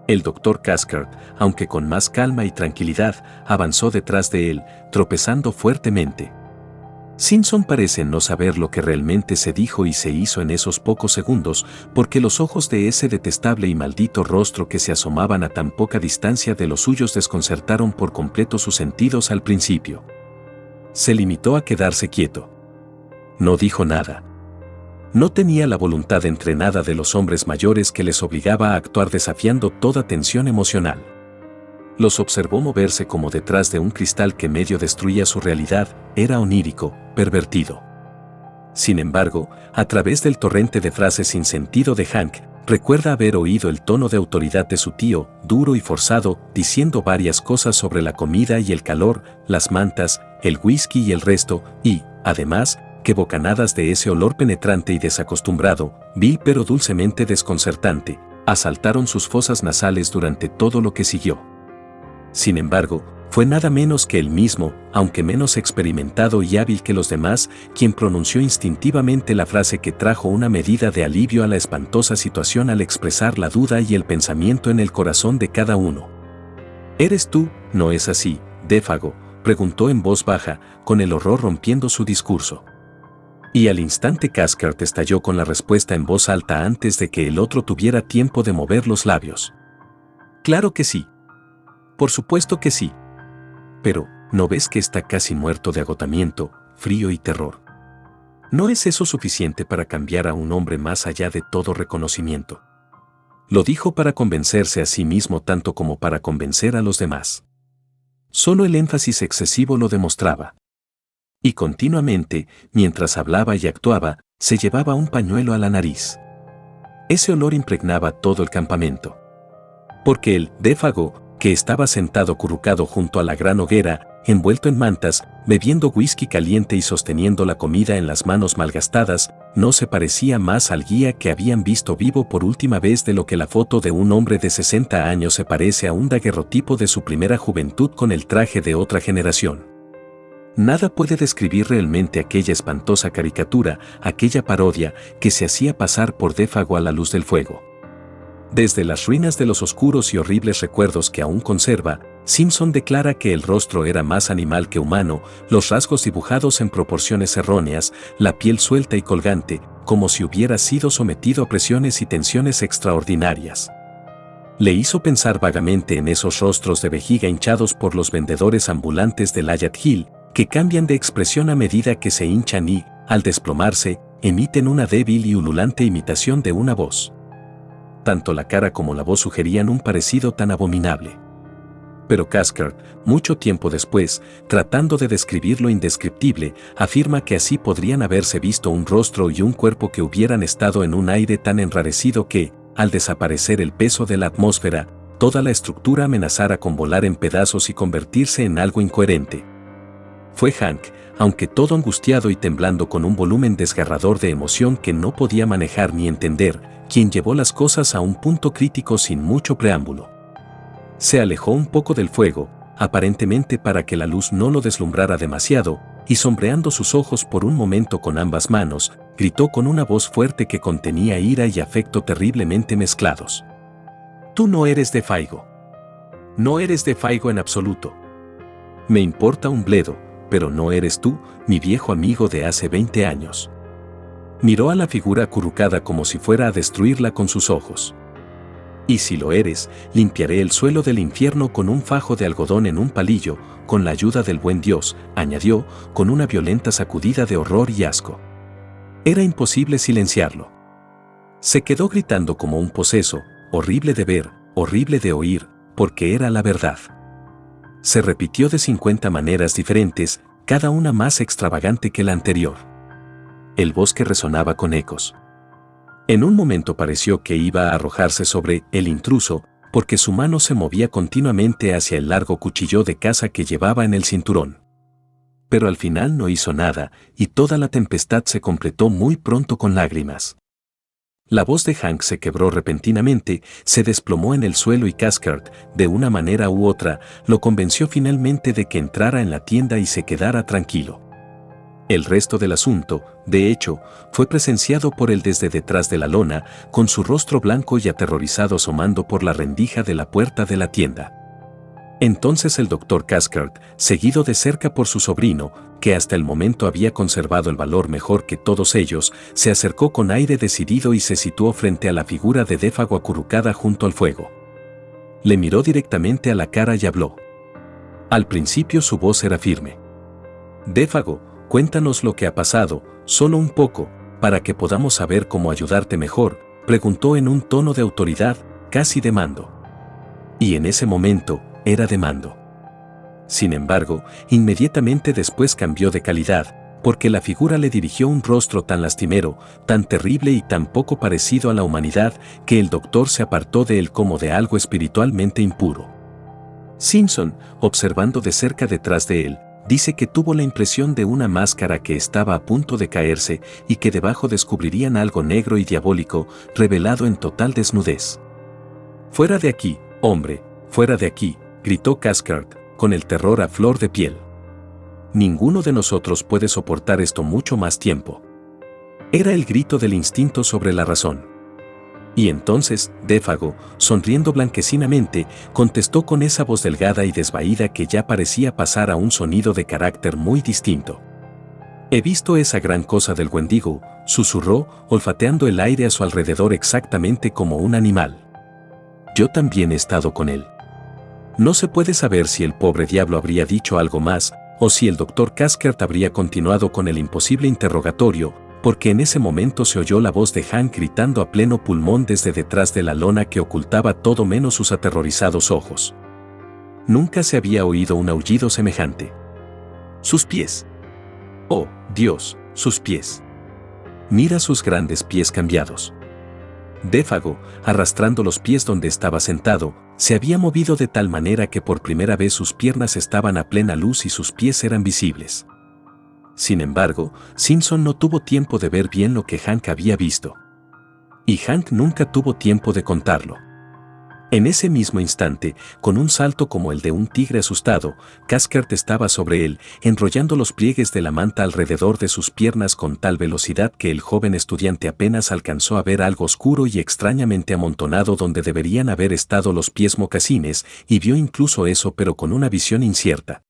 El doctor Caskert, aunque con más calma y tranquilidad, avanzó detrás de él, tropezando fuertemente. Simpson parece no saber lo que realmente se dijo y se hizo en esos pocos segundos, porque los ojos de ese detestable y maldito rostro que se asomaban a tan poca distancia de los suyos desconcertaron por completo sus sentidos al principio. Se limitó a quedarse quieto. No dijo nada. No tenía la voluntad entrenada de los hombres mayores que les obligaba a actuar desafiando toda tensión emocional. Los observó moverse como detrás de un cristal que medio destruía su realidad, era onírico, pervertido. Sin embargo, a través del torrente de frases sin sentido de Hank, recuerda haber oído el tono de autoridad de su tío, duro y forzado, diciendo varias cosas sobre la comida y el calor, las mantas, el whisky y el resto, y, además, que bocanadas de ese olor penetrante y desacostumbrado, vil pero dulcemente desconcertante, asaltaron sus fosas nasales durante todo lo que siguió. Sin embargo, fue nada menos que él mismo, aunque menos experimentado y hábil que los demás, quien pronunció instintivamente la frase que trajo una medida de alivio a la espantosa situación al expresar la duda y el pensamiento en el corazón de cada uno. «¿Eres tú, no es así, Défago?», preguntó en voz baja, con el horror rompiendo su discurso. Y al instante Caskert estalló con la respuesta en voz alta antes de que el otro tuviera tiempo de mover los labios. «Claro que sí. Por supuesto que sí. Pero, ¿no ves que está casi muerto de agotamiento, frío y terror? ¿No es eso suficiente para cambiar a un hombre más allá de todo reconocimiento?». Lo dijo para convencerse a sí mismo tanto como para convencer a los demás. Solo el énfasis excesivo lo demostraba. Y continuamente, mientras hablaba y actuaba, se llevaba un pañuelo a la nariz. Ese olor impregnaba todo el campamento. Porque el Défago, que estaba sentado acurrucado junto a la gran hoguera, envuelto en mantas, bebiendo whisky caliente y sosteniendo la comida en las manos malgastadas, no se parecía más al guía que habían visto vivo por última vez de lo que la foto de un hombre de 60 años se parece a un daguerrotipo de su primera juventud con el traje de otra generación. Nada puede describir realmente aquella espantosa caricatura, aquella parodia que se hacía pasar por Défago a la luz del fuego. Desde las ruinas de los oscuros y horribles recuerdos que aún conserva, Simpson declara que el rostro era más animal que humano, los rasgos dibujados en proporciones erróneas, la piel suelta y colgante, como si hubiera sido sometido a presiones y tensiones extraordinarias. Le hizo pensar vagamente en esos rostros de vejiga hinchados por los vendedores ambulantes de Lyat Hill, que cambian de expresión a medida que se hinchan y, al desplomarse, emiten una débil y ululante imitación de una voz. Tanto la cara como la voz sugerían un parecido tan abominable. Pero Caskert, mucho tiempo después, tratando de describir lo indescriptible, afirma que así podrían haberse visto un rostro y un cuerpo que hubieran estado en un aire tan enrarecido que, al desaparecer el peso de la atmósfera, toda la estructura amenazara con volar en pedazos y convertirse en algo incoherente. Fue Hank, aunque todo angustiado y temblando con un volumen desgarrador de emoción que no podía manejar ni entender, quien llevó las cosas a un punto crítico sin mucho preámbulo. Se alejó un poco del fuego, aparentemente para que la luz no lo deslumbrara demasiado, y sombreando sus ojos por un momento con ambas manos, gritó con una voz fuerte que contenía ira y afecto terriblemente mezclados. «Tú no eres Défago. No eres Défago en absoluto. Me importa un bledo, pero no eres tú, mi viejo amigo de hace 20 años». Miró a la figura acurrucada como si fuera a destruirla con sus ojos. «Y si lo eres, limpiaré el suelo del infierno con un fajo de algodón en un palillo, con la ayuda del buen Dios», añadió, con una violenta sacudida de horror y asco. Era imposible silenciarlo. Se quedó gritando como un poseso, horrible de ver, horrible de oír, porque era la verdad. Se repitió de 50 maneras diferentes, cada una más extravagante que la anterior. El bosque resonaba con ecos. En un momento pareció que iba a arrojarse sobre el intruso, porque su mano se movía continuamente hacia el largo cuchillo de caza que llevaba en el cinturón. Pero al final no hizo nada, y toda la tempestad se completó muy pronto con lágrimas. La voz de Hank se quebró repentinamente, se desplomó en el suelo y Cathcart, de una manera u otra, lo convenció finalmente de que entrara en la tienda y se quedara tranquilo. El resto del asunto, de hecho, fue presenciado por él desde detrás de la lona, con su rostro blanco y aterrorizado asomando por la rendija de la puerta de la tienda. Entonces el Dr. Cathcart, seguido de cerca por su sobrino, que hasta el momento había conservado el valor mejor que todos ellos, se acercó con aire decidido y se situó frente a la figura de Défago acurrucada junto al fuego. Le miró directamente a la cara y habló. Al principio su voz era firme. Défago, cuéntanos lo que ha pasado, solo un poco, para que podamos saber cómo ayudarte mejor, preguntó en un tono de autoridad, casi de mando. Y en ese momento, era de mando. Sin embargo, inmediatamente después cambió de calidad, porque la figura le dirigió un rostro tan lastimero, tan terrible y tan poco parecido a la humanidad, que el doctor se apartó de él como de algo espiritualmente impuro. Simpson, observando de cerca detrás de él, dice que tuvo la impresión de una máscara que estaba a punto de caerse y que debajo descubrirían algo negro y diabólico, revelado en total desnudez. «Fuera de aquí, hombre, fuera de aquí», gritó Cathcart, con el terror a flor de piel. «Ninguno de nosotros puede soportar esto mucho más tiempo». Era el grito del instinto sobre la razón. Y entonces, Défago, sonriendo blanquecinamente, contestó con esa voz delgada y desvaída que ya parecía pasar a un sonido de carácter muy distinto. «He visto esa gran cosa del Wendigo», susurró, olfateando el aire a su alrededor exactamente como un animal. «Yo también he estado con él». No se puede saber si el pobre diablo habría dicho algo más, o si el Dr. Cathcart habría continuado con el imposible interrogatorio, porque en ese momento se oyó la voz de Hank gritando a pleno pulmón desde detrás de la lona que ocultaba todo menos sus aterrorizados ojos. Nunca se había oído un aullido semejante. «Sus pies. Oh, Dios, sus pies. Mira sus grandes pies cambiados». Défago, arrastrando los pies donde estaba sentado, se había movido de tal manera que por primera vez sus piernas estaban a plena luz y sus pies eran visibles. Sin embargo, Simpson no tuvo tiempo de ver bien lo que Hank había visto. Y Hank nunca tuvo tiempo de contarlo. En ese mismo instante, con un salto como el de un tigre asustado, Cathcart estaba sobre él, enrollando los pliegues de la manta alrededor de sus piernas con tal velocidad que el joven estudiante apenas alcanzó a ver algo oscuro y extrañamente amontonado donde deberían haber estado los pies mocasines, y vio incluso eso pero con una visión incierta.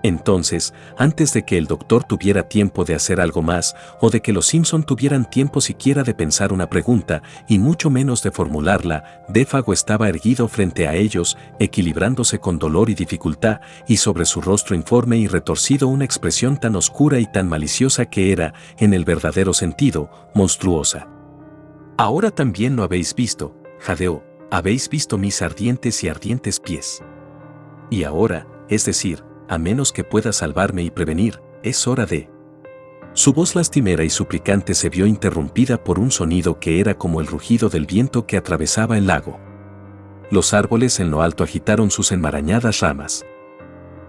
Entonces, antes de que el doctor tuviera tiempo de hacer algo más, o de que los Simpson tuvieran tiempo siquiera de pensar una pregunta, y mucho menos de formularla, Défago estaba erguido frente a ellos, equilibrándose con dolor y dificultad, y sobre su rostro informe y retorcido una expresión tan oscura y tan maliciosa que era, en el verdadero sentido, monstruosa. «Ahora también lo habéis visto», jadeó, «habéis visto mis ardientes y ardientes pies. Y ahora, es decir, a menos que pueda salvarme y prevenir, es hora de...». Su voz lastimera y suplicante se vio interrumpida por un sonido que era como el rugido del viento que atravesaba el lago. Los árboles en lo alto agitaron sus enmarañadas ramas.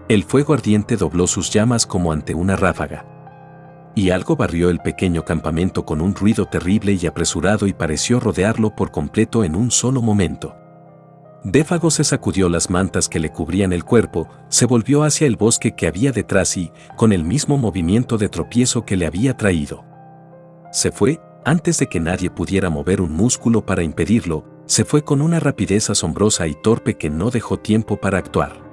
El fuego ardiente dobló sus llamas como ante una ráfaga. Y algo barrió el pequeño campamento con un ruido terrible y apresurado y pareció rodearlo por completo en un solo momento. Défago se sacudió las mantas que le cubrían el cuerpo, se volvió hacia el bosque que había detrás y, con el mismo movimiento de tropiezo que le había traído, se fue, antes de que nadie pudiera mover un músculo para impedirlo, se fue con una rapidez asombrosa y torpe que no dejó tiempo para actuar.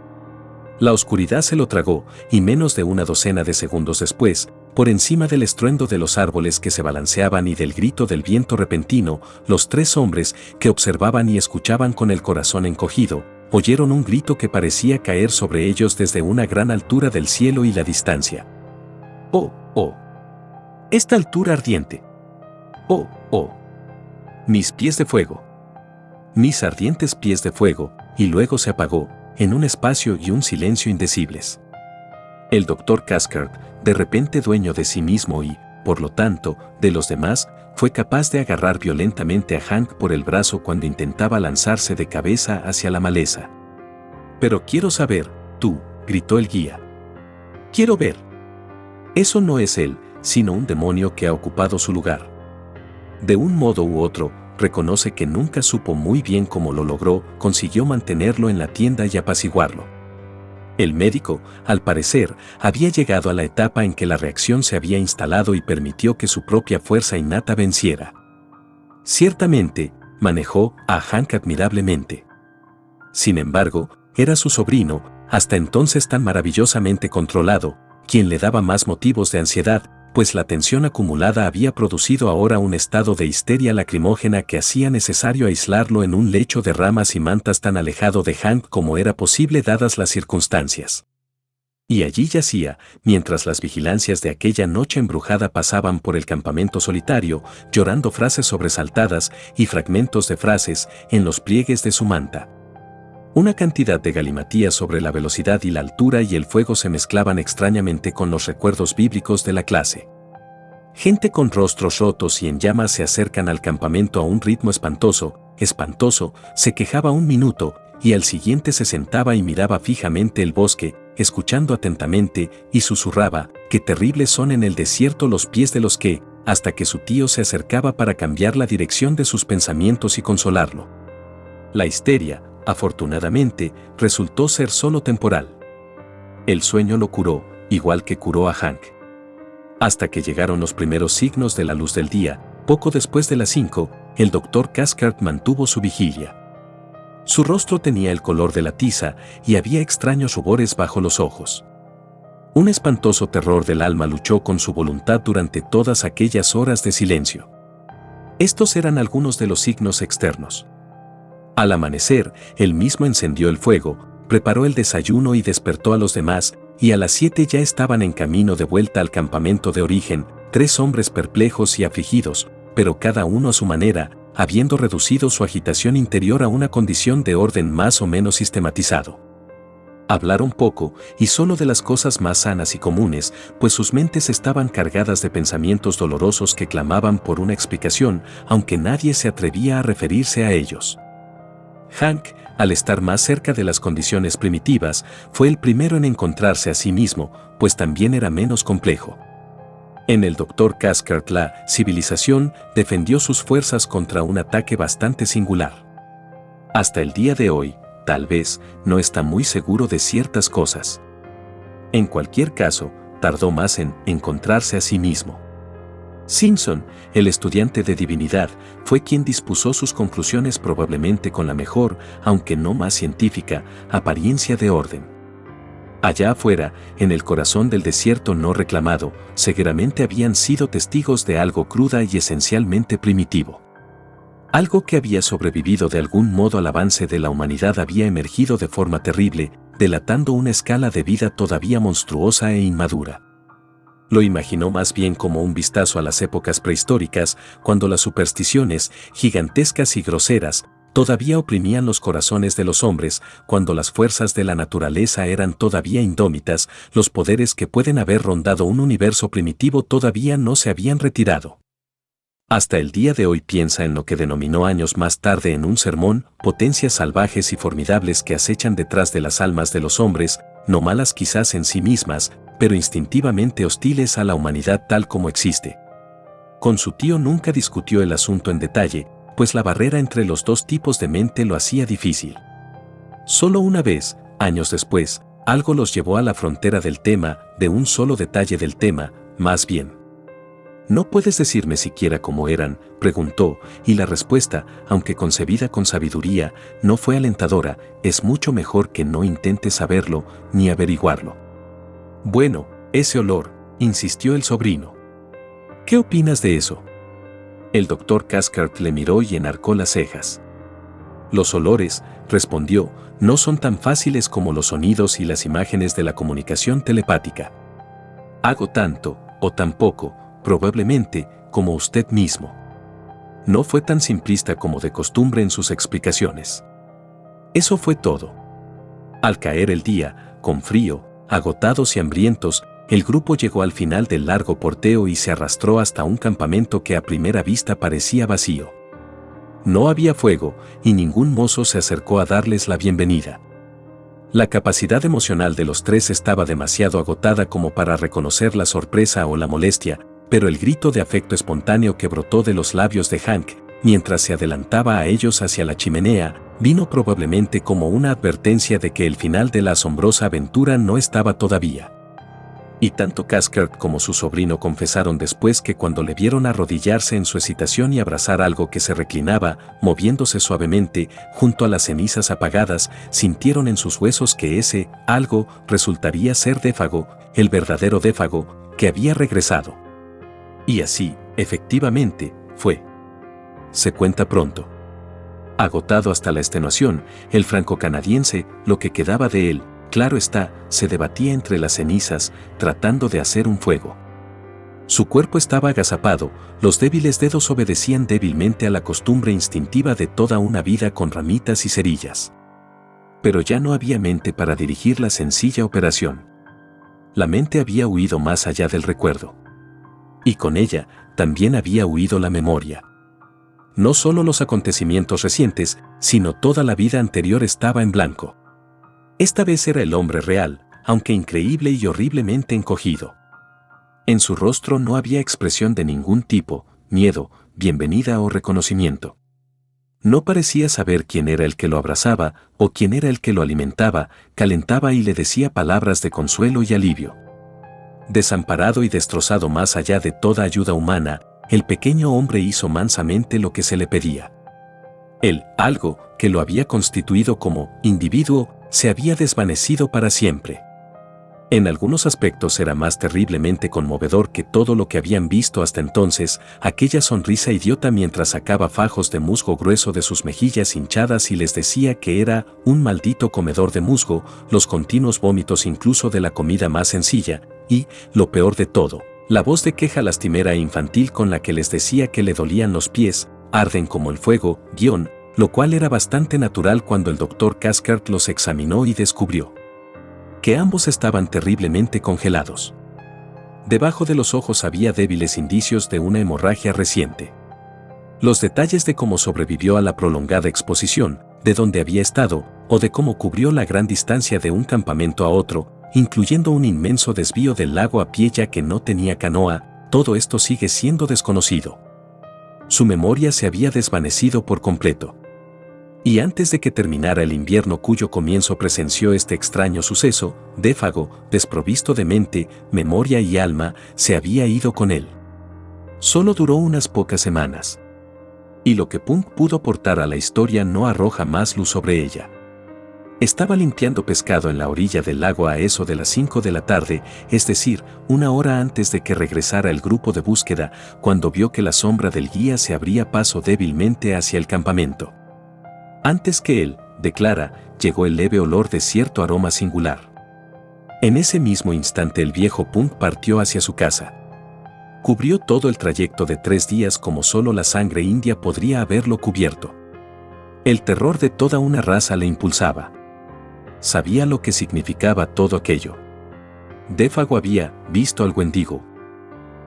La oscuridad se lo tragó, y menos de una docena de segundos después, por encima del estruendo de los árboles que se balanceaban y del grito del viento repentino, los tres hombres, que observaban y escuchaban con el corazón encogido, oyeron un grito que parecía caer sobre ellos desde una gran altura del cielo y la distancia. «¡Oh, oh! ¡Esta altura ardiente! ¡Oh, oh! Mis pies de fuego! Mis ardientes pies de fuego», y luego se apagó, en un espacio y un silencio indecibles. El Dr. Cathcart, de repente dueño de sí mismo y, por lo tanto, de los demás, fue capaz de agarrar violentamente a Hank por el brazo cuando intentaba lanzarse de cabeza hacia la maleza. «Pero quiero saber, tú», gritó el guía. «Quiero ver». Eso no es él, sino un demonio que ha ocupado su lugar. De un modo u otro, reconoce que nunca supo muy bien cómo lo logró, consiguió mantenerlo en la tienda y apaciguarlo. El médico, al parecer, había llegado a la etapa en que la reacción se había instalado y permitió que su propia fuerza innata venciera. Ciertamente, manejó a Hank admirablemente. Sin embargo, era su sobrino, hasta entonces tan maravillosamente controlado, quien le daba más motivos de ansiedad, pues la tensión acumulada había producido ahora un estado de histeria lacrimógena que hacía necesario aislarlo en un lecho de ramas y mantas tan alejado de Hank como era posible dadas las circunstancias. Y allí yacía, mientras las vigilancias de aquella noche embrujada pasaban por el campamento solitario, llorando frases sobresaltadas y fragmentos de frases en los pliegues de su manta. Una cantidad de galimatías sobre la velocidad y la altura y el fuego se mezclaban extrañamente con los recuerdos bíblicos de la clase. Gente con rostros rotos y en llamas se acercan al campamento a un ritmo espantoso, se quejaba un minuto, y al siguiente se sentaba y miraba fijamente el bosque, escuchando atentamente, y susurraba, «Qué terribles son en el desierto los pies de los que», hasta que su tío se acercaba para cambiar la dirección de sus pensamientos y consolarlo. La histeria, afortunadamente, resultó ser solo temporal. El sueño lo curó, igual que curó a Hank. Hasta que llegaron los primeros signos de la luz del día, poco después de las 5, el Dr. Cathcart mantuvo su vigilia. Su rostro tenía el color de la tiza y había extraños rubores bajo los ojos. Un espantoso terror del alma luchó con su voluntad durante todas aquellas horas de silencio. Estos eran algunos de los signos externos. Al amanecer, él mismo encendió el fuego, preparó el desayuno y despertó a los demás, y a las 7 ya estaban en camino de vuelta al campamento de origen, 3 hombres perplejos y afligidos, pero cada uno a su manera, habiendo reducido su agitación interior a una condición de orden más o menos sistematizado. Hablaron poco, y solo de las cosas más sanas y comunes, pues sus mentes estaban cargadas de pensamientos dolorosos que clamaban por una explicación, aunque nadie se atrevía a referirse a ellos. Hank, al estar más cerca de las condiciones primitivas, fue el primero en encontrarse a sí mismo, pues también era menos complejo. En el Dr. Cathcart la civilización defendió sus fuerzas contra un ataque bastante singular. Hasta el día de hoy, tal vez, no está muy seguro de ciertas cosas. En cualquier caso, tardó más en encontrarse a sí mismo. Simpson, el estudiante de divinidad, fue quien dispuso sus conclusiones probablemente con la mejor, aunque no más científica, apariencia de orden. Allá afuera, en el corazón del desierto no reclamado, seguramente habían sido testigos de algo cruda y esencialmente primitivo. Algo que había sobrevivido de algún modo al avance de la humanidad había emergido de forma terrible, delatando una escala de vida todavía monstruosa e inmadura. Lo imaginó más bien como un vistazo a las épocas prehistóricas, cuando las supersticiones, gigantescas y groseras, todavía oprimían los corazones de los hombres, cuando las fuerzas de la naturaleza eran todavía indómitas, los poderes que pueden haber rondado un universo primitivo todavía no se habían retirado. Hasta el día de hoy piensa en lo que denominó años más tarde en un sermón, potencias salvajes y formidables que acechan detrás de las almas de los hombres, no malas quizás en sí mismas, pero instintivamente hostiles a la humanidad tal como existe. Con su tío nunca discutió el asunto en detalle, pues la barrera entre los dos tipos de mente lo hacía difícil. Solo una vez, años después, algo los llevó a la frontera del tema, de un solo detalle del tema, más bien. ¿No puedes decirme siquiera cómo eran?, preguntó, y la respuesta, aunque concebida con sabiduría, no fue alentadora. Es mucho mejor que no intentes saberlo, ni averiguarlo. Bueno, ese olor, insistió el sobrino. ¿Qué opinas de eso? El Dr. Cathcart le miró y enarcó las cejas. Los olores, respondió, no son tan fáciles como los sonidos y las imágenes de la comunicación telepática. Hago tanto, o tan poco, probablemente, como usted mismo. No fue tan simplista como de costumbre en sus explicaciones. Eso fue todo. Al caer el día, con frío, agotados y hambrientos, el grupo llegó al final del largo porteo y se arrastró hasta un campamento que a primera vista parecía vacío. No había fuego, y ningún mozo se acercó a darles la bienvenida. La capacidad emocional de los tres estaba demasiado agotada como para reconocer la sorpresa o la molestia, pero el grito de afecto espontáneo que brotó de los labios de Hank, mientras se adelantaba a ellos hacia la chimenea, vino probablemente como una advertencia de que el final de la asombrosa aventura no estaba todavía. Y tanto Caskert como su sobrino confesaron después que cuando le vieron arrodillarse en su excitación y abrazar algo que se reclinaba, moviéndose suavemente, junto a las cenizas apagadas, sintieron en sus huesos que ese algo resultaría ser Défago, el verdadero Défago, que había regresado. Y así, efectivamente, fue. Se cuenta pronto. Agotado hasta la extenuación, el franco-canadiense, lo que quedaba de él, claro está, se debatía entre las cenizas, tratando de hacer un fuego. Su cuerpo estaba agazapado, los débiles dedos obedecían débilmente a la costumbre instintiva de toda una vida con ramitas y cerillas. Pero ya no había mente para dirigir la sencilla operación. La mente había huido más allá del recuerdo. Y con ella, también había huido la memoria. No solo los acontecimientos recientes, sino toda la vida anterior estaba en blanco. Esta vez era el hombre real, aunque increíble y horriblemente encogido. En su rostro no había expresión de ningún tipo, miedo, bienvenida o reconocimiento. No parecía saber quién era el que lo abrazaba o quién era el que lo alimentaba, calentaba y le decía palabras de consuelo y alivio. Desamparado y destrozado más allá de toda ayuda humana, el pequeño hombre hizo mansamente lo que se le pedía. El algo que lo había constituido como individuo se había desvanecido para siempre. En algunos aspectos era más terriblemente conmovedor que todo lo que habían visto hasta entonces, aquella sonrisa idiota mientras sacaba fajos de musgo grueso de sus mejillas hinchadas y les decía que era un maldito comedor de musgo, los continuos vómitos incluso de la comida más sencilla, y, lo peor de todo, la voz de queja lastimera e infantil con la que les decía que le dolían los pies, arden como el fuego, lo cual era bastante natural cuando el doctor Caskert los examinó y descubrió que ambos estaban terriblemente congelados. Debajo de los ojos había débiles indicios de una hemorragia reciente. Los detalles de cómo sobrevivió a la prolongada exposición, de dónde había estado, o de cómo cubrió la gran distancia de un campamento a otro, incluyendo un inmenso desvío del lago a pie ya que no tenía canoa, todo esto sigue siendo desconocido. Su memoria se había desvanecido por completo. Y antes de que terminara el invierno cuyo comienzo presenció este extraño suceso, Défago, desprovisto de mente, memoria y alma, se había ido con él. Solo duró unas pocas semanas. Y lo que Punk pudo aportar a la historia no arroja más luz sobre ella. Estaba limpiando pescado en la orilla del lago a eso de las 5 de la tarde, es decir, una hora antes de que regresara el grupo de búsqueda, cuando vio que la sombra del guía se abría paso débilmente hacia el campamento. Antes que él, declara, llegó el leve olor de cierto aroma singular. En ese mismo instante el viejo Punk partió hacia su casa. Cubrió todo el trayecto de 3 días como solo la sangre india podría haberlo cubierto. El terror de toda una raza le impulsaba. Sabía lo que significaba todo aquello. Défago había visto al Wendigo.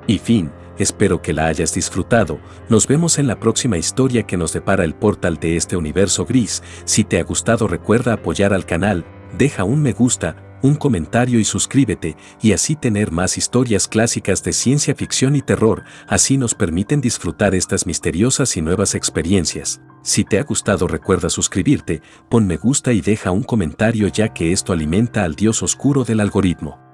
Y fin. Espero que la hayas disfrutado. Nos vemos en la próxima historia que nos depara el portal de este universo gris. Si te ha gustado recuerda apoyar al canal, deja un me gusta, un comentario y suscríbete, y así tener más historias clásicas de ciencia ficción y terror, así nos permiten disfrutar estas misteriosas y nuevas experiencias. Si te ha gustado recuerda suscribirte, pon me gusta y deja un comentario ya que esto alimenta al dios oscuro del algoritmo.